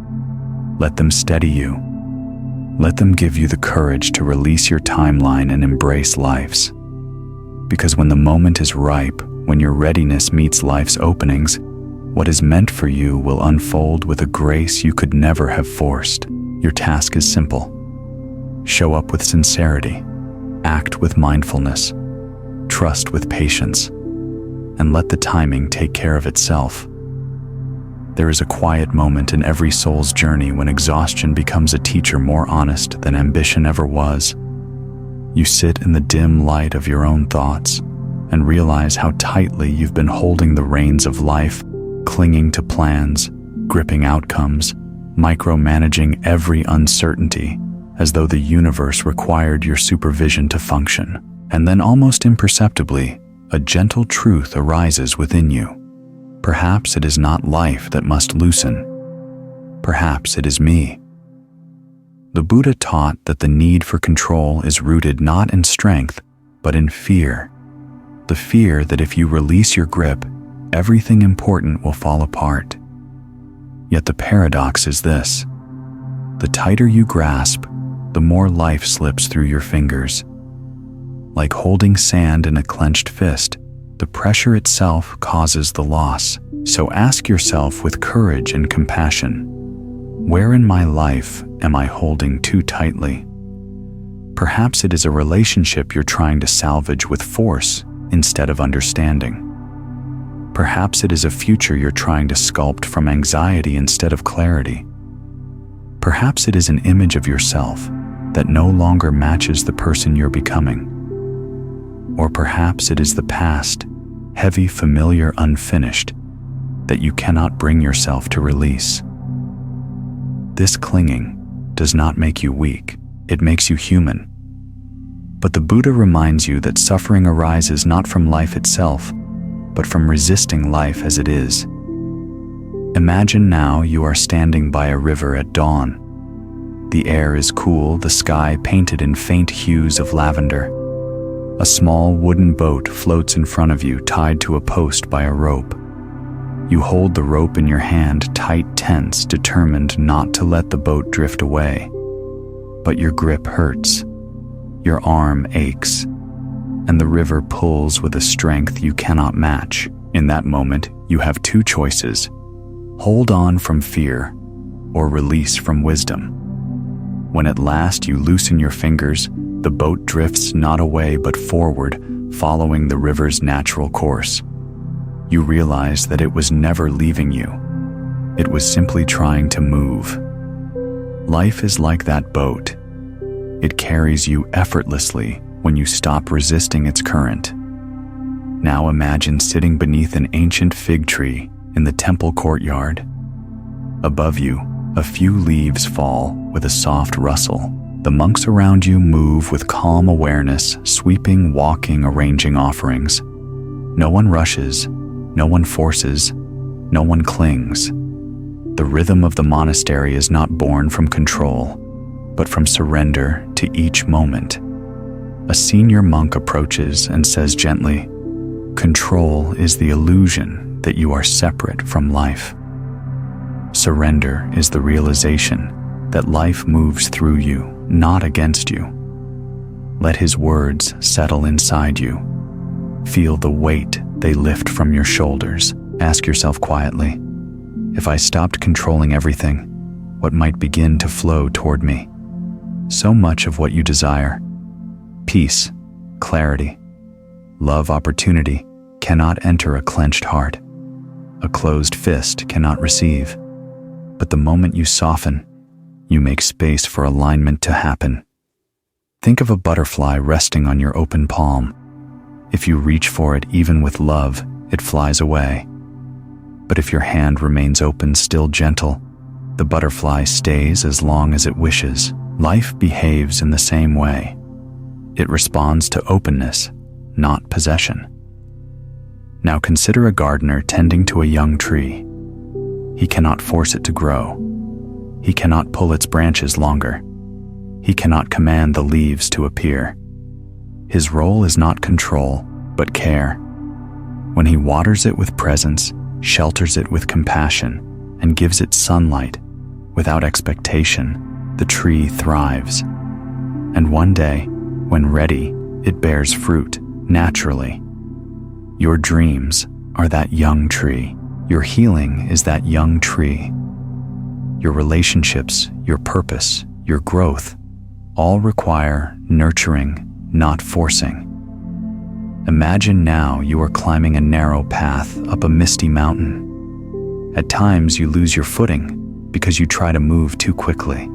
Let them steady you. Let them give you the courage to release your timeline and embrace life's. Because when the moment is ripe, when your readiness meets life's openings, what is meant for you will unfold with a grace you could never have forced. Your task is simple. Show up with sincerity, act with mindfulness, trust with patience, and let the timing take care of itself. There is a quiet moment in every soul's journey when exhaustion becomes a teacher more honest than ambition ever was. You sit in the dim light of your own thoughts and realize how tightly you've been holding the reins of life, clinging to plans, gripping outcomes, micromanaging every uncertainty, as though the universe required your supervision to function. And then almost imperceptibly, a gentle truth arises within you. Perhaps it is not life that must loosen. Perhaps it is me. The Buddha taught that the need for control is rooted not in strength, but in fear. The fear that if you release your grip, everything important will fall apart. Yet the paradox is this: the tighter you grasp, the more life slips through your fingers. Like holding sand in a clenched fist, the pressure itself causes the loss. So ask yourself with courage and compassion, where in my life am I holding too tightly? Perhaps it is a relationship you're trying to salvage with force instead of understanding. Perhaps it is a future you're trying to sculpt from anxiety instead of clarity. Perhaps it is an image of yourself that no longer matches the person you're becoming. Or perhaps it is the past, heavy, familiar, unfinished, that you cannot bring yourself to release. This clinging does not make you weak, it makes you human. But the Buddha reminds you that suffering arises not from life itself, but from resisting life as it is. Imagine now you are standing by a river at dawn. The air is cool, the sky painted in faint hues of lavender. A small wooden boat floats in front of you, tied to a post by a rope. You hold the rope in your hand, tight, tense, determined not to let the boat drift away. But your grip hurts. Your arm aches, and the river pulls with a strength you cannot match. In that moment, you have two choices: hold on from fear, or release from wisdom. When at last you loosen your fingers, the boat drifts not away but forward, following the river's natural course. You realize that it was never leaving you. It was simply trying to move. Life is like that boat. It carries you effortlessly when you stop resisting its current. Now imagine sitting beneath an ancient fig tree in the temple courtyard. Above you, a few leaves fall with a soft rustle. The monks around you move with calm awareness, sweeping, walking, arranging offerings. No one rushes, no one forces, no one clings. The rhythm of the monastery is not born from control, but from surrender to each moment. A senior monk approaches and says gently, "Control is the illusion that you are separate from life. Surrender is the realization that life moves through you, not against you." Let his words settle inside you. Feel the weight they lift from your shoulders. Ask yourself quietly, if I stopped controlling everything, what might begin to flow toward me? So much of what you desire, peace, clarity, love, opportunity, cannot enter a clenched heart. A closed fist cannot receive. But the moment you soften, you make space for alignment to happen. Think of a butterfly resting on your open palm. If you reach for it even with love, it flies away. But if your hand remains open, still gentle, the butterfly stays as long as it wishes. Life behaves in the same way. It responds to openness, not possession. Now consider a gardener tending to a young tree. He cannot force it to grow. He cannot pull its branches longer. He cannot command the leaves to appear. His role is not control, but care. When he waters it with presence, shelters it with compassion, and gives it sunlight, without expectation, the tree thrives. And one day, when ready, it bears fruit, naturally. Your dreams are that young tree. Your healing is that young tree. Your relationships, your purpose, your growth, all require nurturing, not forcing. Imagine now you are climbing a narrow path up a misty mountain. At times you lose your footing because you try to move too quickly.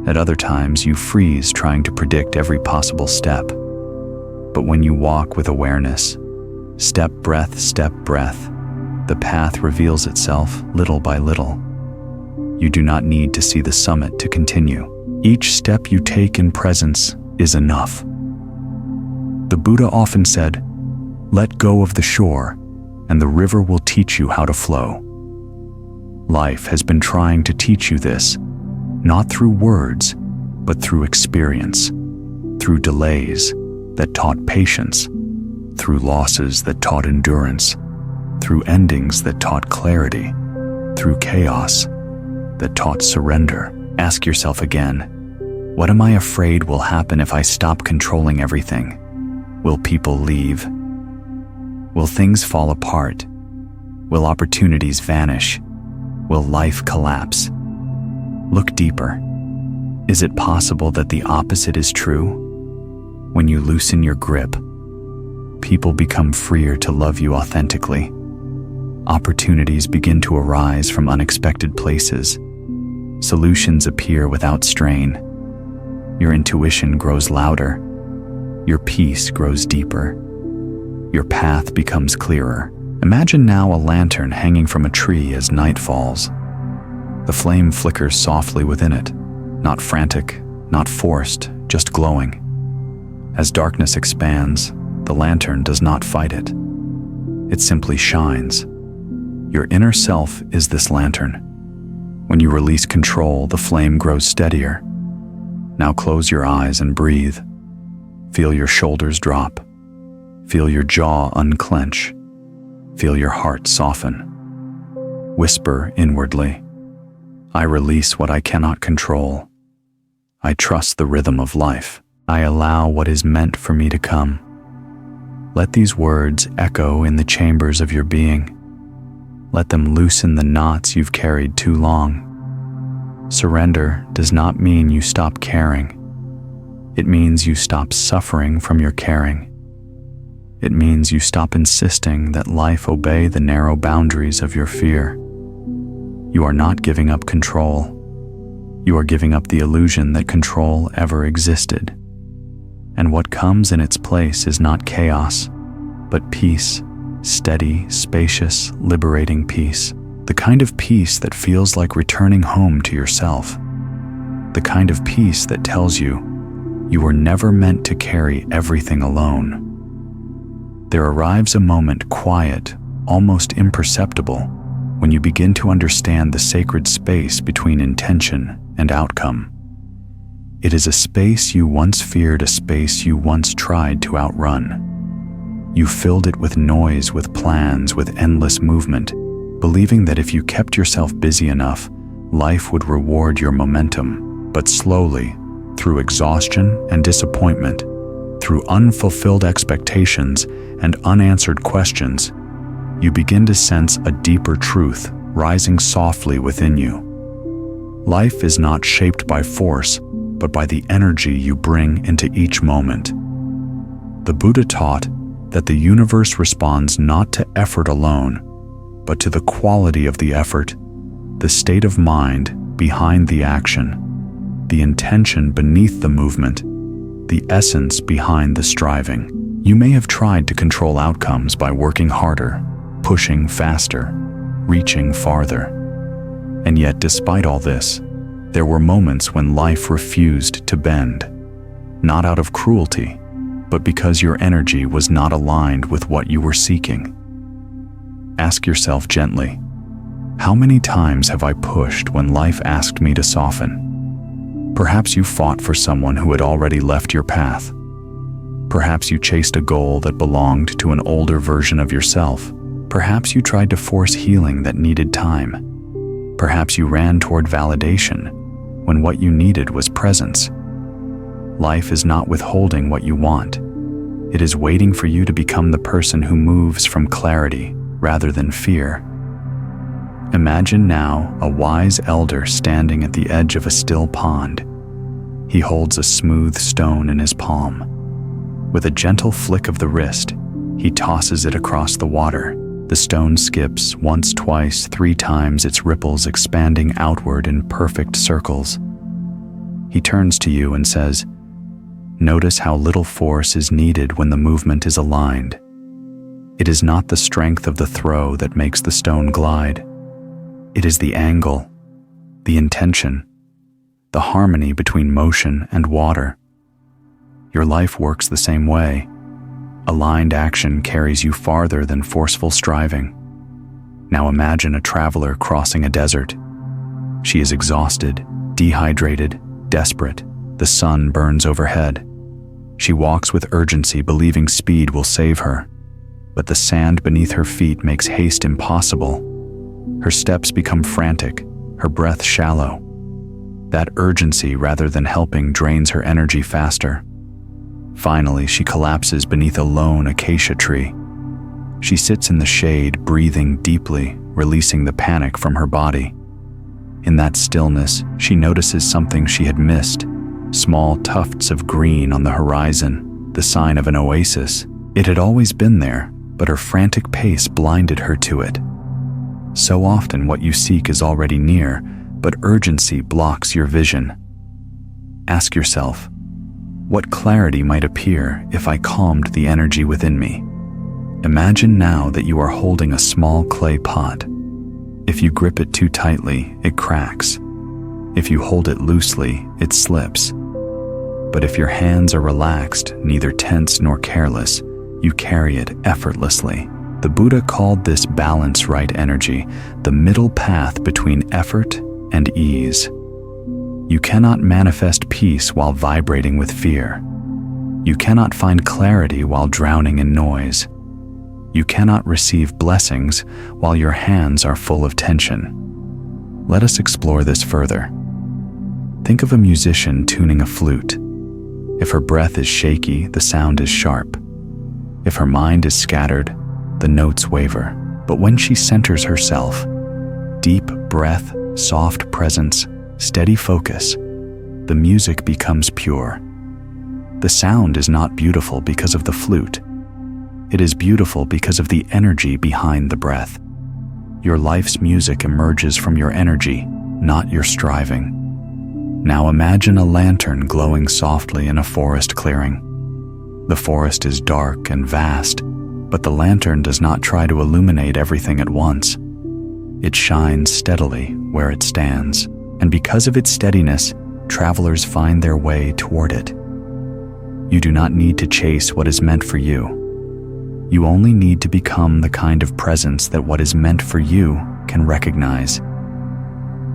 At other times you freeze trying to predict every possible step. But when you walk with awareness, step, breath, the path reveals itself little by little. You do not need to see the summit to continue. Each step you take in presence is enough. The Buddha often said, "Let go of the shore, and the river will teach you how to flow." Life has been trying to teach you this, not through words, but through experience, through delays, that taught patience, through losses that taught endurance, through endings that taught clarity, through chaos that taught surrender. Ask yourself again, what am I afraid will happen if I stop controlling everything? Will people leave? Will things fall apart? Will opportunities vanish? Will life collapse? Look deeper. Is it possible that the opposite is true? When you loosen your grip, people become freer to love you authentically. Opportunities begin to arise from unexpected places. Solutions appear without strain. Your intuition grows louder. Your peace grows deeper. Your path becomes clearer. Imagine now a lantern hanging from a tree as night falls. The flame flickers softly within it, not frantic, not forced, just glowing. As darkness expands, the lantern does not fight it. It simply shines. Your inner self is this lantern. When you release control, the flame grows steadier. Now close your eyes and breathe. Feel your shoulders drop. Feel your jaw unclench. Feel your heart soften. Whisper inwardly, I release what I cannot control. I trust the rhythm of life. I allow what is meant for me to come. Let these words echo in the chambers of your being. Let them loosen the knots you've carried too long. Surrender does not mean you stop caring. It means you stop suffering from your caring. It means you stop insisting that life obey the narrow boundaries of your fear. You are not giving up control. You are giving up the illusion that control ever existed. And what comes in its place is not chaos, but peace, steady, spacious, liberating peace. The kind of peace that feels like returning home to yourself. The kind of peace that tells you, you were never meant to carry everything alone. There arrives a moment quiet, almost imperceptible, when you begin to understand the sacred space between intention and outcome. It is a space you once feared, a space you once tried to outrun. You filled it with noise, with plans, with endless movement, believing that if you kept yourself busy enough, life would reward your momentum. But slowly, through exhaustion and disappointment, through unfulfilled expectations and unanswered questions, you begin to sense a deeper truth rising softly within you. Life is not shaped by force, but by the energy you bring into each moment. The Buddha taught that the universe responds not to effort alone, but to the quality of the effort, the state of mind behind the action, the intention beneath the movement, the essence behind the striving. You may have tried to control outcomes by working harder, pushing faster, reaching farther. And yet, despite all this, there were moments when life refused to bend, not out of cruelty, but because your energy was not aligned with what you were seeking. Ask yourself gently, how many times have I pushed when life asked me to soften? Perhaps you fought for someone who had already left your path. Perhaps you chased a goal that belonged to an older version of yourself. Perhaps you tried to force healing that needed time. Perhaps you ran toward validation when what you needed was presence. Life is not withholding what you want. It is waiting for you to become the person who moves from clarity rather than fear. Imagine now a wise elder standing at the edge of a still pond. He holds a smooth stone in his palm. With a gentle flick of the wrist, he tosses it across the water. The stone skips once, twice, 3 times, its ripples expanding outward in perfect circles. He turns to you and says, "Notice how little force is needed when the movement is aligned. It is not the strength of the throw that makes the stone glide. It is the angle, the intention, the harmony between motion and water." Your life works the same way. Aligned action carries you farther than forceful striving. Now imagine a traveler crossing a desert. She is exhausted, dehydrated, desperate. The sun burns overhead. She walks with urgency, believing speed will save her. But the sand beneath her feet makes haste impossible. Her steps become frantic, her breath shallow. That urgency, rather than helping, drains her energy faster. Finally, she collapses beneath a lone acacia tree. She sits in the shade, breathing deeply, releasing the panic from her body. In that stillness, she notices something she had missed: small tufts of green on the horizon, the sign of an oasis. It had always been there, but her frantic pace blinded her to it. So often what you seek is already near, but urgency blocks your vision. Ask yourself, what clarity might appear if I calmed the energy within me? Imagine now that you are holding a small clay pot. If you grip it too tightly, it cracks. If you hold it loosely, it slips. But if your hands are relaxed, neither tense nor careless, you carry it effortlessly. The Buddha called this balance-right energy the middle path between effort and ease. You cannot manifest peace while vibrating with fear. You cannot find clarity while drowning in noise. You cannot receive blessings while your hands are full of tension. Let us explore this further. Think of a musician tuning a flute. If her breath is shaky, the sound is sharp. If her mind is scattered, the notes waver. But when she centers herself, deep breath, soft presence, steady focus, the music becomes pure. The sound is not beautiful because of the flute. It is beautiful because of the energy behind the breath. Your life's music emerges from your energy, not your striving. Now imagine a lantern glowing softly in a forest clearing. The forest is dark and vast, but the lantern does not try to illuminate everything at once. It shines steadily where it stands, and because of its steadiness, travelers find their way toward it. You do not need to chase what is meant for you. You only need to become the kind of presence that what is meant for you can recognize.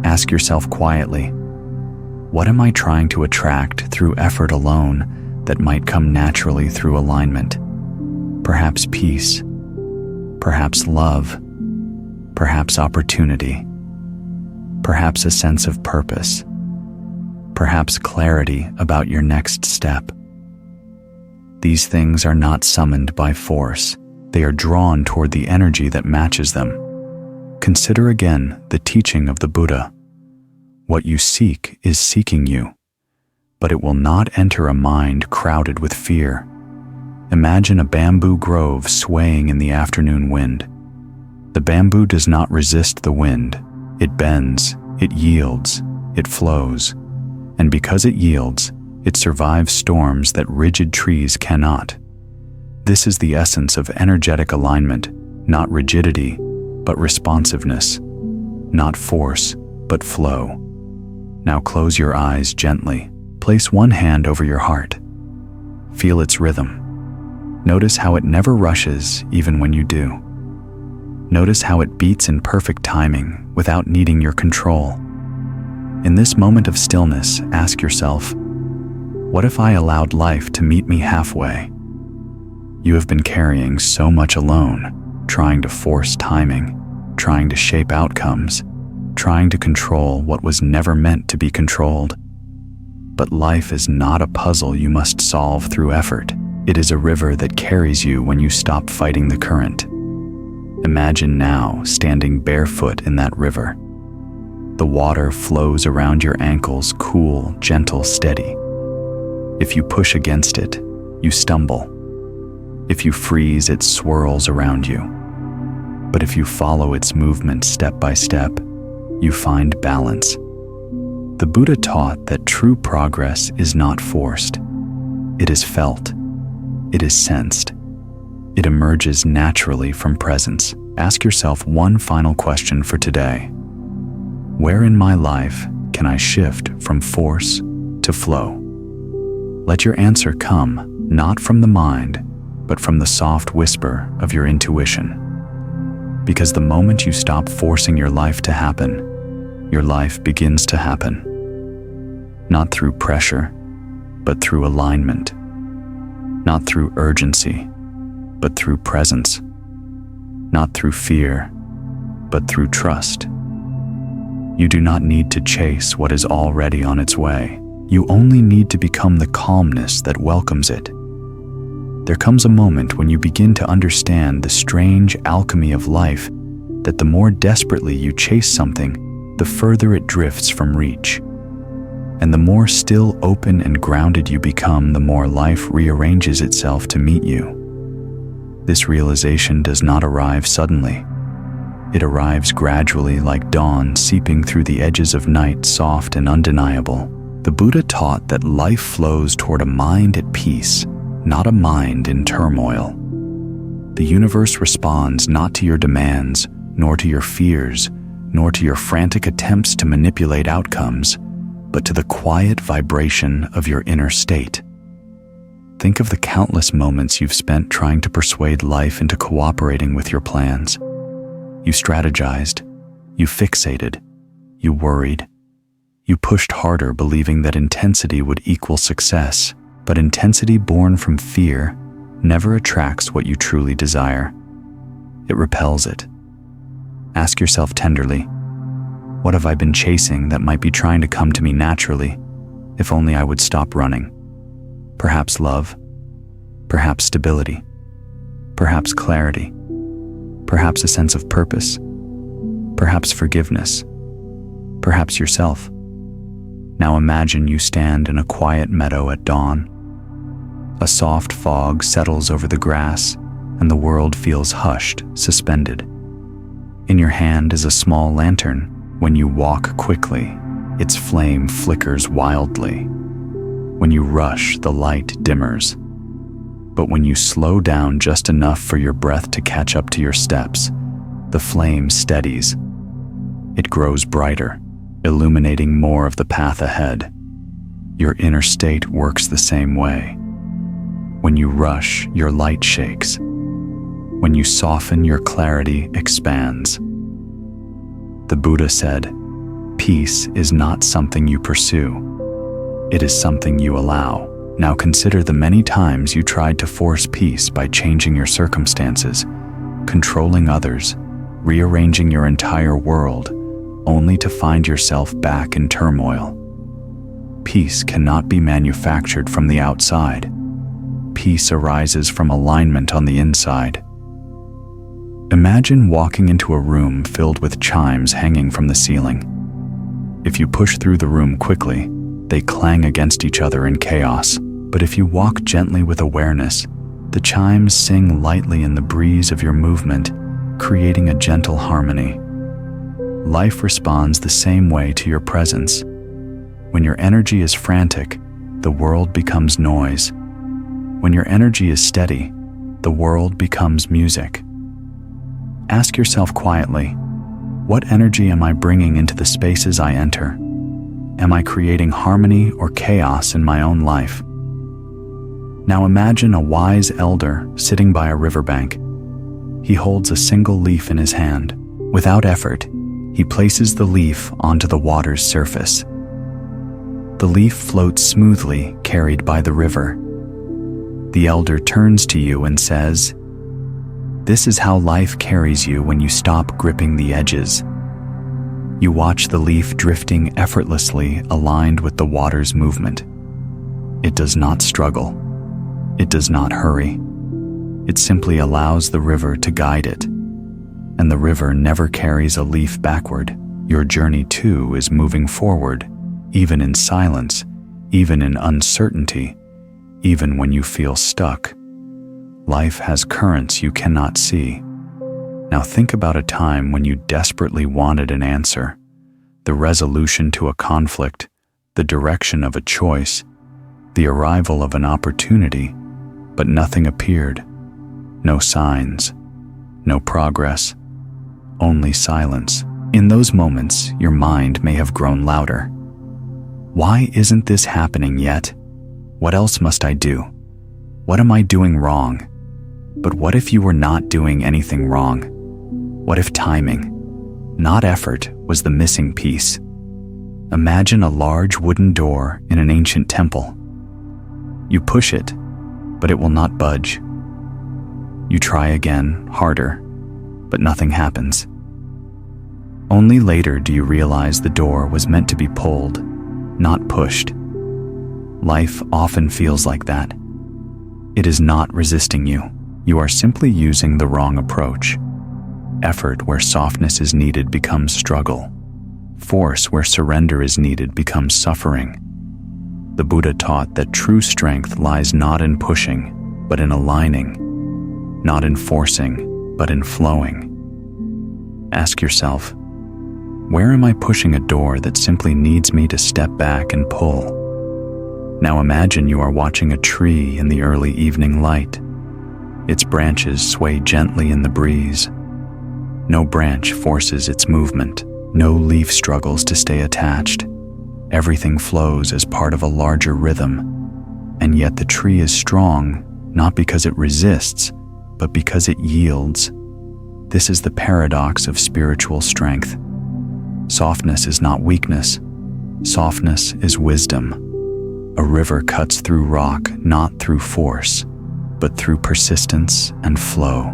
Ask yourself quietly, what am I trying to attract through effort alone that might come naturally through alignment? Perhaps peace, perhaps love, perhaps opportunity, perhaps a sense of purpose, perhaps clarity about your next step. These things are not summoned by force. They are drawn toward the energy that matches them. Consider again the teaching of the Buddha. What you seek is seeking you, but it will not enter a mind crowded with fear. Imagine a bamboo grove swaying in the afternoon wind. The bamboo does not resist the wind. It bends, it yields, it flows. And because it yields, it survives storms that rigid trees cannot. This is the essence of energetic alignment, not rigidity, but responsiveness, not force, but flow. Now close your eyes gently. Place one hand over your heart. Feel its rhythm. Notice how it never rushes even when you do. Notice how it beats in perfect timing without needing your control. In this moment of stillness, ask yourself, what if I allowed life to meet me halfway? You have been carrying so much alone, trying to force timing, trying to shape outcomes, trying to control what was never meant to be controlled. But life is not a puzzle you must solve through effort. It is a river that carries you when you stop fighting the current. Imagine now standing barefoot in that river. The water flows around your ankles, cool, gentle, steady. If you push against it, you stumble. If you freeze, it swirls around you. But if you follow its movement step by step, you find balance. The Buddha taught that true progress is not forced. It is felt. It is sensed. It emerges naturally from presence. Ask yourself one final question for today. Where in my life can I shift from force to flow? Let your answer come not from the mind, but from the soft whisper of your intuition. Because the moment you stop forcing your life to happen, your life begins to happen. Not through pressure, but through alignment. not through urgency, but through presence, not through fear, but through trust. You do not need to chase what is already on its way. You only need to become the calmness that welcomes it. There comes a moment when you begin to understand the strange alchemy of life, that the more desperately you chase something, the further it drifts from reach. And the more still, open, and grounded you become, the more life rearranges itself to meet you. This realization does not arrive suddenly. It arrives gradually, like dawn seeping through the edges of night, soft and undeniable. The Buddha taught that life flows toward a mind at peace, not a mind in turmoil. The universe responds not to your demands, nor to your fears, nor to your frantic attempts to manipulate outcomes, but to the quiet vibration of your inner state. Think of the countless moments you've spent trying to persuade life into cooperating with your plans. You strategized, you fixated, you worried, you pushed harder, believing that intensity would equal success. But intensity born from fear never attracts what you truly desire. It repels it. Ask yourself tenderly, what have I been chasing that might be trying to come to me naturally, if only I would stop running? Perhaps love, perhaps stability, perhaps clarity, perhaps a sense of purpose, perhaps forgiveness, perhaps yourself. Now imagine you stand in a quiet meadow at dawn. A soft fog settles over the grass, and the world feels hushed, suspended. In your hand is a small lantern. When you walk quickly, its flame flickers wildly. When you rush, the light dimmers. But when you slow down just enough for your breath to catch up to your steps, the flame steadies. It grows brighter, illuminating more of the path ahead. Your inner state works the same way. When you rush, your light shakes. When you soften, your clarity expands. The Buddha said, "Peace is not something you pursue. It is something you allow." Now consider the many times you tried to force peace by changing your circumstances, controlling others, rearranging your entire world, only to find yourself back in turmoil. Peace cannot be manufactured from the outside. Peace arises from alignment on the inside. Imagine walking into a room filled with chimes hanging from the ceiling. If you push through the room quickly, they clang against each other in chaos. But if you walk gently with awareness, the chimes sing lightly in the breeze of your movement, creating a gentle harmony. Life responds the same way to your presence. When your energy is frantic, the world becomes noise. When your energy is steady, the world becomes music. Ask yourself quietly, what energy am I bringing into the spaces I enter? Am I creating harmony or chaos in my own life? Now imagine a wise elder sitting by a riverbank. He holds a single leaf in his hand. Without effort, he places the leaf onto the water's surface. The leaf floats smoothly, carried by the river. The elder turns to you and says, "This is how life carries you when you stop gripping the edges." You watch the leaf drifting effortlessly, aligned with the water's movement. It does not struggle. It does not hurry. It simply allows the river to guide it. And the river never carries a leaf backward. Your journey too is moving forward, even in silence, even in uncertainty, even when you feel stuck. Life has currents you cannot see. Now think about a time when you desperately wanted an answer, the resolution to a conflict, the direction of a choice, the arrival of an opportunity, but nothing appeared. No signs, no progress, only silence. In those moments, your mind may have grown louder. Why isn't this happening yet? What else must I do? What am I doing wrong? But what if you were not doing anything wrong? What if timing, not effort, was the missing piece? Imagine a large wooden door in an ancient temple. You push it, but it will not budge. You try again, harder, but nothing happens. Only later do you realize the door was meant to be pulled, not pushed. Life often feels like that. It is not resisting you. You are simply using the wrong approach. Effort where softness is needed becomes struggle. Force where surrender is needed becomes suffering. The Buddha taught that true strength lies not in pushing, but in aligning, not in forcing, but in flowing. Ask yourself, where am I pushing a door that simply needs me to step back and pull? Now imagine you are watching a tree in the early evening light. Its branches sway gently in the breeze. No branch forces its movement. No leaf struggles to stay attached. Everything flows as part of a larger rhythm. And yet the tree is strong, not because it resists, but because it yields. This is the paradox of spiritual strength. Softness is not weakness. Softness is wisdom. A river cuts through rock not through force, but through persistence and flow.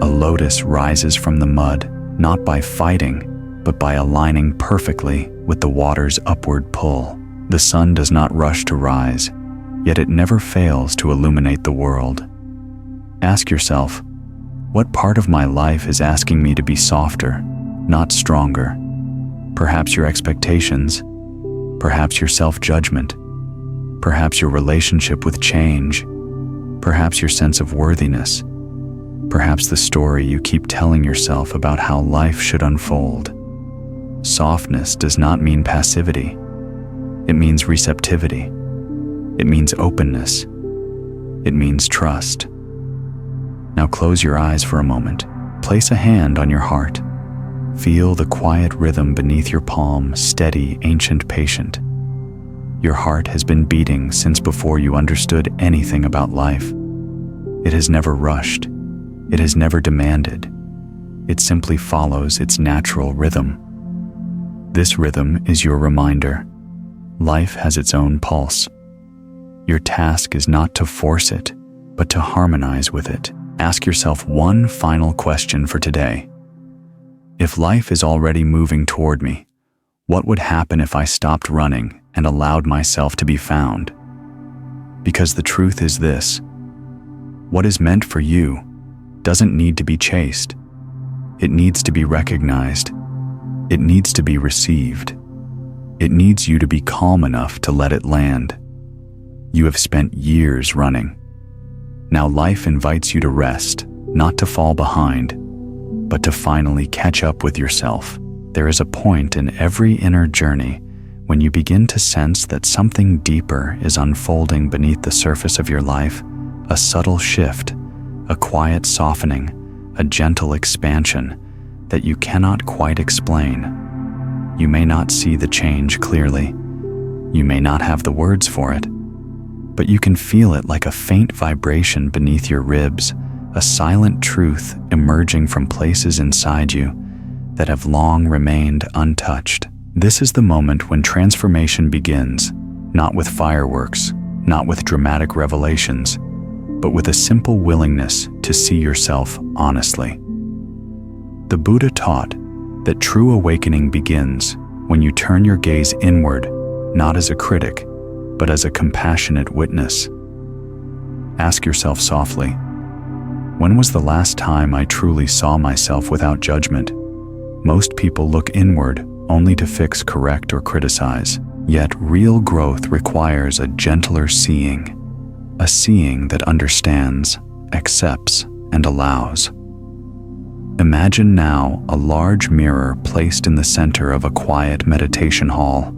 A lotus rises from the mud not by fighting, but by aligning perfectly with the water's upward pull. The sun does not rush to rise, yet it never fails to illuminate the world. Ask yourself, what part of my life is asking me to be softer, not stronger? Perhaps your expectations, perhaps your self-judgment, perhaps your relationship with change, perhaps your sense of worthiness, perhaps the story you keep telling yourself about how life should unfold. Softness does not mean passivity. It means receptivity. It means openness. It means trust. Now close your eyes for a moment. Place a hand on your heart. Feel the quiet rhythm beneath your palm, steady, ancient, patient. Your heart has been beating since before you understood anything about life. It has never rushed. It has never demanded. It simply follows its natural rhythm. This rhythm is your reminder. Life has its own pulse. Your task is not to force it, but to harmonize with it. Ask yourself one final question for today. If life is already moving toward me, what would happen if I stopped running and allowed myself to be found? Because the truth is this: what is meant for you doesn't need to be chased. It needs to be recognized. It needs to be received. It needs you to be calm enough to let it land. You have spent years running. Now life invites you to rest, not to fall behind, but to finally catch up with yourself. There is a point in every inner journey when you begin to sense that something deeper is unfolding beneath the surface of your life, a subtle shift, a quiet softening, a gentle expansion that you cannot quite explain. You may not see the change clearly. You may not have the words for it, but you can feel it like a faint vibration beneath your ribs, a silent truth emerging from places inside you that have long remained untouched. This is the moment when transformation begins, not with fireworks, not with dramatic revelations, but with a simple willingness to see yourself honestly. The Buddha taught that true awakening begins when you turn your gaze inward, not as a critic, but as a compassionate witness. Ask yourself softly, when was the last time I truly saw myself without judgment? Most people look inward only to fix, correct, or criticize. Yet real growth requires a gentler seeing, a seeing that understands, accepts, and allows. Imagine now a large mirror placed in the center of a quiet meditation hall.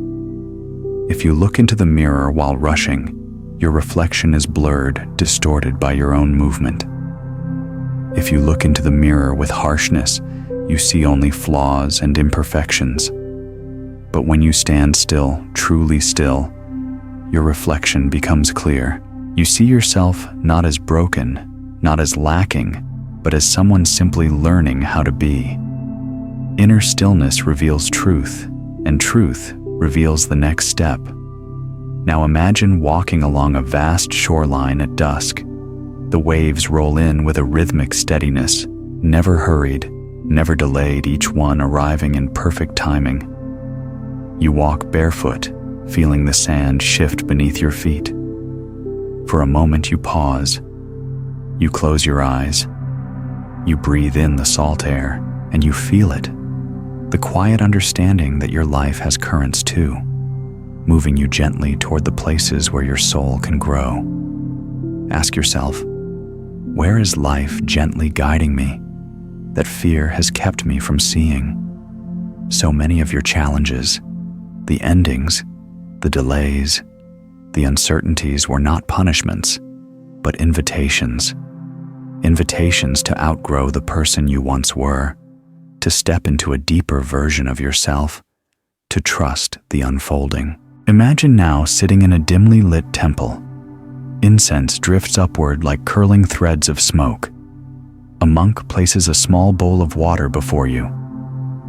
If you look into the mirror while rushing, your reflection is blurred, distorted by your own movement. If you look into the mirror with harshness, you see only flaws and imperfections. But when you stand still, truly still, your reflection becomes clear. You see yourself not as broken, not as lacking, but as someone simply learning how to be. Inner stillness reveals truth, and truth reveals the next step. Now imagine walking along a vast shoreline at dusk. The waves roll in with a rhythmic steadiness, never hurried, never delayed, each one arriving in perfect timing. You walk barefoot, feeling the sand shift beneath your feet. For a moment you pause. You close your eyes. You breathe in the salt air, and you feel it. The quiet understanding that your life has currents too, moving you gently toward the places where your soul can grow. Ask yourself, where is life gently guiding me that fear has kept me from seeing? So many of your challenges, the endings, the delays, the uncertainties were not punishments, but invitations. Invitations to outgrow the person you once were, to step into a deeper version of yourself, to trust the unfolding. Imagine now sitting in a dimly lit temple. Incense drifts upward like curling threads of smoke. A monk places a small bowl of water before you.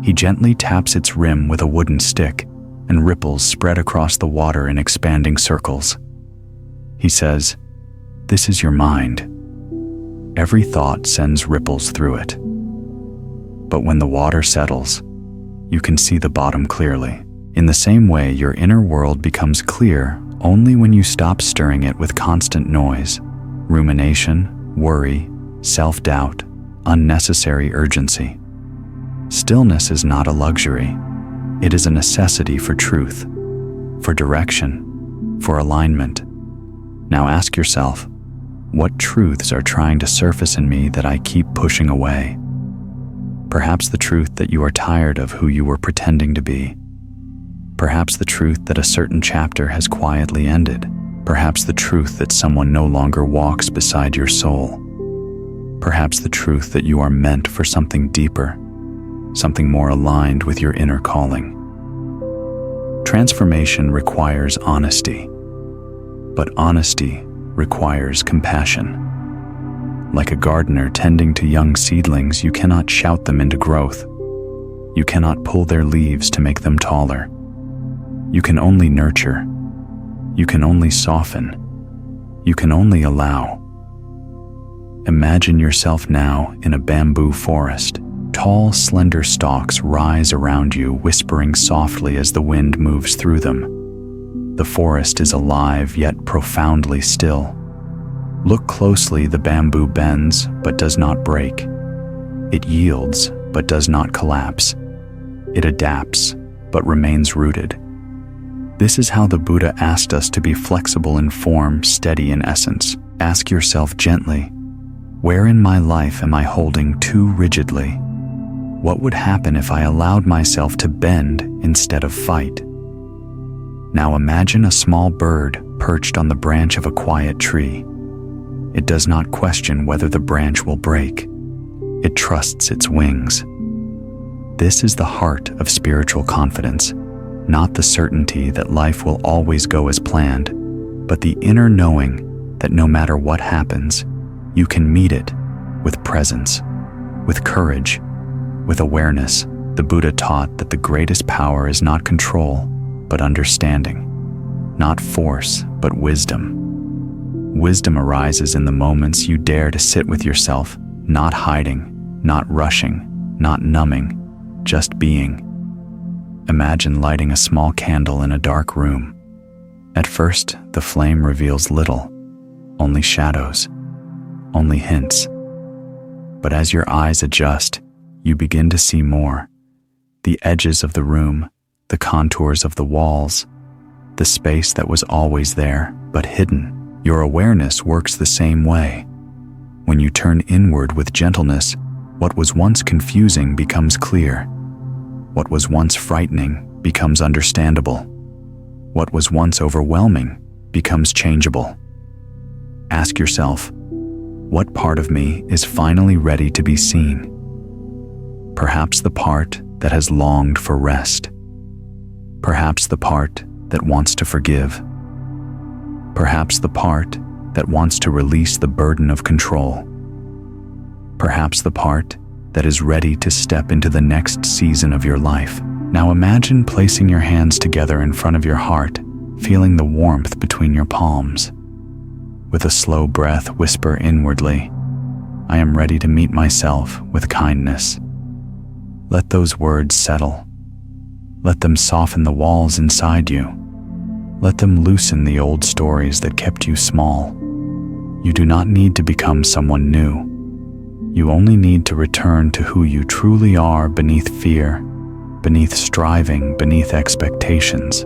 He gently taps its rim with a wooden stick, and ripples spread across the water in expanding circles. He says, "This is your mind." Every thought sends ripples through it. But when the water settles, you can see the bottom clearly. In the same way, your inner world becomes clear only when you stop stirring it with constant noise, rumination, worry, self-doubt, unnecessary urgency. Stillness is not a luxury. It is a necessity for truth, for direction, for alignment. Now ask yourself, what truths are trying to surface in me that I keep pushing away? Perhaps the truth that you are tired of who you were pretending to be. Perhaps the truth that a certain chapter has quietly ended. Perhaps the truth that someone no longer walks beside your soul. Perhaps the truth that you are meant for something deeper, something more aligned with your inner calling. Transformation requires honesty, but honesty requires compassion. Like a gardener tending to young seedlings, you cannot shout them into growth. You cannot pull their leaves to make them taller. You can only nurture. You can only soften. You can only allow. Imagine yourself now in a bamboo forest. Tall, slender stalks rise around you, whispering softly as the wind moves through them. The forest is alive yet profoundly still. Look closely, the bamboo bends but does not break. It yields but does not collapse. It adapts but remains rooted. This is how the Buddha asked us to be flexible in form, steady in essence. Ask yourself gently, where in my life am I holding too rigidly? What would happen if I allowed myself to bend instead of fight? Now imagine a small bird perched on the branch of a quiet tree. It does not question whether the branch will break. It trusts its wings. This is the heart of spiritual confidence, not the certainty that life will always go as planned, but the inner knowing that no matter what happens, you can meet it with presence, with courage, with awareness. The Buddha taught that the greatest power is not control, but understanding, not force, but wisdom. Wisdom arises in the moments you dare to sit with yourself, not hiding, not rushing, not numbing, just being. Imagine lighting a small candle in a dark room. At first, the flame reveals little, only shadows, only hints. But as your eyes adjust, you begin to see more. The edges of the room, the contours of the walls, the space that was always there, but hidden. Your awareness works the same way. When you turn inward with gentleness, what was once confusing becomes clear. What was once frightening becomes understandable. What was once overwhelming becomes changeable. Ask yourself, what part of me is finally ready to be seen? Perhaps the part that has longed for rest. Perhaps the part that wants to forgive. Perhaps the part that wants to release the burden of control. Perhaps the part that is ready to step into the next season of your life. Now imagine placing your hands together in front of your heart feeling the warmth between your palms. With a slow breath, whisper inwardly, "I am ready to meet myself with kindness." Let those words settle. Let them soften the walls inside you. Let them loosen the old stories that kept you small. You do not need to become someone new. You only need to return to who you truly are, beneath fear, beneath striving, beneath expectations.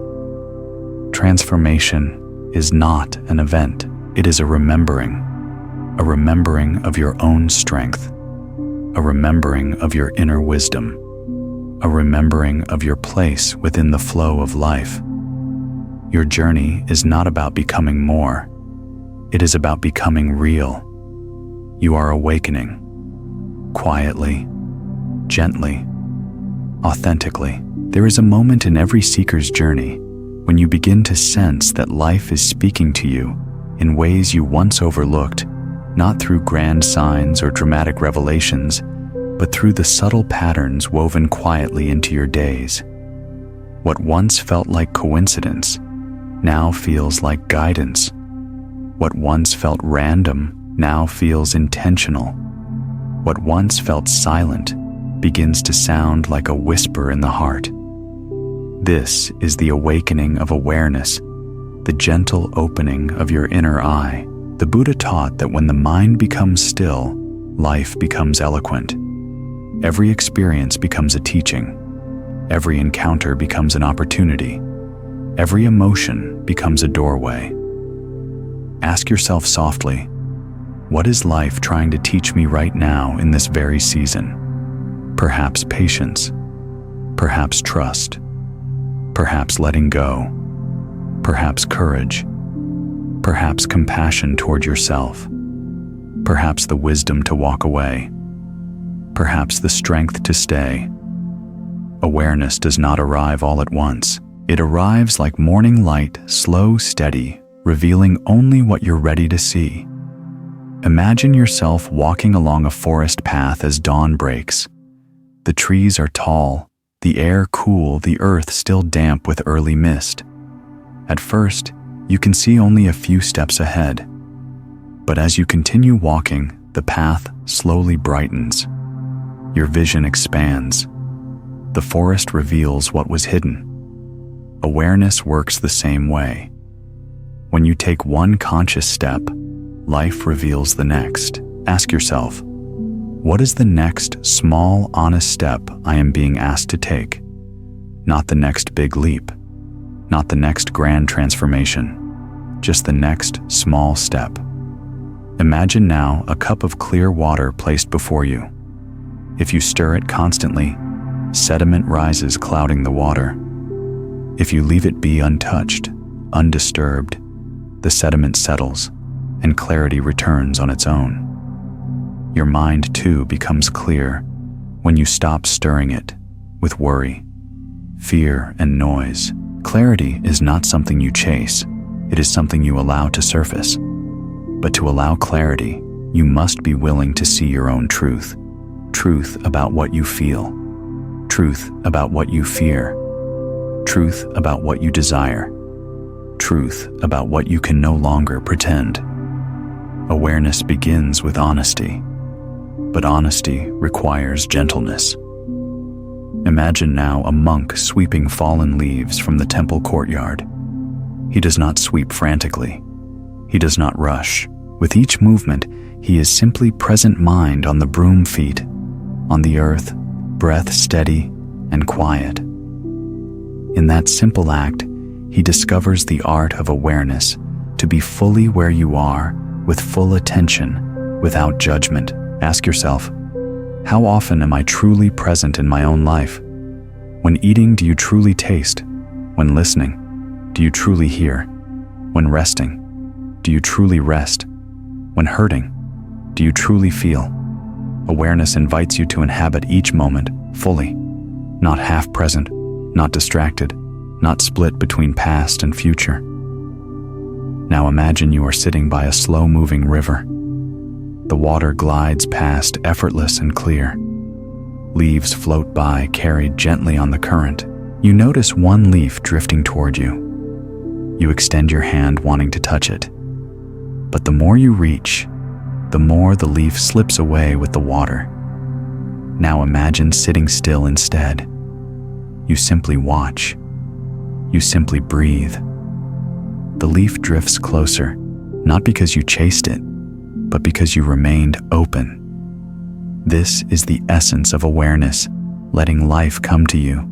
Transformation is not an event. It is a remembering of your own strength, a remembering of your inner wisdom, a remembering of your place within the flow of life. Your journey is not about becoming more. It is about becoming real. You are awakening, quietly, gently, authentically. There is a moment in every seeker's journey when you begin to sense that life is speaking to you in ways you once overlooked, not through grand signs or dramatic revelations, but through the subtle patterns woven quietly into your days. What once felt like coincidence now feels like guidance. What once felt random now feels intentional. What once felt silent begins to sound like a whisper in the heart. This is the awakening of awareness, the gentle opening of your inner eye. The Buddha taught that when the mind becomes still, life becomes eloquent. Every experience becomes a teaching. Every encounter becomes an opportunity. Every emotion becomes a doorway. Ask yourself softly, what is life trying to teach me right now in this very season? Perhaps patience, perhaps trust, perhaps letting go, perhaps courage, perhaps compassion toward yourself, perhaps the wisdom to walk away, perhaps the strength to stay. Awareness does not arrive all at once. It arrives like morning light, slow, steady, revealing only what you're ready to see. Imagine yourself walking along a forest path as dawn breaks. The trees are tall, the air cool, the earth still damp with early mist. At first, you can see only a few steps ahead. But as you continue walking, the path slowly brightens. Your vision expands. The forest reveals what was hidden. Awareness works the same way. When you take one conscious step, life reveals the next. Ask yourself, what is the next small, honest step I am being asked to take? Not the next big leap, not the next grand transformation, just the next small step. Imagine now a cup of clear water placed before you. If you stir it constantly, sediment rises, clouding the water. If you leave it be untouched, undisturbed, the sediment settles and clarity returns on its own. Your mind too becomes clear when you stop stirring it with worry, fear, and noise. Clarity is not something you chase, it is something you allow to surface. But to allow clarity, you must be willing to see your own truth. Truth about what you feel. Truth about what you fear. Truth about what you desire. Truth about what you can no longer pretend. Awareness begins with honesty, but honesty requires gentleness. Imagine now a monk sweeping fallen leaves from the temple courtyard. He does not sweep frantically. He does not rush. With each movement, he is simply present mind on the broom feet, on the earth, breath steady and quiet. In that simple act, he discovers the art of awareness, to be fully where you are, with full attention, without judgment. Ask yourself, how often am I truly present in my own life? When eating, do you truly taste? When listening, do you truly hear? When resting, do you truly rest? When hurting, do you truly feel? Awareness invites you to inhabit each moment fully, not half present, not distracted, not split between past and future. Now imagine you are sitting by a slow-moving river. The water glides past, effortless and clear. Leaves float by, carried gently on the current. You notice one leaf drifting toward you. You extend your hand wanting to touch it. But the more you reach, the more the leaf slips away with the water. Now imagine sitting still instead. You simply watch. You simply breathe. The leaf drifts closer, not because you chased it, but because you remained open. This is the essence of awareness, letting life come to you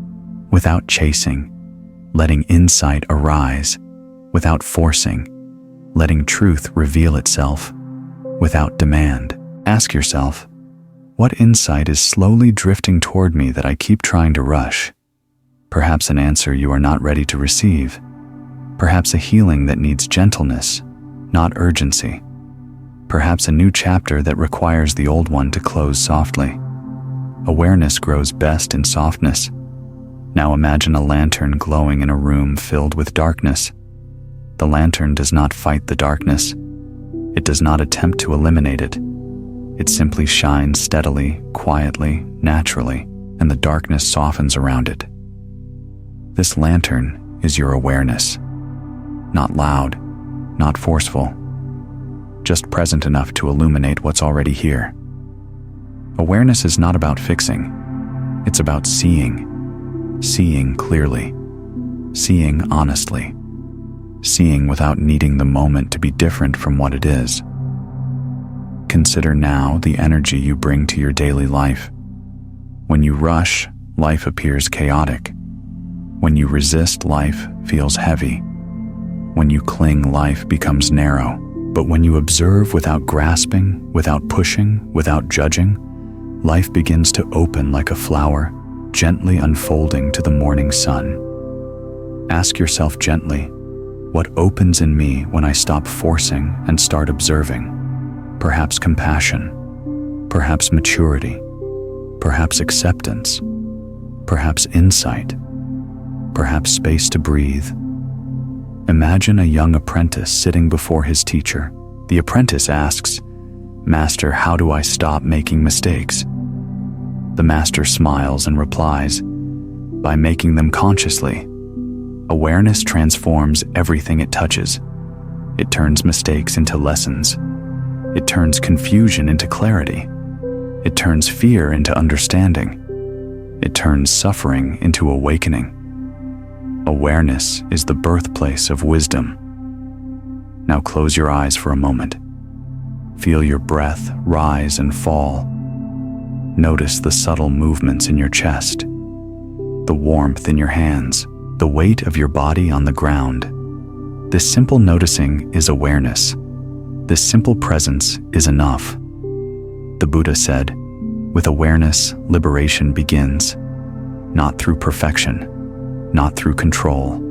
without chasing, letting insight arise without forcing, letting truth reveal itself without demand. Ask yourself, what insight is slowly drifting toward me that I keep trying to rush? Perhaps an answer you are not ready to receive. Perhaps a healing that needs gentleness, not urgency. Perhaps a new chapter that requires the old one to close softly. Awareness grows best in softness. Now imagine a lantern glowing in a room filled with darkness. The lantern does not fight the darkness. It does not attempt to eliminate it. It simply shines steadily, quietly, naturally, and the darkness softens around it. This lantern is your awareness. Not loud, not forceful, just present enough to illuminate what's already here. Awareness is not about fixing. It's about seeing clearly, seeing honestly, seeing without needing the moment to be different from what it is. Consider now the energy you bring to your daily life. When you rush, life appears chaotic. When you resist, life feels heavy. When you cling, life becomes narrow. But when you observe without grasping, without pushing, without judging, life begins to open like a flower, gently unfolding to the morning sun. Ask yourself gently, what opens in me when I stop forcing and start observing? Perhaps compassion, perhaps maturity, perhaps acceptance, perhaps insight, perhaps space to breathe. Imagine a young apprentice sitting before his teacher. The apprentice asks, "Master, how do I stop making mistakes?" The master smiles and replies, "By making them consciously." Awareness transforms everything it touches. It turns mistakes into lessons. It turns confusion into clarity. It turns fear into understanding. It turns suffering into awakening. Awareness is the birthplace of wisdom. Now close your eyes for a moment. Feel your breath rise and fall. Notice the subtle movements in your chest, the warmth in your hands, the weight of your body on the ground. This simple noticing is awareness. This simple presence is enough. The Buddha said, "With awareness, liberation begins, not through perfection, not through control,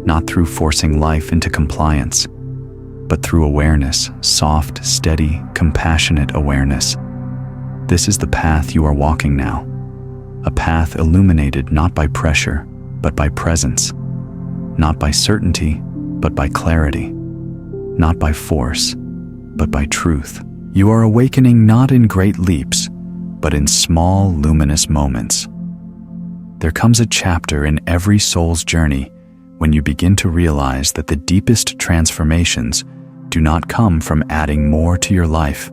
not through forcing life into compliance, but through awareness, soft, steady, compassionate awareness." This is the path you are walking now, a path illuminated not by pressure, but by presence, not by certainty, but by clarity, not by force, but by truth. You are awakening not in great leaps, but in small, luminous moments. There comes a chapter in every soul's journey when you begin to realize that the deepest transformations do not come from adding more to your life,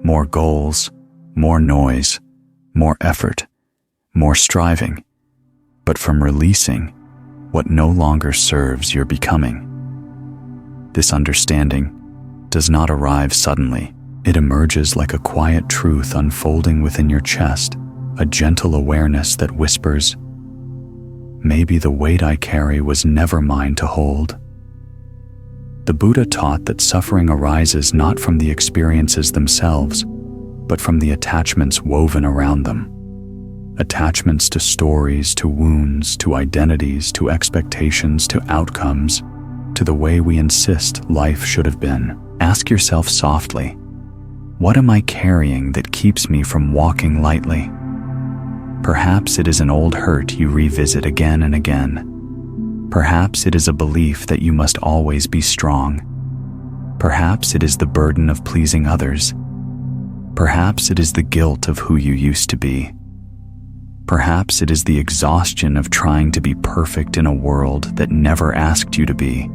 more goals, more noise, more effort, more striving, but from releasing what no longer serves your becoming. This understanding does not arrive suddenly. It emerges like a quiet truth unfolding within your chest, a gentle awareness that whispers, "Maybe the weight I carry was never mine to hold." The Buddha taught that suffering arises not from the experiences themselves, but from the attachments woven around them. Attachments to stories, to wounds, to identities, to expectations, to outcomes, to the way we insist life should have been. Ask yourself softly, what am I carrying that keeps me from walking lightly? Perhaps it is an old hurt you revisit again and again. Perhaps it is a belief that you must always be strong. Perhaps it is the burden of pleasing others. Perhaps it is the guilt of who you used to be. Perhaps it is the exhaustion of trying to be perfect in a world that never asked you to be.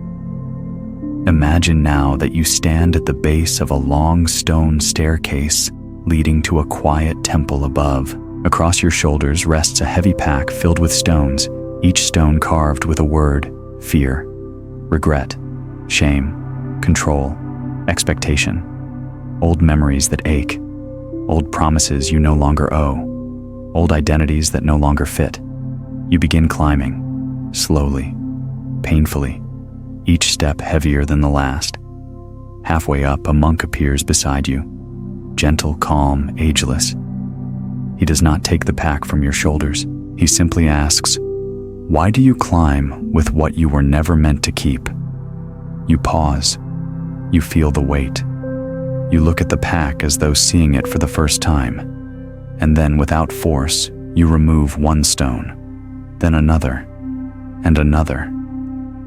Imagine now that you stand at the base of a long stone staircase leading to a quiet temple above. Across your shoulders rests a heavy pack filled with stones, each stone carved with a word: fear, regret, shame, control, expectation. Old memories that ache, old promises you no longer owe, old identities that no longer fit. You begin climbing, slowly, painfully, each step heavier than the last. Halfway up, a monk appears beside you, gentle, calm, ageless. He does not take the pack from your shoulders. He simply asks, "Why do you climb with what you were never meant to keep?" You pause. You feel the weight. You look at the pack as though seeing it for the first time. And then, without force, you remove one stone, then another, and another.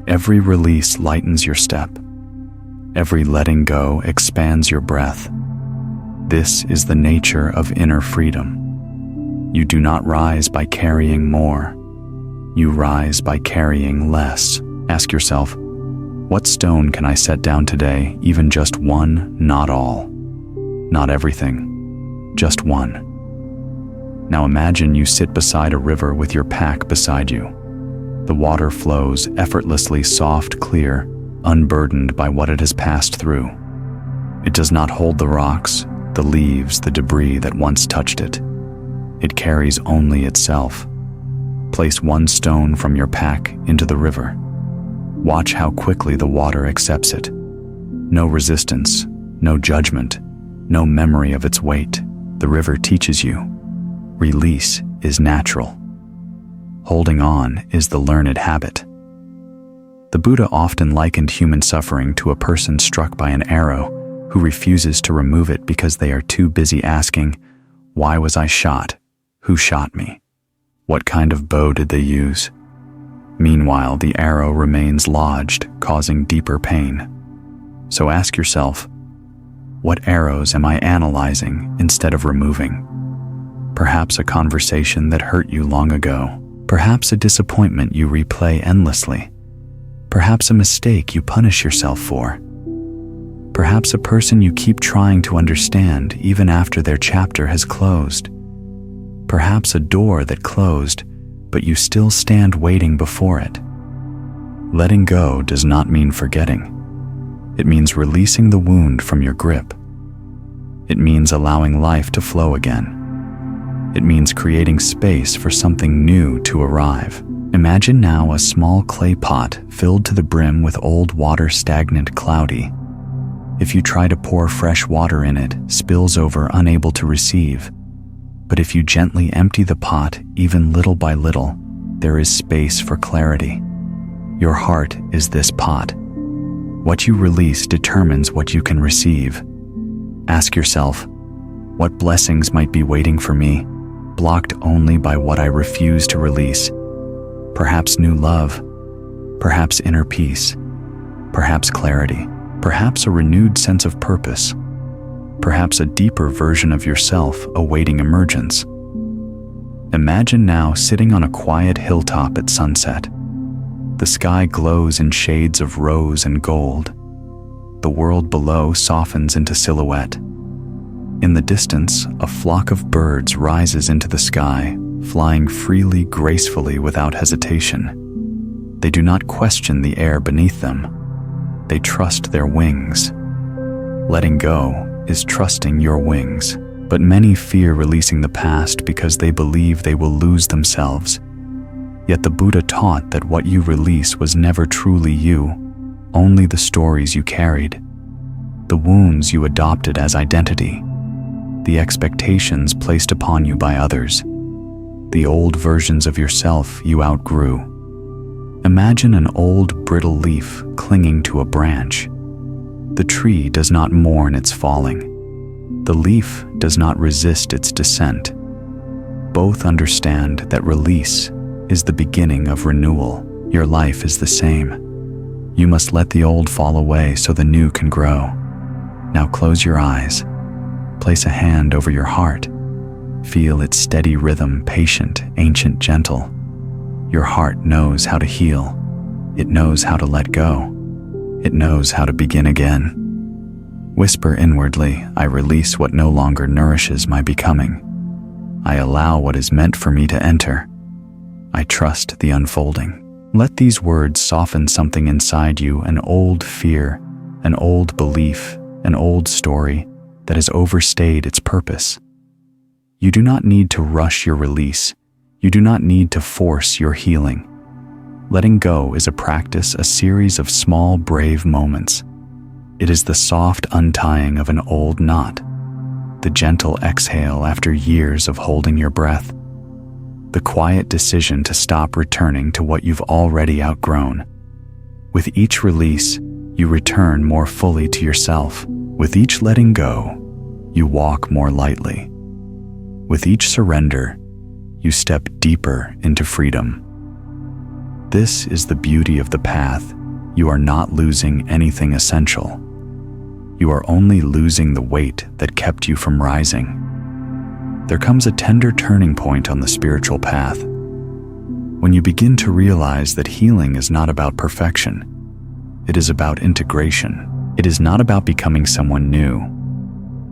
Every release lightens your step. Every letting go expands your breath. This is the nature of inner freedom. You do not rise by carrying more. You rise by carrying less. Ask yourself, what stone can I set down today? Even just one, not all. Not everything, just one. Now imagine you sit beside a river with your pack beside you. The water flows effortlessly soft, clear, unburdened by what it has passed through. It does not hold the rocks, the leaves, the debris that once touched it. It carries only itself. Place one stone from your pack into the river. Watch how quickly the water accepts it. No resistance, no judgment, no memory of its weight. The river teaches you. Release is natural. Holding on is the learned habit. The Buddha often likened human suffering to a person struck by an arrow who refuses to remove it because they are too busy asking, "Why was I shot? Who shot me? What kind of bow did they use?" Meanwhile, the arrow remains lodged, causing deeper pain. So ask yourself, what arrows am I analyzing instead of removing? Perhaps a conversation that hurt you long ago. Perhaps a disappointment you replay endlessly. Perhaps a mistake you punish yourself for. Perhaps a person you keep trying to understand even after their chapter has closed. Perhaps a door that closed, but you still stand waiting before it. Letting go does not mean forgetting. It means releasing the wound from your grip. It means allowing life to flow again. It means creating space for something new to arrive. Imagine now a small clay pot filled to the brim with old water, stagnant, cloudy. If you try to pour fresh water in it, spills over, unable to receive. But if you gently empty the pot, even little by little, there is space for clarity. Your heart is this pot. What you release determines what you can receive. Ask yourself, what blessings might be waiting for me, blocked only by what I refuse to release? Perhaps new love, perhaps inner peace, perhaps clarity, perhaps a renewed sense of purpose, perhaps a deeper version of yourself awaiting emergence. Imagine now sitting on a quiet hilltop at sunset. The sky glows in shades of rose and gold. The world below softens into silhouette. In the distance, a flock of birds rises into the sky, flying freely, gracefully, without hesitation. They do not question the air beneath them. They trust their wings. Letting go is trusting your wings. But many fear releasing the past because they believe they will lose themselves. Yet the Buddha taught that what you release was never truly you, only the stories you carried, the wounds you adopted as identity, the expectations placed upon you by others, the old versions of yourself you outgrew. Imagine an old brittle leaf clinging to a branch. The tree does not mourn its falling. The leaf does not resist its descent. Both understand that release is the beginning of renewal. Your life is the same. You must let the old fall away so the new can grow. Now close your eyes. Place a hand over your heart. Feel its steady rhythm, patient, ancient, gentle. Your heart knows how to heal. It knows how to let go. It knows how to begin again. Whisper inwardly, I release what no longer nourishes my becoming. I allow what is meant for me to enter. I trust the unfolding. Let these words soften something inside you, an old fear, an old belief, an old story that has overstayed its purpose. You do not need to rush your release. You do not need to force your healing. Letting go is a practice, a series of small, brave moments. It is the soft untying of an old knot, the gentle exhale after years of holding your breath, the quiet decision to stop returning to what you've already outgrown. With each release, you return more fully to yourself. With each letting go, you walk more lightly. With each surrender, you step deeper into freedom. This is the beauty of the path. You are not losing anything essential. You are only losing the weight that kept you from rising. There comes a tender turning point on the spiritual path when you begin to realize that healing is not about perfection. It is about integration. It is not about becoming someone new,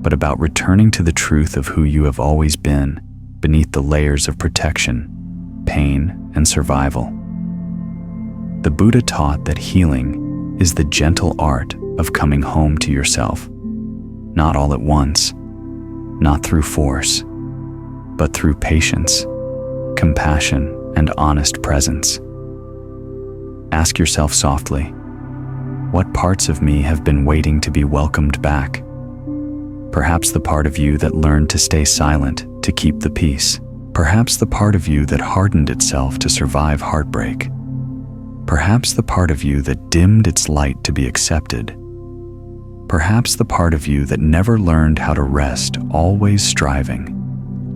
but about returning to the truth of who you have always been, beneath the layers of protection, pain, and survival. The Buddha taught that healing is the gentle art of coming home to yourself, not all at once, not through force, but through patience, compassion, and honest presence. Ask yourself softly, what parts of me have been waiting to be welcomed back? Perhaps the part of you that learned to stay silent to keep the peace. Perhaps the part of you that hardened itself to survive heartbreak. Perhaps the part of you that dimmed its light to be accepted. Perhaps the part of you that never learned how to rest, always striving,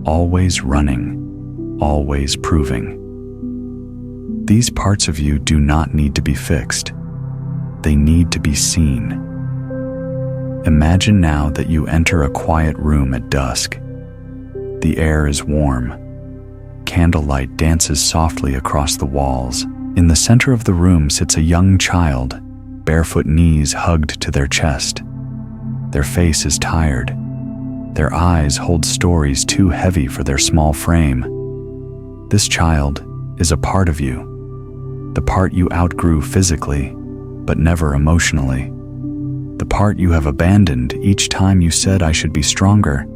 always running, always proving. These parts of you do not need to be fixed. They need to be seen. Imagine now that you enter a quiet room at dusk. The air is warm. Candlelight dances softly across the walls. In the center of the room sits a young child, barefoot knees hugged to their chest. Their face is tired. Their eyes hold stories too heavy for their small frame. This child is a part of you, the part you outgrew physically, but never emotionally. The part you have abandoned each time you said, I should be stronger.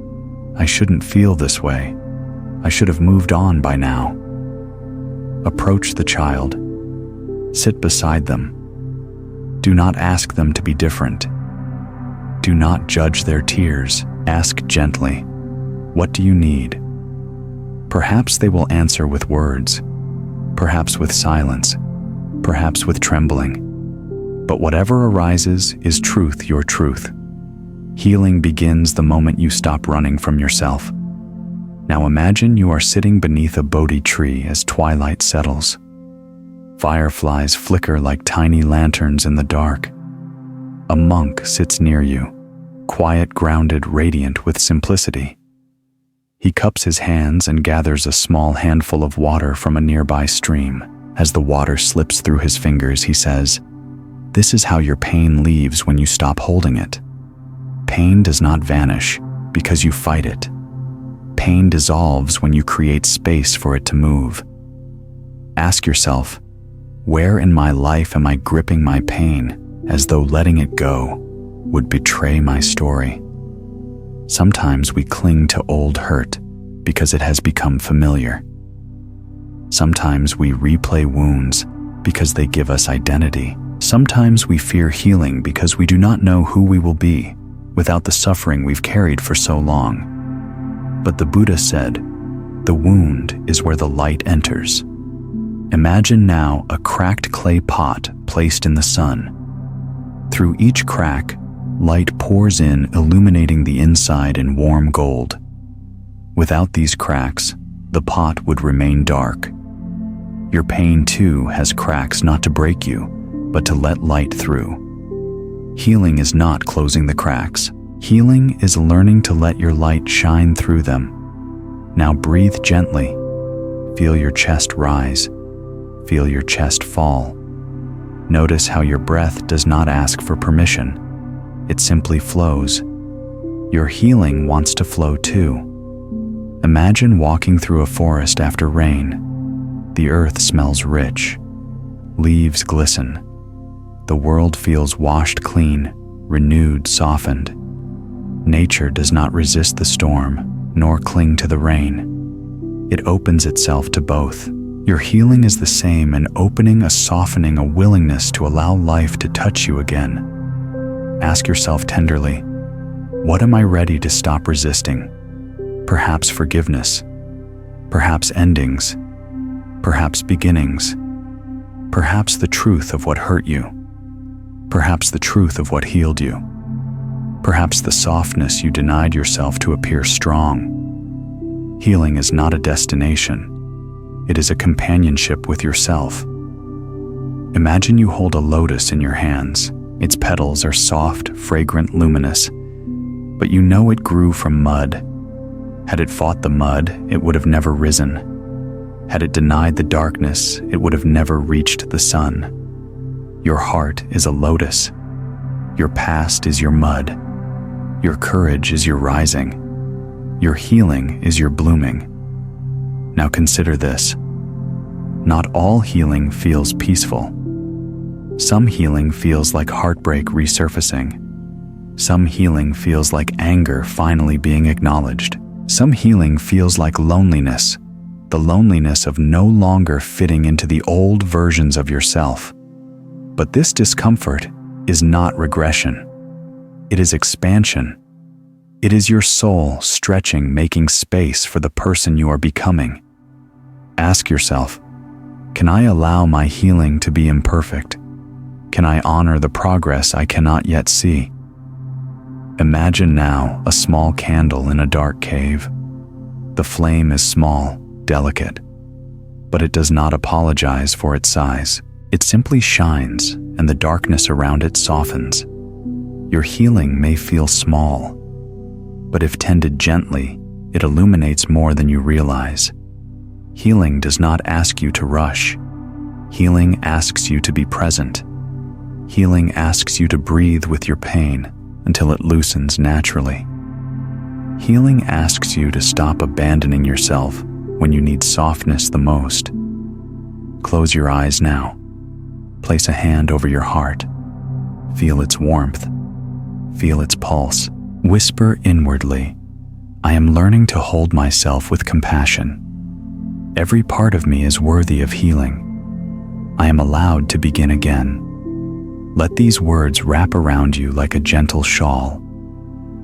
I shouldn't feel this way. I should have moved on by now. Approach the child. Sit beside them. Do not ask them to be different. Do not judge their tears. Ask gently, what do you need? Perhaps they will answer with words, perhaps with silence, perhaps with trembling. But whatever arises is truth, your truth. Healing begins the moment you stop running from yourself. Now imagine you are sitting beneath a Bodhi tree as twilight settles. Fireflies flicker like tiny lanterns in the dark. A monk sits near you, quiet, grounded, radiant with simplicity. He cups his hands and gathers a small handful of water from a nearby stream. As the water slips through his fingers, he says, "This is how your pain leaves when you stop holding it. Pain does not vanish because you fight it. Pain dissolves when you create space for it to move." Ask yourself, where in my life am I gripping my pain as though letting it go would betray my story? Sometimes we cling to old hurt because it has become familiar. Sometimes we replay wounds because they give us identity. Sometimes we fear healing because we do not know who we will be without the suffering we've carried for so long. But the Buddha said, the wound is where the light enters. Imagine now a cracked clay pot placed in the sun. Through each crack, light pours in, illuminating the inside in warm gold. Without these cracks, the pot would remain dark. Your pain too has cracks, not to break you, but to let light through. Healing is not closing the cracks. Healing is learning to let your light shine through them. Now breathe gently. Feel your chest rise. Feel your chest fall. Notice how your breath does not ask for permission. It simply flows. Your healing wants to flow too. Imagine walking through a forest after rain. The earth smells rich. Leaves glisten. The world feels washed clean, renewed, softened. Nature does not resist the storm, nor cling to the rain. It opens itself to both. Your healing is the same, an opening, a softening, a willingness to allow life to touch you again. Ask yourself tenderly, what am I ready to stop resisting? Perhaps forgiveness, perhaps endings, perhaps beginnings, perhaps the truth of what hurt you, perhaps the truth of what healed you, perhaps the softness you denied yourself to appear strong. Healing is not a destination. It is a companionship with yourself. Imagine you hold a lotus in your hands. Its petals are soft, fragrant, luminous, but you know it grew from mud. Had it fought the mud, it would have never risen. Had it denied the darkness, it would have never reached the sun. Your heart is a lotus. Your past is your mud. Your courage is your rising. Your healing is your blooming. Now consider this. Not all healing feels peaceful. Some healing feels like heartbreak resurfacing. Some healing feels like anger finally being acknowledged. Some healing feels like loneliness, the loneliness of no longer fitting into the old versions of yourself. But this discomfort is not regression. It is expansion. It is your soul stretching, making space for the person you are becoming. Ask yourself, can I allow my healing to be imperfect? Can I honor the progress I cannot yet see? Imagine now a small candle in a dark cave. The flame is small, delicate, but it does not apologize for its size. It simply shines, and the darkness around it softens. Your healing may feel small, but if tended gently, it illuminates more than you realize. Healing does not ask you to rush. Healing asks you to be present. Healing asks you to breathe with your pain until it loosens naturally. Healing asks you to stop abandoning yourself when you need softness the most. Close your eyes now. Place a hand over your heart. Feel its warmth. Feel its pulse. Whisper inwardly, I am learning to hold myself with compassion. Every part of me is worthy of healing. I am allowed to begin again. Let these words wrap around you like a gentle shawl.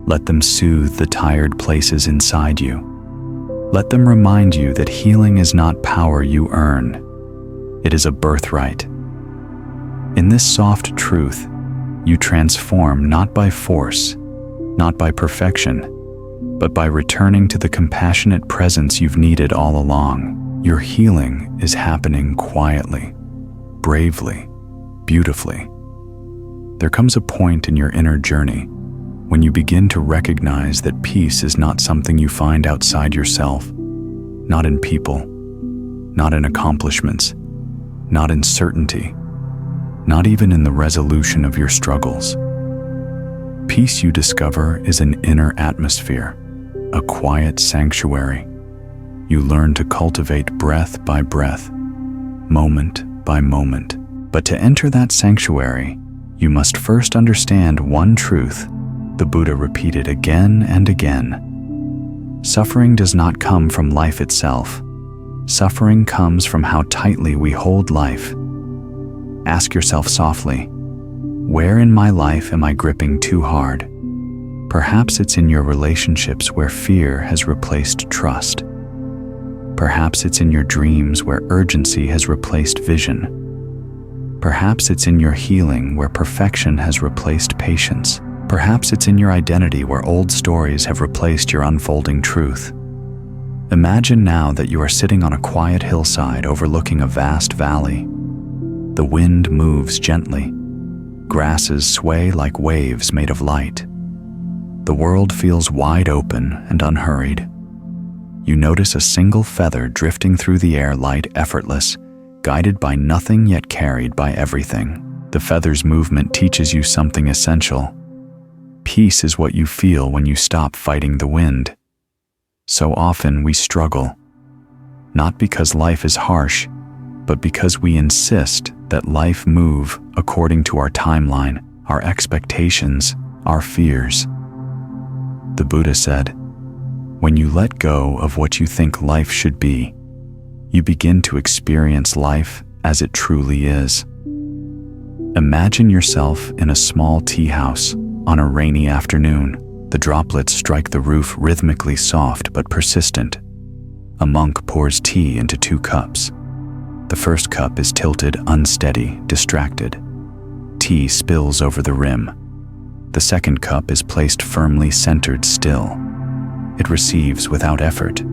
Let them soothe the tired places inside you. Let them remind you that healing is not power you earn. It is a birthright. In this soft truth, you transform not by force, not by perfection, but by returning to the compassionate presence you've needed all along. Your healing is happening quietly, bravely, beautifully. There comes a point in your inner journey when you begin to recognize that peace is not something you find outside yourself, not in people, not in accomplishments, not in certainty, not even in the resolution of your struggles. Peace, you discover, is an inner atmosphere, a quiet sanctuary. You learn to cultivate breath by breath, moment by moment. But to enter that sanctuary, you must first understand one truth the Buddha repeated again and again. Suffering does not come from life itself. Suffering comes from how tightly we hold life. Ask yourself softly, where in my life am I gripping too hard? Perhaps it's in your relationships where fear has replaced trust. Perhaps it's in your dreams where urgency has replaced vision. Perhaps it's in your healing where perfection has replaced patience. Perhaps it's in your identity where old stories have replaced your unfolding truth. Imagine now that you are sitting on a quiet hillside overlooking a vast valley. The wind moves gently. Grasses sway like waves made of light. The world feels wide open and unhurried. You notice a single feather drifting through the air, light, effortless, guided by nothing yet carried by everything. The feather's movement teaches you something essential. Peace is what you feel when you stop fighting the wind. So often we struggle, not because life is harsh, but because we insist that life move according to our timeline, our expectations, our fears. The Buddha said, "When you let go of what you think life should be, you begin to experience life as it truly is." Imagine yourself in a small tea house on a rainy afternoon. The droplets strike the roof rhythmically, soft but persistent. A monk pours tea into 2 cups. The first cup is tilted, unsteady, distracted. Tea spills over the rim. The second cup is placed firmly, centered, still. It receives without effort.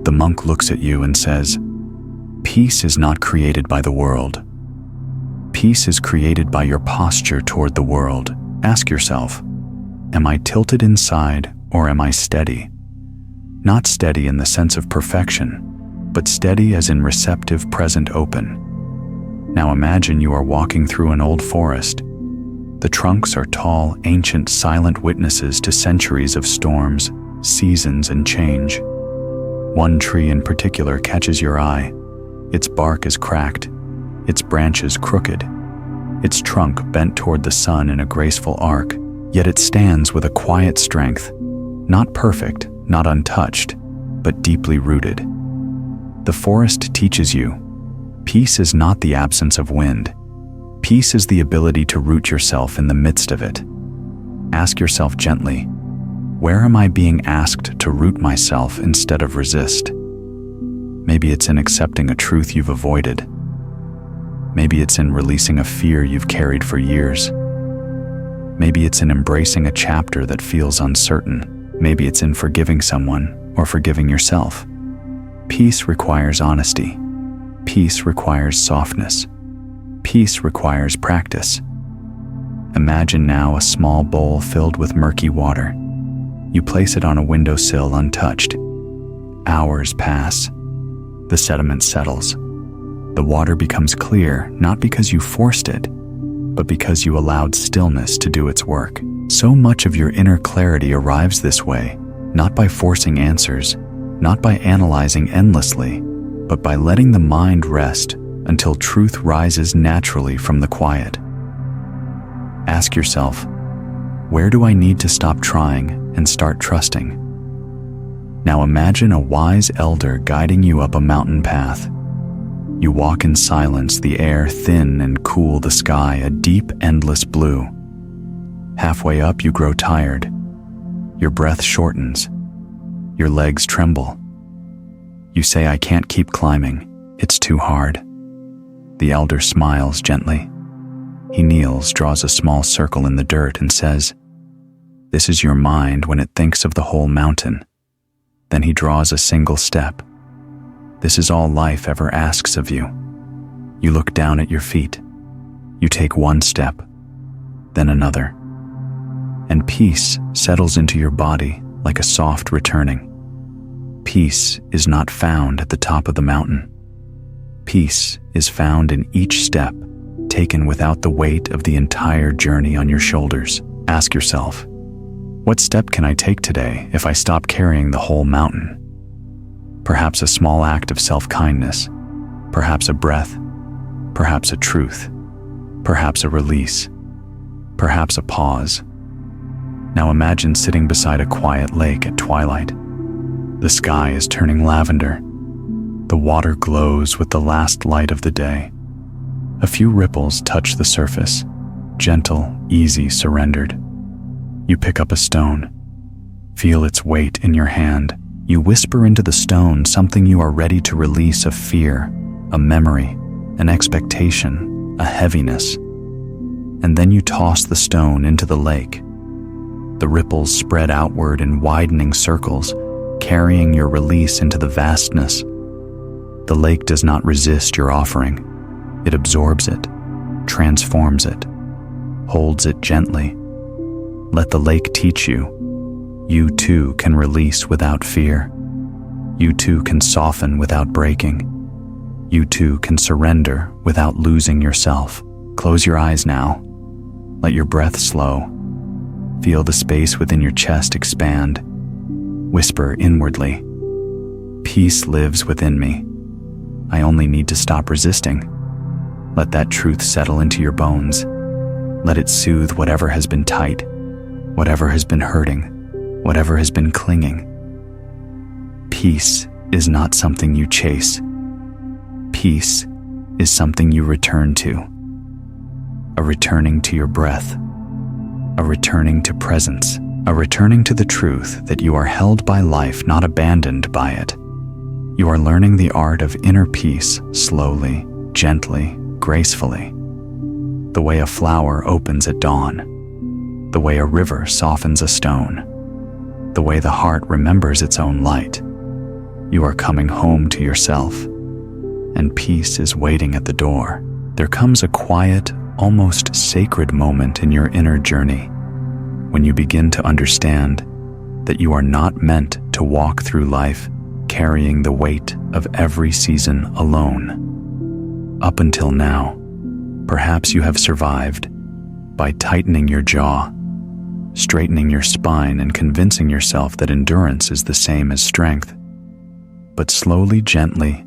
The monk looks at you and says, "Peace is not created by the world. Peace is created by your posture toward the world." Ask yourself, am I tilted inside or am I steady? Not steady in the sense of perfection, but steady as in receptive, present, open. Now imagine you are walking through an old forest. The trunks are tall, ancient, silent witnesses to centuries of storms, seasons, and change. One tree in particular catches your eye. Its bark is cracked, its branches crooked, its trunk bent toward the sun in a graceful arc, yet it stands with a quiet strength, not perfect, not untouched, but deeply rooted. The forest teaches you, peace is not the absence of wind. Peace is the ability to root yourself in the midst of it. Ask yourself gently, where am I being asked to root myself instead of resist? Maybe it's in accepting a truth you've avoided. Maybe it's in releasing a fear you've carried for years. Maybe it's in embracing a chapter that feels uncertain. Maybe it's in forgiving someone or forgiving yourself. Peace requires honesty. Peace requires softness. Peace requires practice. Imagine now a small bowl filled with murky water. You place it on a windowsill untouched. Hours pass. The sediment settles. The water becomes clear, not because you forced it, but because you allowed stillness to do its work. So much of your inner clarity arrives this way, not by forcing answers, not by analyzing endlessly, but by letting the mind rest until truth rises naturally from the quiet. Ask yourself, where do I need to stop trying and start trusting? Now imagine a wise elder guiding you up a mountain path. You walk in silence, the air thin and cool, the sky a deep, endless blue. Halfway up, you grow tired. Your breath shortens. Your legs tremble. You say, "I can't keep climbing. It's too hard." The elder smiles gently. He kneels, draws a small circle in the dirt, and says, "This is your mind when it thinks of the whole mountain." Then he draws a single step. This is all life ever asks of you. You look down at your feet. You take one step, then another. And peace settles into your body like a soft returning. Peace is not found at the top of the mountain. Peace is found in each step, taken without the weight of the entire journey on your shoulders. Ask yourself, what step can I take today if I stop carrying the whole mountain? Perhaps a small act of self-kindness, perhaps a breath, perhaps a truth, perhaps a release, perhaps a pause. Now imagine sitting beside a quiet lake at twilight. The sky is turning lavender. The water glows with the last light of the day. A few ripples touch the surface, gentle, easy, surrendered. You pick up a stone, feel its weight in your hand. You whisper into the stone something you are ready to release, a fear, a memory, an expectation, a heaviness. And then you toss the stone into the lake. The ripples spread outward in widening circles, carrying your release into the vastness. The lake does not resist your offering. It absorbs it, transforms it, holds it gently. Let the lake teach you. You too can release without fear. You too can soften without breaking. You too can surrender without losing yourself. Close your eyes now. Let your breath slow. Feel the space within your chest expand. Whisper inwardly, "Peace lives within me. I only need to stop resisting." Let that truth settle into your bones. Let it soothe whatever has been tight, whatever has been hurting, whatever has been clinging. Peace is not something you chase. Peace is something you return to. A returning to your breath, a returning to presence, a returning to the truth that you are held by life, not abandoned by it. You are learning the art of inner peace slowly, gently, gracefully. The way a flower opens at dawn, the way a river softens a stone, the way the heart remembers its own light. You are coming home to yourself, and peace is waiting at the door. There comes a quiet, almost sacred moment in your inner journey when you begin to understand that you are not meant to walk through life carrying the weight of every season alone. Up until now, perhaps you have survived by tightening your jaw, straightening your spine, and convincing yourself that endurance is the same as strength. But slowly, gently,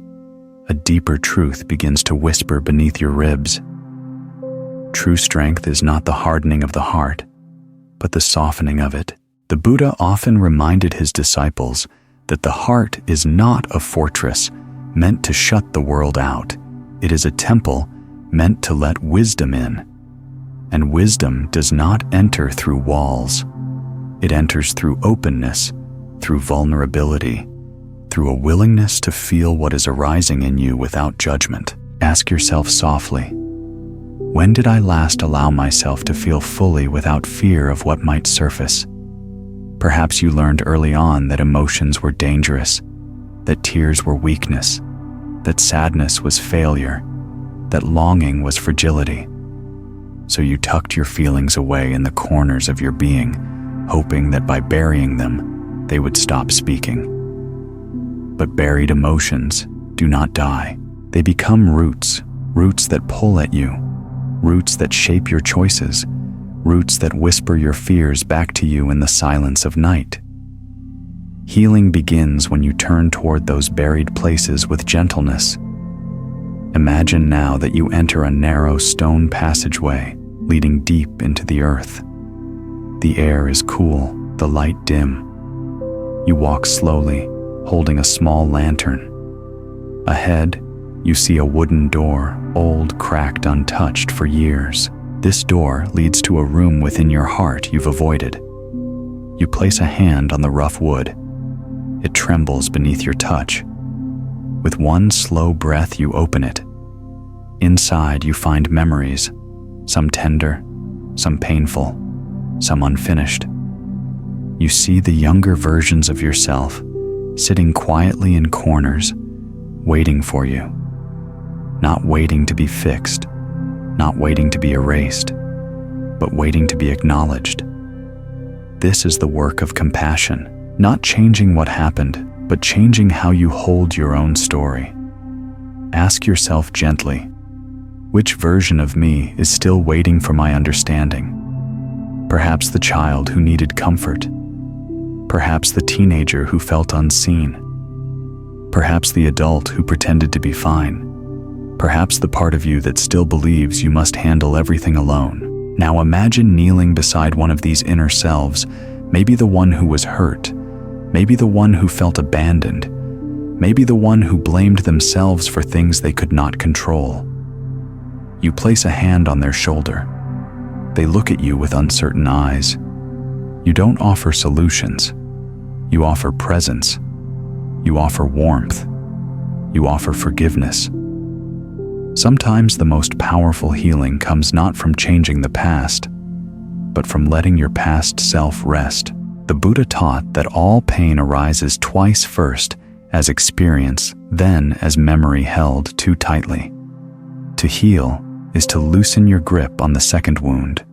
a deeper truth begins to whisper beneath your ribs. True strength is not the hardening of the heart, but the softening of it. The Buddha often reminded his disciples that the heart is not a fortress meant to shut the world out. It is a temple meant to let wisdom in. And wisdom does not enter through walls. It enters through openness, through vulnerability, through a willingness to feel what is arising in you without judgment. Ask yourself softly, when did I last allow myself to feel fully without fear of what might surface? Perhaps you learned early on that emotions were dangerous, that tears were weakness, that sadness was failure, that longing was fragility. So you tucked your feelings away in the corners of your being, hoping that by burying them, they would stop speaking. But buried emotions do not die. They become roots, roots that pull at you, roots that shape your choices, roots that whisper your fears back to you in the silence of night. Healing begins when you turn toward those buried places with gentleness. Imagine now that you enter a narrow stone passageway leading deep into the earth. The air is cool, the light dim. You walk slowly, holding a small lantern. Ahead, you see a wooden door, old, cracked, untouched for years. This door leads to a room within your heart you've avoided. You place a hand on the rough wood. It trembles beneath your touch. With one slow breath, you open it. Inside, you find memories, some tender, some painful, some unfinished. You see the younger versions of yourself sitting quietly in corners, waiting for you. Not waiting to be fixed, not waiting to be erased, but waiting to be acknowledged. This is the work of compassion, not changing what happened, but changing how you hold your own story. Ask yourself gently, which version of me is still waiting for my understanding? Perhaps the child who needed comfort. Perhaps the teenager who felt unseen. Perhaps the adult who pretended to be fine. Perhaps the part of you that still believes you must handle everything alone. Now imagine kneeling beside one of these inner selves, maybe the one who was hurt, maybe the one who felt abandoned, maybe the one who blamed themselves for things they could not control. You place a hand on their shoulder. They look at you with uncertain eyes. You don't offer solutions. You offer presence. You offer warmth. You offer forgiveness. Sometimes the most powerful healing comes not from changing the past, but from letting your past self rest. The Buddha taught that all pain arises twice: first as experience, then as memory held too tightly. To heal is to loosen your grip on the second wound.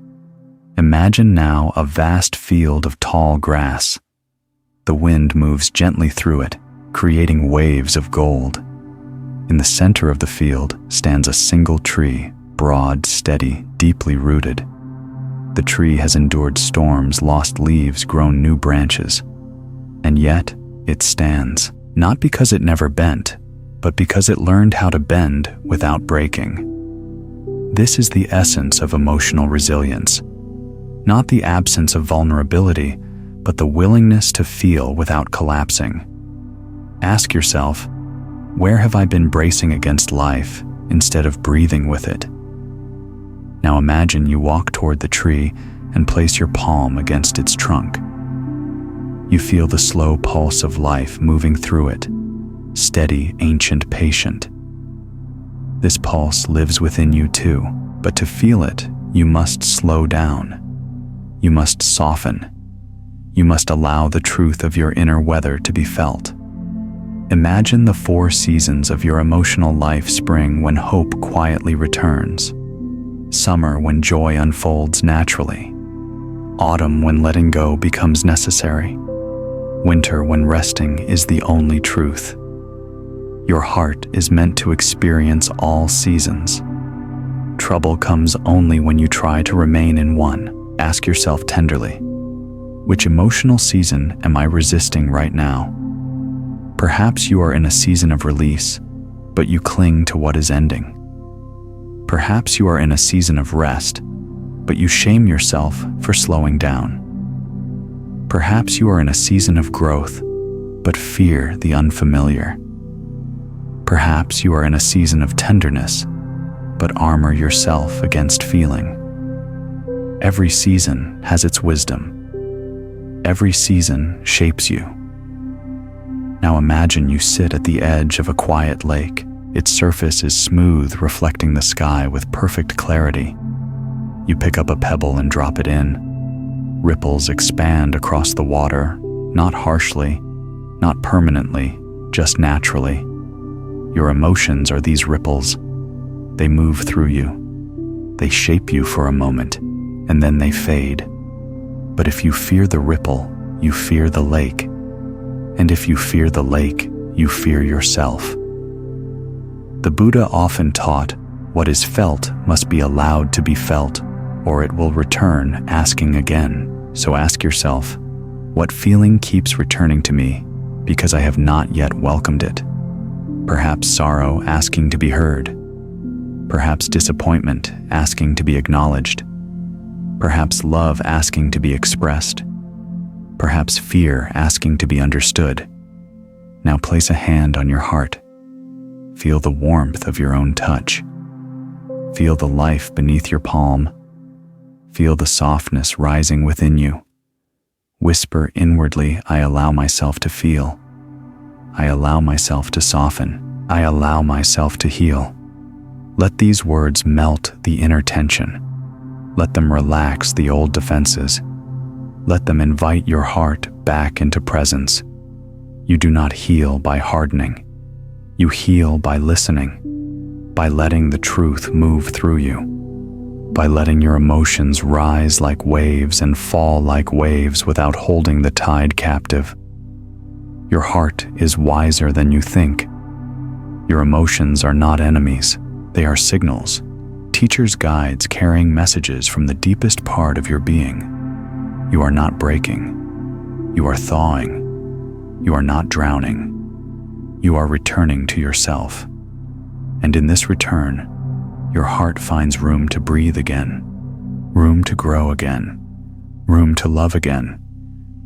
Imagine now a vast field of tall grass. The wind moves gently through it, creating waves of gold. In the center of the field stands a single tree, broad, steady, deeply rooted. The tree has endured storms, lost leaves, grown new branches. And yet, it stands, not because it never bent, but because it learned how to bend without breaking. This is the essence of emotional resilience. Not the absence of vulnerability, but the willingness to feel without collapsing. Ask yourself, where have I been bracing against life instead of breathing with it? Now imagine you walk toward the tree and place your palm against its trunk. You feel the slow pulse of life moving through it, steady, ancient, patient. This pulse lives within you too, but to feel it, you must slow down. You must soften. You must allow the truth of your inner weather to be felt. Imagine the 4 seasons of your emotional life: spring, when hope quietly returns; summer, when joy unfolds naturally; autumn, when letting go becomes necessary; winter, when resting is the only truth. Your heart is meant to experience all seasons. Trouble comes only when you try to remain in one. Ask yourself tenderly, which emotional season am I resisting right now? Perhaps you are in a season of release, but you cling to what is ending. Perhaps you are in a season of rest, but you shame yourself for slowing down. Perhaps you are in a season of growth, but fear the unfamiliar. Perhaps you are in a season of tenderness, but armor yourself against feeling. Every season has its wisdom. Every season shapes you. Now imagine you sit at the edge of a quiet lake. Its surface is smooth, reflecting the sky with perfect clarity. You pick up a pebble and drop it in. Ripples expand across the water, not harshly, not permanently, just naturally. Your emotions are these ripples. They move through you. They shape you for a moment, and then they fade. But if you fear the ripple, you fear the lake. And if you fear the lake, you fear yourself. The Buddha often taught, what is felt must be allowed to be felt, or it will return asking again. So ask yourself, what feeling keeps returning to me because I have not yet welcomed it? Perhaps sorrow asking to be heard. Perhaps disappointment asking to be acknowledged. Perhaps love asking to be expressed. Perhaps fear asking to be understood. Now place a hand on your heart. Feel the warmth of your own touch. Feel the life beneath your palm. Feel the softness rising within you. Whisper inwardly, I allow myself to feel. I allow myself to soften. I allow myself to heal. Let these words melt the inner tension. Let them relax the old defenses. Let them invite your heart back into presence. You do not heal by hardening. You heal by listening, by letting the truth move through you, by letting your emotions rise like waves and fall like waves without holding the tide captive. Your heart is wiser than you think. Your emotions are not enemies. They are signals, teachers' guides carrying messages from the deepest part of your being. You are not breaking. You are thawing. You are not drowning. You are returning to yourself. And in this return, your heart finds room to breathe again, room to grow again, room to love again,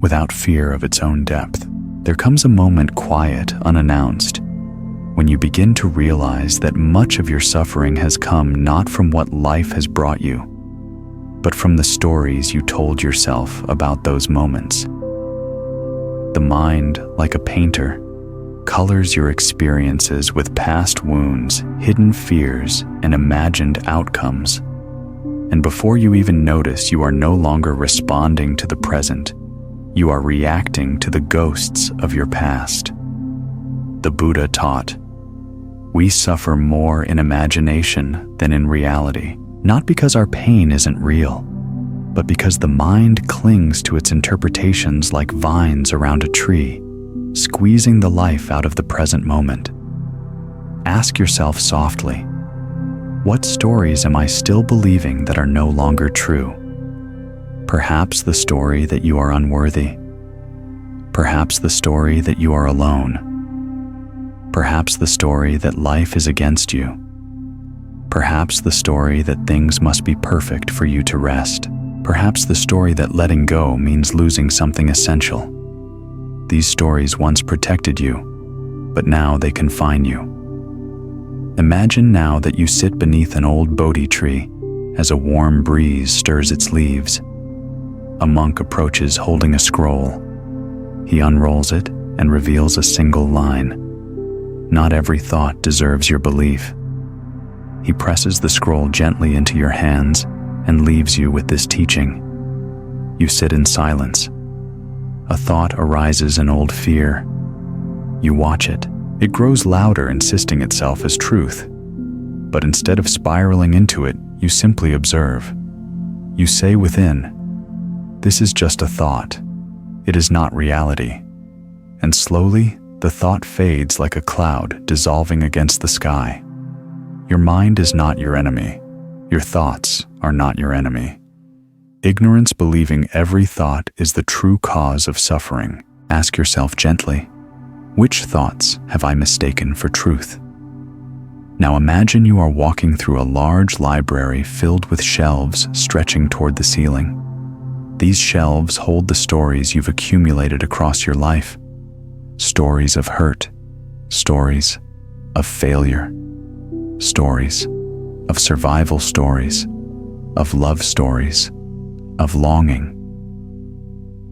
without fear of its own depth. There comes a moment, quiet, unannounced, when you begin to realize that much of your suffering has come not from what life has brought you, but from the stories you told yourself about those moments. The mind, like a painter, colors your experiences with past wounds, hidden fears, and imagined outcomes. And before you even notice, you are no longer responding to the present. You are reacting to the ghosts of your past. The Buddha taught, we suffer more in imagination than in reality, not because our pain isn't real, but because the mind clings to its interpretations like vines around a tree, squeezing the life out of the present moment. Ask yourself softly, What stories am I still believing that are no longer true? Perhaps the story that you are unworthy. Perhaps the story that you are alone. Perhaps the story that life is against you. Perhaps the story that things must be perfect for you to rest. Perhaps the story that letting go means losing something essential. These stories once protected you, but now they confine you. Imagine now that you sit beneath an old Bodhi tree as a warm breeze stirs its leaves. A monk approaches holding a scroll. He unrolls it and reveals a single line. Not every thought deserves your belief. He presses the scroll gently into your hands and leaves you with this teaching. You sit in silence. A thought arises, an old fear. You watch it. It grows louder, insisting itself as truth. But instead of spiraling into it, you simply observe. You say within, "This is just a thought. It is not reality." And slowly, the thought fades like a cloud dissolving against the sky. Your mind is not your enemy. Your thoughts are not your enemy. Ignorance believing every thought is the true cause of suffering. Ask yourself gently, which thoughts have I mistaken for truth? Now imagine you are walking through a large library filled with shelves stretching toward the ceiling. These shelves hold the stories you've accumulated across your life. Stories of hurt, stories of failure, stories of survival stories, of love stories, of longing.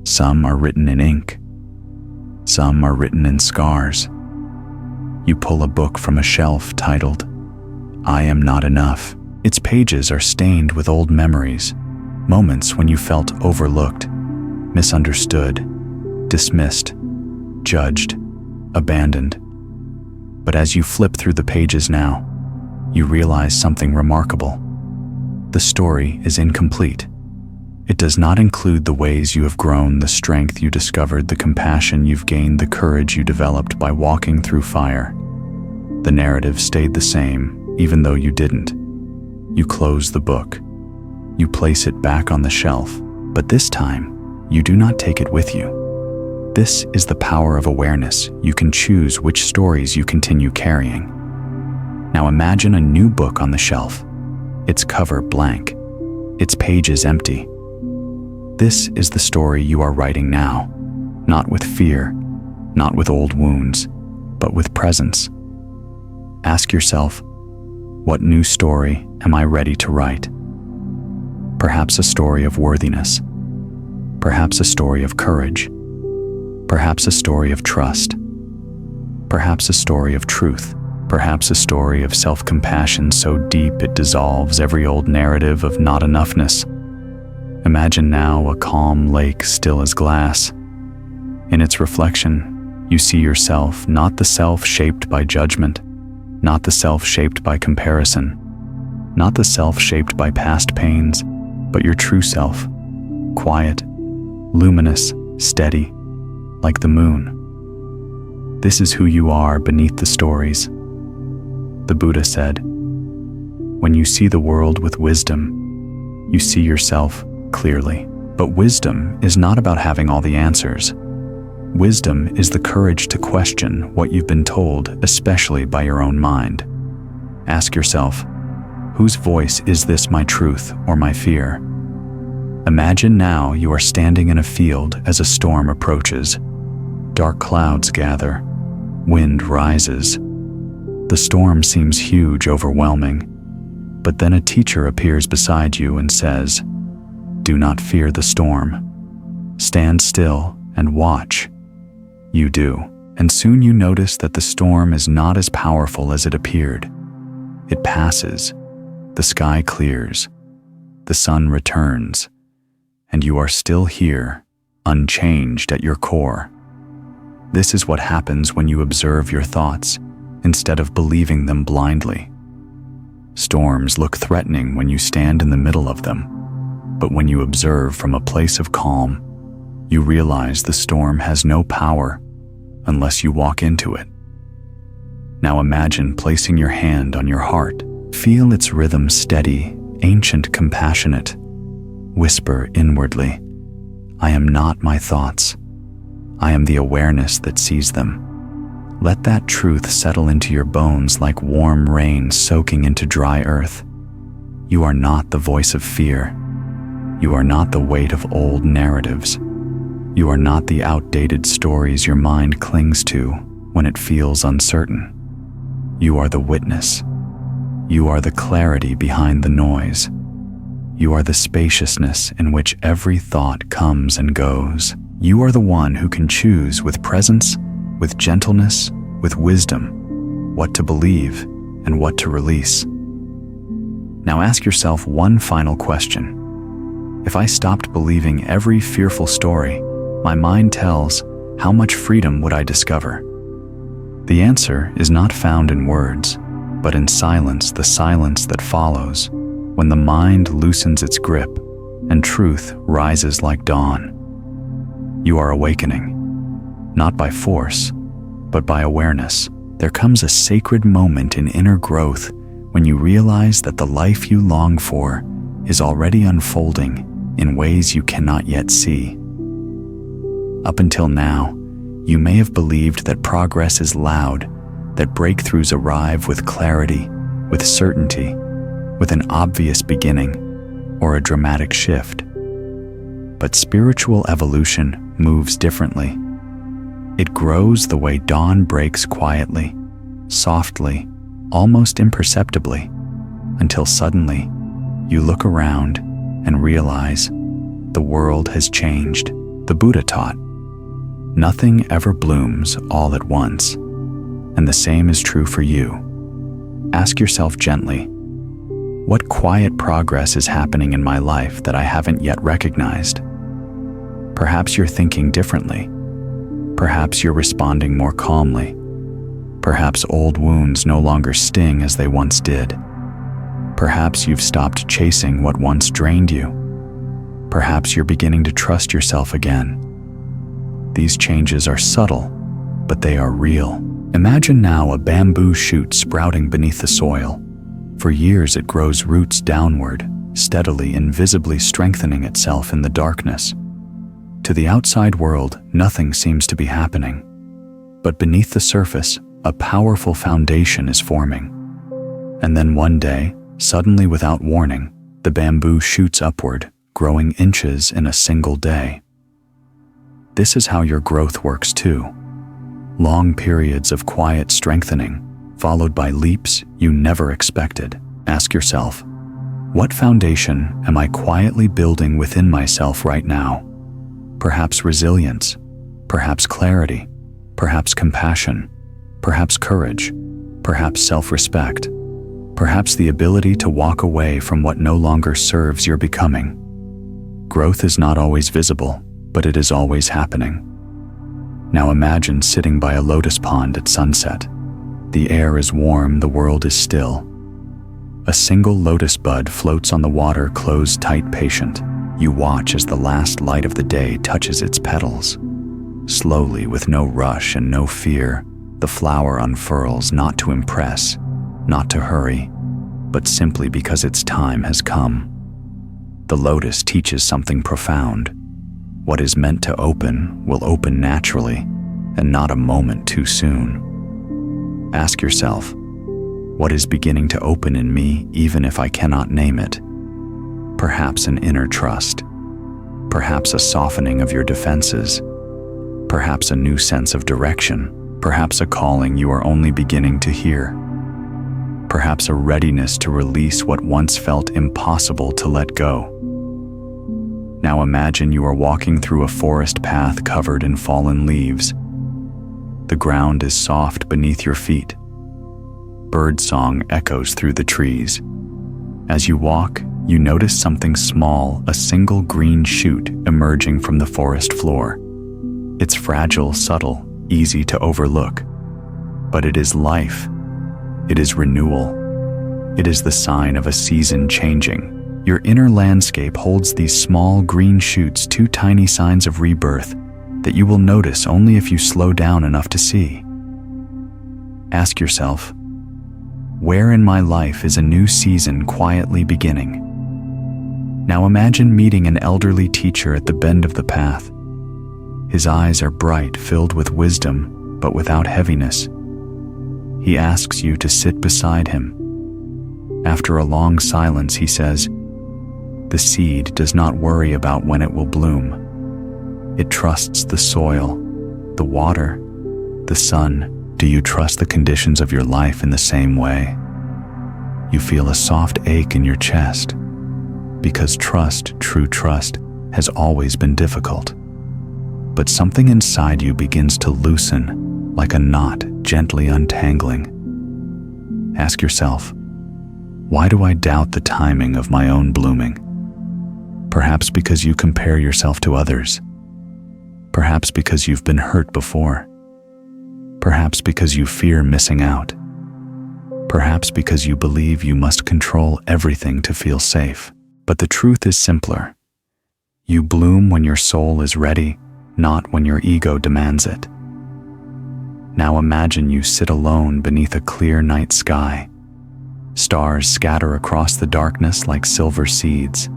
Some are written in ink. Some are written in scars. You pull a book from a shelf titled, "I Am Not Enough." Its pages are stained with old memories, moments when you felt overlooked, misunderstood, dismissed, judged, abandoned. But as you flip through the pages now, you realize something remarkable. The story is incomplete. It does not include the ways you have grown, the strength you discovered, the compassion you've gained, the courage you developed by walking through fire. The narrative stayed the same, even though you didn't. You close the book. You place it back on the shelf, but this time, you do not take it with you. This is the power of awareness. You can choose which stories you continue carrying. Now imagine a new book on the shelf, its cover blank, its pages empty. This is the story you are writing now, not with fear, not with old wounds, but with presence. Ask yourself, what new story am I ready to write? Perhaps a story of worthiness, perhaps a story of courage, perhaps a story of trust, perhaps a story of truth, perhaps a story of self-compassion so deep it dissolves every old narrative of not enoughness. Imagine now a calm lake still as glass. In its reflection, you see yourself, not the self shaped by judgment, not the self shaped by comparison, not the self shaped by past pains, but your true self, quiet, luminous, steady, like the moon. This is who you are beneath the stories. The Buddha said, "When you see the world with wisdom, you see yourself clearly." But wisdom is not about having all the answers. Wisdom is the courage to question what you've been told, especially by your own mind. Ask yourself, whose voice is this, my truth or my fear? Imagine now you are standing in a field as a storm approaches. Dark clouds gather, wind rises. The storm seems huge, overwhelming, but then a teacher appears beside you and says, "Do not fear the storm. Stand still and watch." You do, and soon you notice that the storm is not as powerful as it appeared. It passes, the sky clears, the sun returns, and you are still here, unchanged at your core. This is what happens when you observe your thoughts instead of believing them blindly. Storms look threatening when you stand in the middle of them, but when you observe from a place of calm, you realize the storm has no power unless you walk into it. Now imagine placing your hand on your heart, Feel its rhythm steady, ancient, compassionate. Whisper inwardly, I am not my thoughts. I am the awareness that sees them. Let that truth settle into your bones like warm rain soaking into dry earth. You are not the voice of fear. You are not the weight of old narratives. You are not the outdated stories your mind clings to when it feels uncertain. You are the witness. You are the clarity behind the noise. You are the spaciousness in which every thought comes and goes. You are the one who can choose with presence, with gentleness, with wisdom, what to believe and what to release. Now ask yourself one final question. If I stopped believing every fearful story my mind tells, how much freedom would I discover? The answer is not found in words, but in silence, the silence that follows, when the mind loosens its grip and truth rises like dawn. You are awakening, not by force, but by awareness. There comes a sacred moment in inner growth when you realize that the life you long for is already unfolding in ways you cannot yet see. Up until now, you may have believed that progress is loud, that breakthroughs arrive with clarity, with certainty, with an obvious beginning or a dramatic shift. But spiritual evolution moves differently. It grows the way dawn breaks quietly, softly, almost imperceptibly, until suddenly you look around and realize the world has changed. The Buddha taught, nothing ever blooms all at once, and the same is true for you. Ask yourself gently, what quiet progress is happening in my life that I haven't yet recognized? Perhaps you're thinking differently. Perhaps you're responding more calmly. Perhaps old wounds no longer sting as they once did. Perhaps you've stopped chasing what once drained you. Perhaps you're beginning to trust yourself again. These changes are subtle, but they are real. Imagine now a bamboo shoot sprouting beneath the soil. For years it grows roots downward, steadily and visibly strengthening itself in the darkness. To the outside world, nothing seems to be happening. But beneath the surface, a powerful foundation is forming. And then one day, suddenly without warning, the bamboo shoots upward, growing inches in a single day. This is how your growth works too. Long periods of quiet strengthening, followed by leaps you never expected. Ask yourself, what foundation am I quietly building within myself right now? Perhaps resilience, perhaps clarity, perhaps compassion, perhaps courage, perhaps self-respect, perhaps the ability to walk away from what no longer serves your becoming. Growth is not always visible, but it is always happening. Now imagine sitting by a lotus pond at sunset. The air is warm, the world is still. A single lotus bud floats on the water, closed tight, patient. You watch as the last light of the day touches its petals. Slowly, with no rush and no fear, the flower unfurls, not to impress, not to hurry, but simply because its time has come. The lotus teaches something profound. What is meant to open will open naturally, and not a moment too soon. Ask yourself, what is beginning to open in me even if I cannot name it? Perhaps an inner trust, perhaps a softening of your defenses, perhaps a new sense of direction, perhaps a calling you are only beginning to hear, perhaps a readiness to release what once felt impossible to let go. Now imagine you are walking through a forest path covered in fallen leaves. The ground is soft beneath your feet. Birdsong echoes through the trees. As you walk, you notice something small, a single green shoot emerging from the forest floor. It's fragile, subtle, easy to overlook. But it is life. It is renewal. It is the sign of a season changing. Your inner landscape holds these small green shoots, two tiny signs of rebirth that you will notice only if you slow down enough to see. Ask yourself, Where in my life is a new season quietly beginning? Now imagine meeting an elderly teacher at the bend of the path. His eyes are bright, filled with wisdom, but without heaviness. He asks you to sit beside him. After a long silence, he says, "The seed does not worry about when it will bloom. It trusts the soil, the water, the sun." Do you trust the conditions of your life in the same way? You feel a soft ache in your chest, because trust, true trust, has always been difficult. But something inside you begins to loosen, like a knot gently untangling. Ask yourself, why do I doubt the timing of my own blooming? Perhaps because you compare yourself to others. Perhaps because you've been hurt before. Perhaps because you fear missing out. Perhaps because you believe you must control everything to feel safe. But the truth is simpler. You bloom when your soul is ready, not when your ego demands it. Now imagine you sit alone beneath a clear night sky. Stars scatter across the darkness like silver seeds.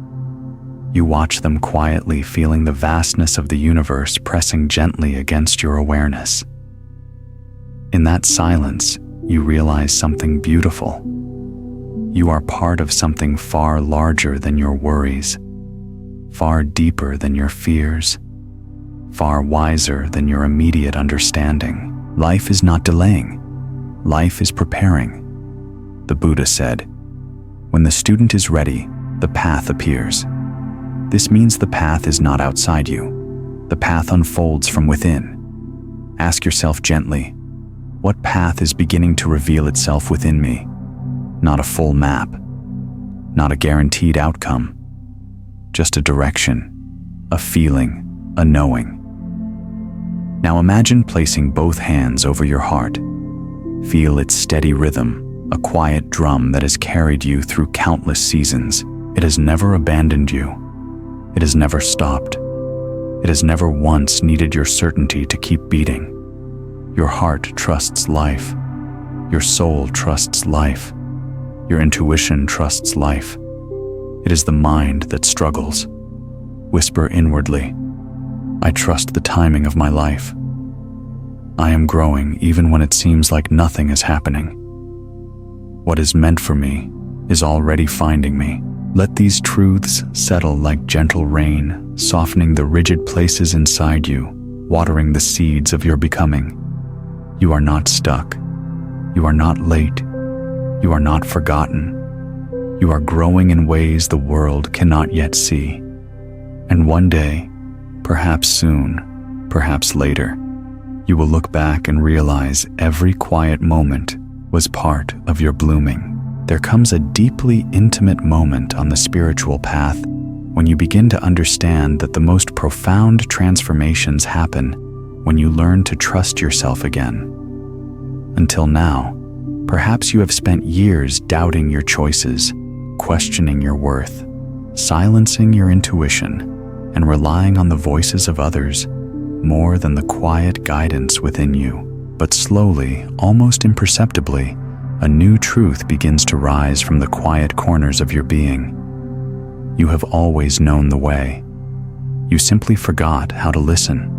You watch them quietly, feeling the vastness of the universe pressing gently against your awareness. In that silence, you realize something beautiful. You are part of something far larger than your worries, far deeper than your fears, far wiser than your immediate understanding. Life is not delaying. Life is preparing. The Buddha said, "When the student is ready, the path appears." This means the path is not outside you. The path unfolds from within. Ask yourself gently, what path is beginning to reveal itself within me? Not a full map, not a guaranteed outcome, just a direction, a feeling, a knowing. Now imagine placing both hands over your heart. Feel its steady rhythm, a quiet drum that has carried you through countless seasons. It has never abandoned you. It has never stopped. It has never once needed your certainty to keep beating. Your heart trusts life. Your soul trusts life. Your intuition trusts life. It is the mind that struggles. Whisper inwardly, "I trust the timing of my life. I am growing even when it seems like nothing is happening. What is meant for me is already finding me." Let these truths settle like gentle rain, softening the rigid places inside you, watering the seeds of your becoming. You are not stuck. You are not late. You are not forgotten. You are growing in ways the world cannot yet see. And one day, perhaps soon, perhaps later, you will look back and realize every quiet moment was part of your blooming. There comes a deeply intimate moment on the spiritual path when you begin to understand that the most profound transformations happen when you learn to trust yourself again. Until now, perhaps you have spent years doubting your choices, questioning your worth, silencing your intuition, and relying on the voices of others more than the quiet guidance within you. But slowly, almost imperceptibly, a new truth begins to rise from the quiet corners of your being. You have always known the way. You simply forgot how to listen.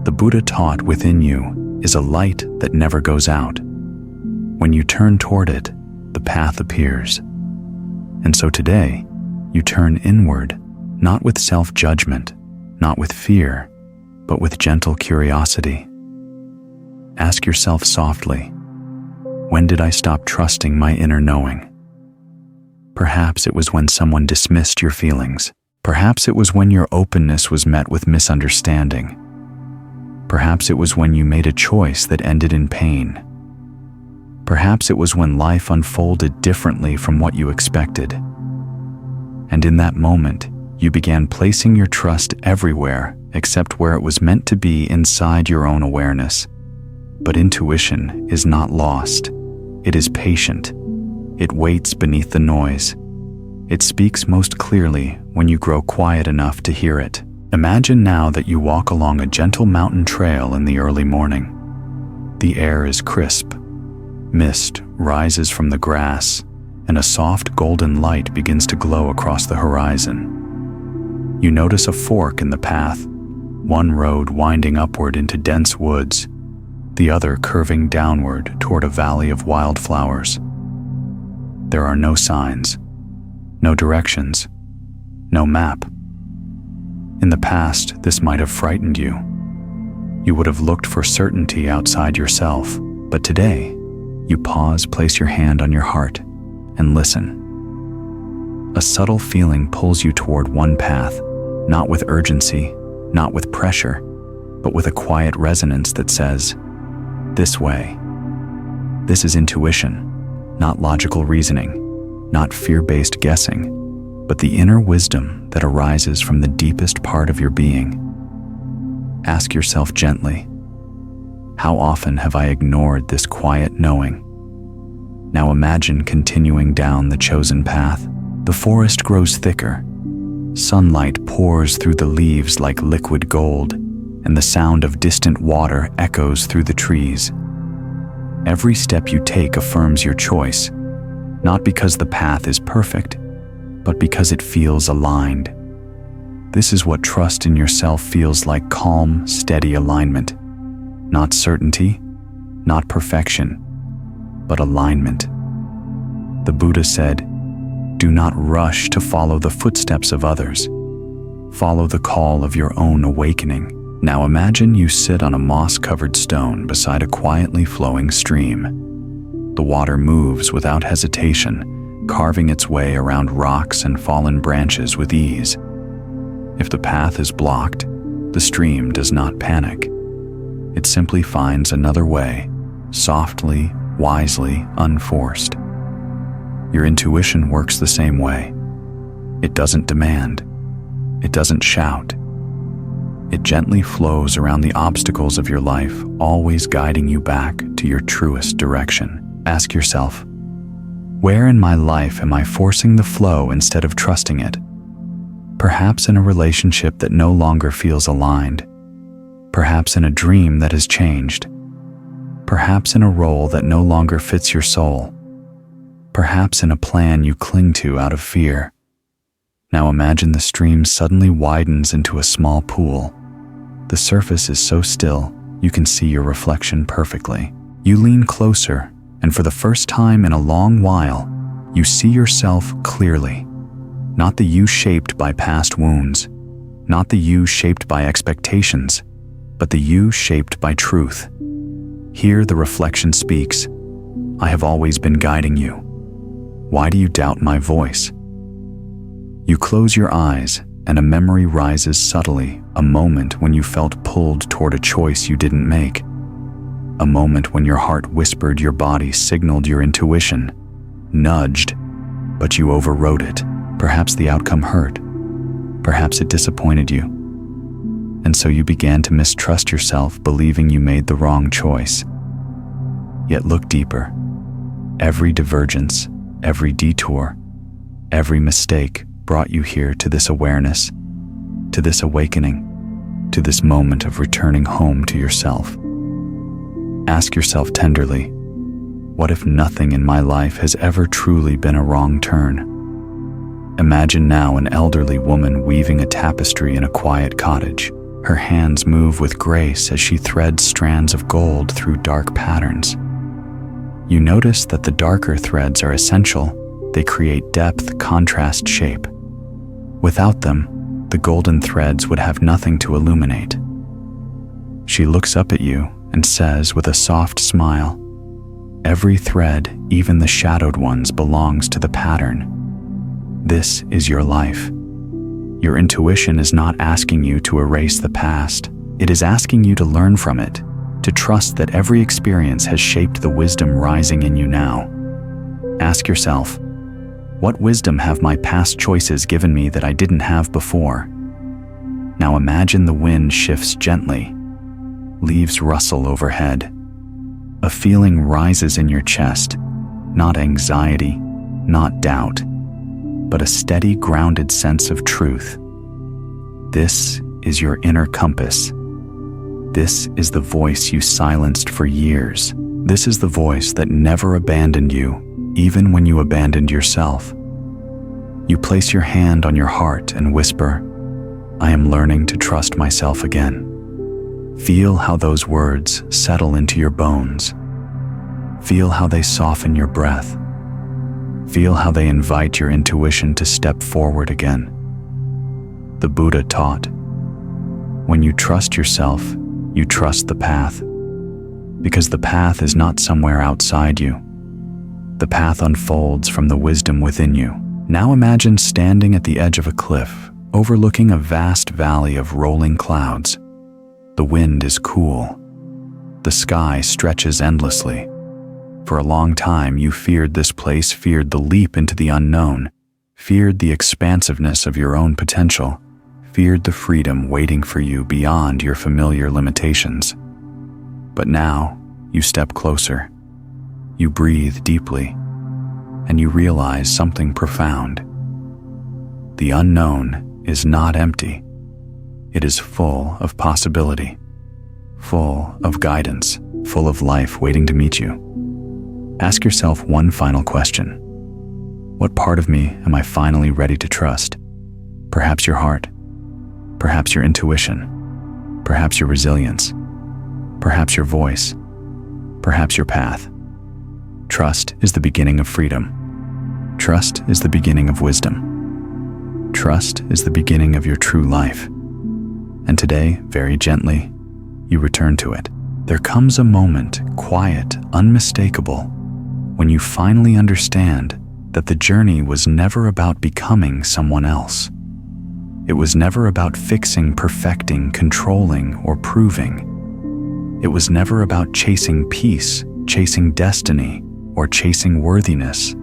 The Buddha taught within you is a light that never goes out. When you turn toward it, the path appears. And so today, you turn inward, not with self-judgment, not with fear, but with gentle curiosity. Ask yourself softly, when did I stop trusting my inner knowing? Perhaps it was when someone dismissed your feelings. Perhaps it was when your openness was met with misunderstanding. Perhaps it was when you made a choice that ended in pain. Perhaps it was when life unfolded differently from what you expected. And in that moment, you began placing your trust everywhere except where it was meant to be inside your own awareness. But intuition is not lost. It is patient. It waits beneath the noise. It speaks most clearly when you grow quiet enough to hear it. Imagine now that you walk along a gentle mountain trail in the early morning. The air is crisp. Mist rises from the grass, and a soft golden light begins to glow across the horizon. You notice a fork in the path, one road winding upward into dense woods, the other curving downward toward a valley of wildflowers. There are no signs, no directions, no map. In the past, this might have frightened you. You would have looked for certainty outside yourself, but today, you pause, place your hand on your heart, and listen. A subtle feeling pulls you toward one path, not with urgency, not with pressure, but with a quiet resonance that says, "This way." This is intuition, not logical reasoning, not fear-based guessing, but the inner wisdom that arises from the deepest part of your being. Ask yourself gently, how often have I ignored this quiet knowing? Now imagine continuing down the chosen path. The forest grows thicker. Sunlight pours through the leaves like liquid gold, and the sound of distant water echoes through the trees. Every step you take affirms your choice, not because the path is perfect, but because it feels aligned. This is what trust in yourself feels like: calm, steady alignment. Not certainty, not perfection, but alignment. The Buddha said, "Do not rush to follow the footsteps of others. Follow the call of your own awakening." Now imagine you sit on a moss-covered stone beside a quietly flowing stream. The water moves without hesitation, carving its way around rocks and fallen branches with ease. If the path is blocked, the stream does not panic. It simply finds another way, softly, wisely, unforced. Your intuition works the same way. It doesn't demand. It doesn't shout. It gently flows around the obstacles of your life, always guiding you back to your truest direction. Ask yourself, where in my life am I forcing the flow instead of trusting it? Perhaps in a relationship that no longer feels aligned. Perhaps in a dream that has changed. Perhaps in a role that no longer fits your soul. Perhaps in a plan you cling to out of fear. Now imagine the stream suddenly widens into a small pool. The surface is so still, you can see your reflection perfectly. You lean closer, and for the first time in a long while, you see yourself clearly. Not the you shaped by past wounds, not the you shaped by expectations, but the you shaped by truth. Here the reflection speaks, "I have always been guiding you. Why do you doubt my voice?" You close your eyes, and a memory rises subtly, a moment when you felt pulled toward a choice you didn't make. A moment when your heart whispered, your body signaled, your intuition nudged, but you overrode it. Perhaps the outcome hurt. Perhaps it disappointed you. And so you began to mistrust yourself, believing you made the wrong choice. Yet look deeper. Every divergence, every detour, every mistake brought you here to this awareness, to this awakening, to this moment of returning home to yourself. Ask yourself tenderly, what if nothing in my life has ever truly been a wrong turn? Imagine now an elderly woman weaving a tapestry in a quiet cottage. Her hands move with grace as she threads strands of gold through dark patterns. You notice that the darker threads are essential. They create depth, contrast, shape. Without them, the golden threads would have nothing to illuminate. She looks up at you and says with a soft smile, "Every thread, even the shadowed ones, belongs to the pattern. This is your life." Your intuition is not asking you to erase the past. It is asking you to learn from it, to trust that every experience has shaped the wisdom rising in you now. Ask yourself, what wisdom have my past choices given me that I didn't have before? Now imagine the wind shifts gently. Leaves rustle overhead. A feeling rises in your chest, not anxiety, not doubt, but a steady, grounded sense of truth. This is your inner compass. This is the voice you silenced for years. This is the voice that never abandoned you, even when you abandoned yourself. You place your hand on your heart and whisper, "I am learning to trust myself again." Feel how those words settle into your bones. Feel how they soften your breath. Feel how they invite your intuition to step forward again. The Buddha taught, when you trust yourself, you trust the path. Because the path is not somewhere outside you. The path unfolds from the wisdom within you. Now imagine standing at the edge of a cliff, overlooking a vast valley of rolling clouds. The wind is cool. The sky stretches endlessly. For a long time, you feared this place, feared the leap into the unknown, feared the expansiveness of your own potential, feared the freedom waiting for you beyond your familiar limitations. But now, you step closer. You breathe deeply, and you realize something profound. The unknown is not empty. It is full of possibility, full of guidance, full of life waiting to meet you. Ask yourself one final question. What part of me am I finally ready to trust? Perhaps your heart, perhaps your intuition, perhaps your resilience, perhaps your voice, perhaps your path. Trust is the beginning of freedom. Trust is the beginning of wisdom. Trust is the beginning of your true life. And today, very gently, you return to it. There comes a moment, quiet, unmistakable, when you finally understand that the journey was never about becoming someone else. It was never about fixing, perfecting, controlling, or proving. It was never about chasing peace, chasing destiny, or chasing worthiness.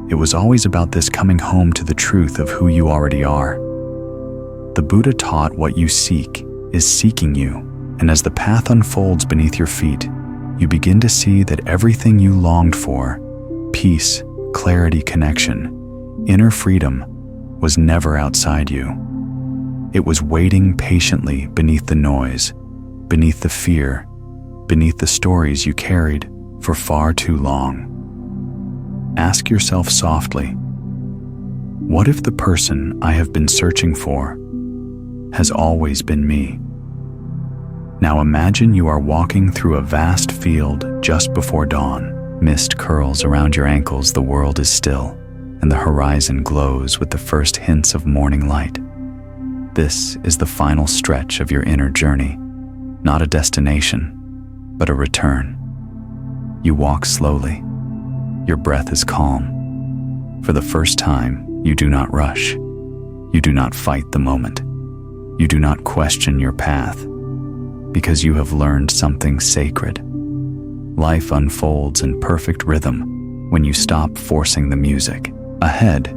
It was always about this coming home to the truth of who you already are. The Buddha taught what you seek is seeking you, and as the path unfolds beneath your feet, you begin to see that everything you longed for, peace, clarity, connection, inner freedom, was never outside you. It was waiting patiently beneath the noise, beneath the fear, beneath the stories you carried for far too long. Ask yourself softly, what if the person I have been searching for has always been me? Now imagine you are walking through a vast field just before dawn. Mist curls around your ankles, the world is still, and the horizon glows with the first hints of morning light. This is the final stretch of your inner journey, not a destination, but a return. You walk slowly. Your breath is calm. For the first time, you do not rush. You do not fight the moment. You do not question your path, because you have learned something sacred. Life unfolds in perfect rhythm when you stop forcing the music. Ahead,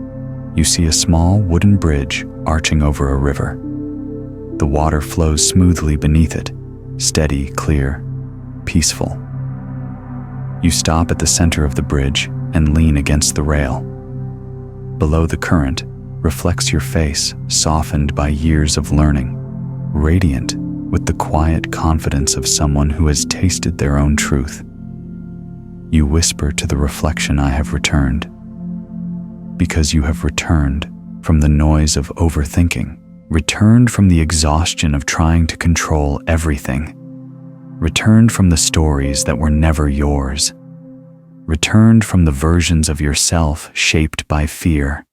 you see a small wooden bridge arching over a river. The water flows smoothly beneath it, steady, clear, peaceful. You stop at the center of the bridge and lean against the rail. Below, the current reflects your face, softened by years of learning, radiant with the quiet confidence of someone who has tasted their own truth. You whisper to the reflection, I have returned, because you have returned from the noise of overthinking, returned from the exhaustion of trying to control everything, returned from the stories that were never yours, returned from the versions of yourself shaped by fear,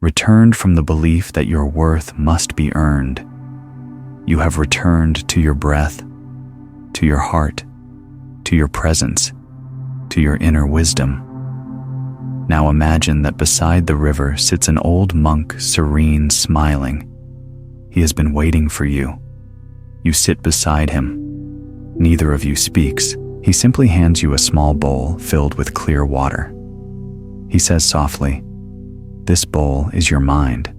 returned from the belief that your worth must be earned. You have returned to your breath, to your heart, to your presence, to your inner wisdom. Now imagine that beside the river sits an old monk, serene, smiling. He has been waiting for you. You sit beside him. Neither of you speaks. He simply hands you a small bowl filled with clear water. He says softly, this bowl is your mind.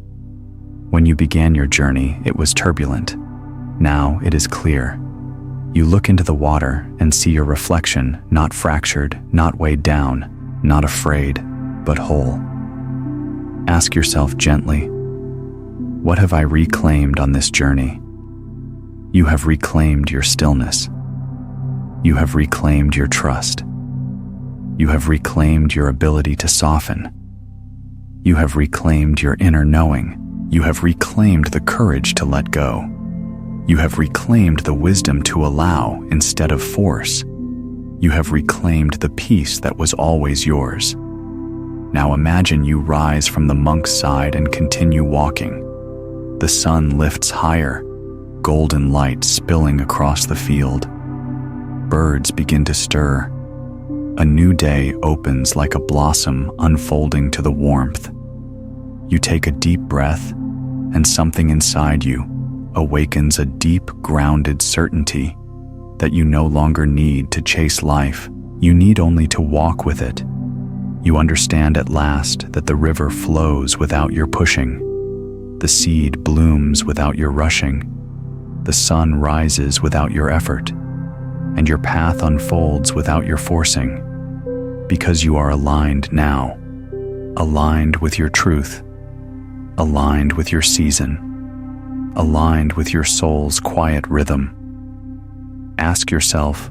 When you began your journey, it was turbulent. Now it is clear. You look into the water and see your reflection, not fractured, not weighed down, not afraid, but whole. Ask yourself gently, what have I reclaimed on this journey? You have reclaimed your stillness. You have reclaimed your trust. You have reclaimed your ability to soften. You have reclaimed your inner knowing. You have reclaimed the courage to let go. You have reclaimed the wisdom to allow instead of force. You have reclaimed the peace that was always yours. Now imagine you rise from the monk's side and continue walking. The sun lifts higher, golden light spilling across the field. Birds begin to stir. A new day opens like a blossom unfolding to the warmth. You take a deep breath, and something inside you awakens a deep, grounded certainty that you no longer need to chase life. You need only to walk with it. You understand at last that the river flows without your pushing. The seed blooms without your rushing. The sun rises without your effort. And your path unfolds without your forcing. Because you are aligned now. Aligned with your truth. Aligned with your season. Aligned with your soul's quiet rhythm. Ask yourself,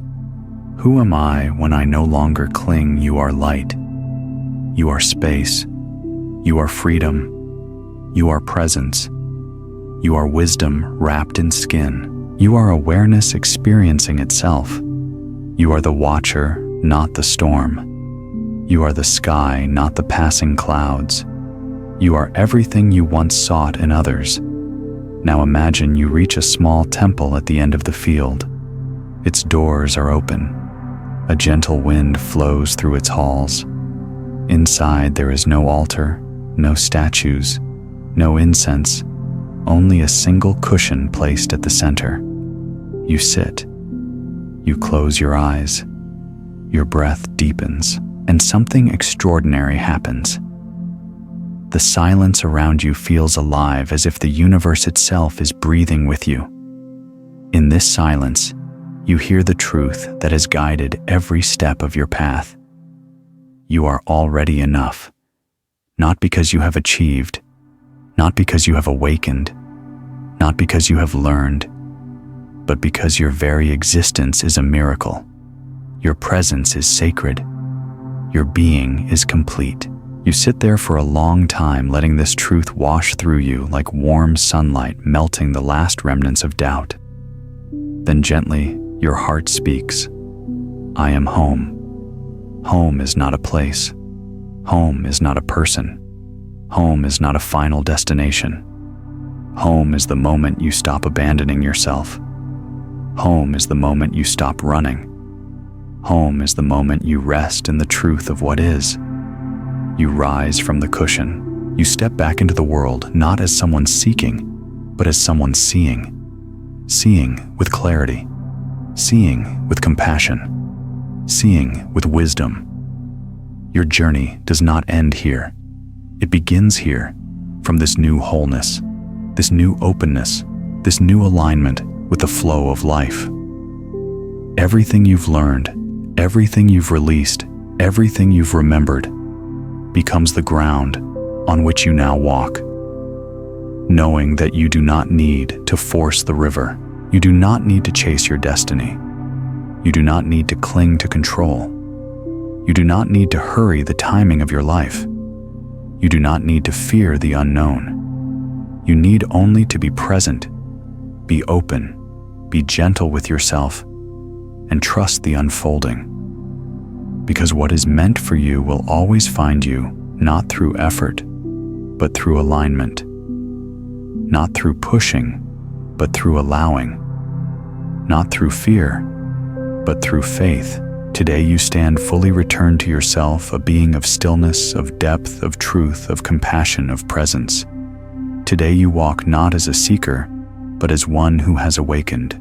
who am I when I no longer cling? You are light. You are space. You are freedom. You are presence. You are wisdom wrapped in skin. You are awareness experiencing itself. You are the watcher, not the storm. You are the sky, not the passing clouds. You are everything you once sought in others. Now imagine you reach a small temple at the end of the field. Its doors are open. A gentle wind flows through its halls. Inside there is no altar, no statues, no incense, only a single cushion placed at the center. You sit. You close your eyes. Your breath deepens, and something extraordinary happens. The silence around you feels alive, as if the universe itself is breathing with you. In this silence, you hear the truth that has guided every step of your path. You are already enough, not because you have achieved, not because you have awakened, not because you have learned, but because your very existence is a miracle. Your presence is sacred. Your being is complete. You sit there for a long time, letting this truth wash through you like warm sunlight, melting the last remnants of doubt. Then gently, your heart speaks. I am home. Home is not a place. Home is not a person. Home is not a final destination. Home is the moment you stop abandoning yourself. Home is the moment you stop running. Home is the moment you rest in the truth of what is. You rise from the cushion. You step back into the world, not as someone seeking, but as someone seeing. Seeing with clarity. Seeing with compassion. Seeing with wisdom. Your journey does not end here. It begins here, from this new wholeness, this new openness, this new alignment with the flow of life. Everything you've learned, everything you've released, everything you've remembered, becomes the ground on which you now walk, knowing that you do not need to force the river. You do not need to chase your destiny. You do not need to cling to control. You do not need to hurry the timing of your life. You do not need to fear the unknown. You need only to be present, be open, be gentle with yourself, and trust the unfolding. Because what is meant for you will always find you, not through effort, but through alignment. Not through pushing, but through allowing. Not through fear, but through faith. Today you stand fully returned to yourself, a being of stillness, of depth, of truth, of compassion, of presence. Today you walk not as a seeker, but as one who has awakened.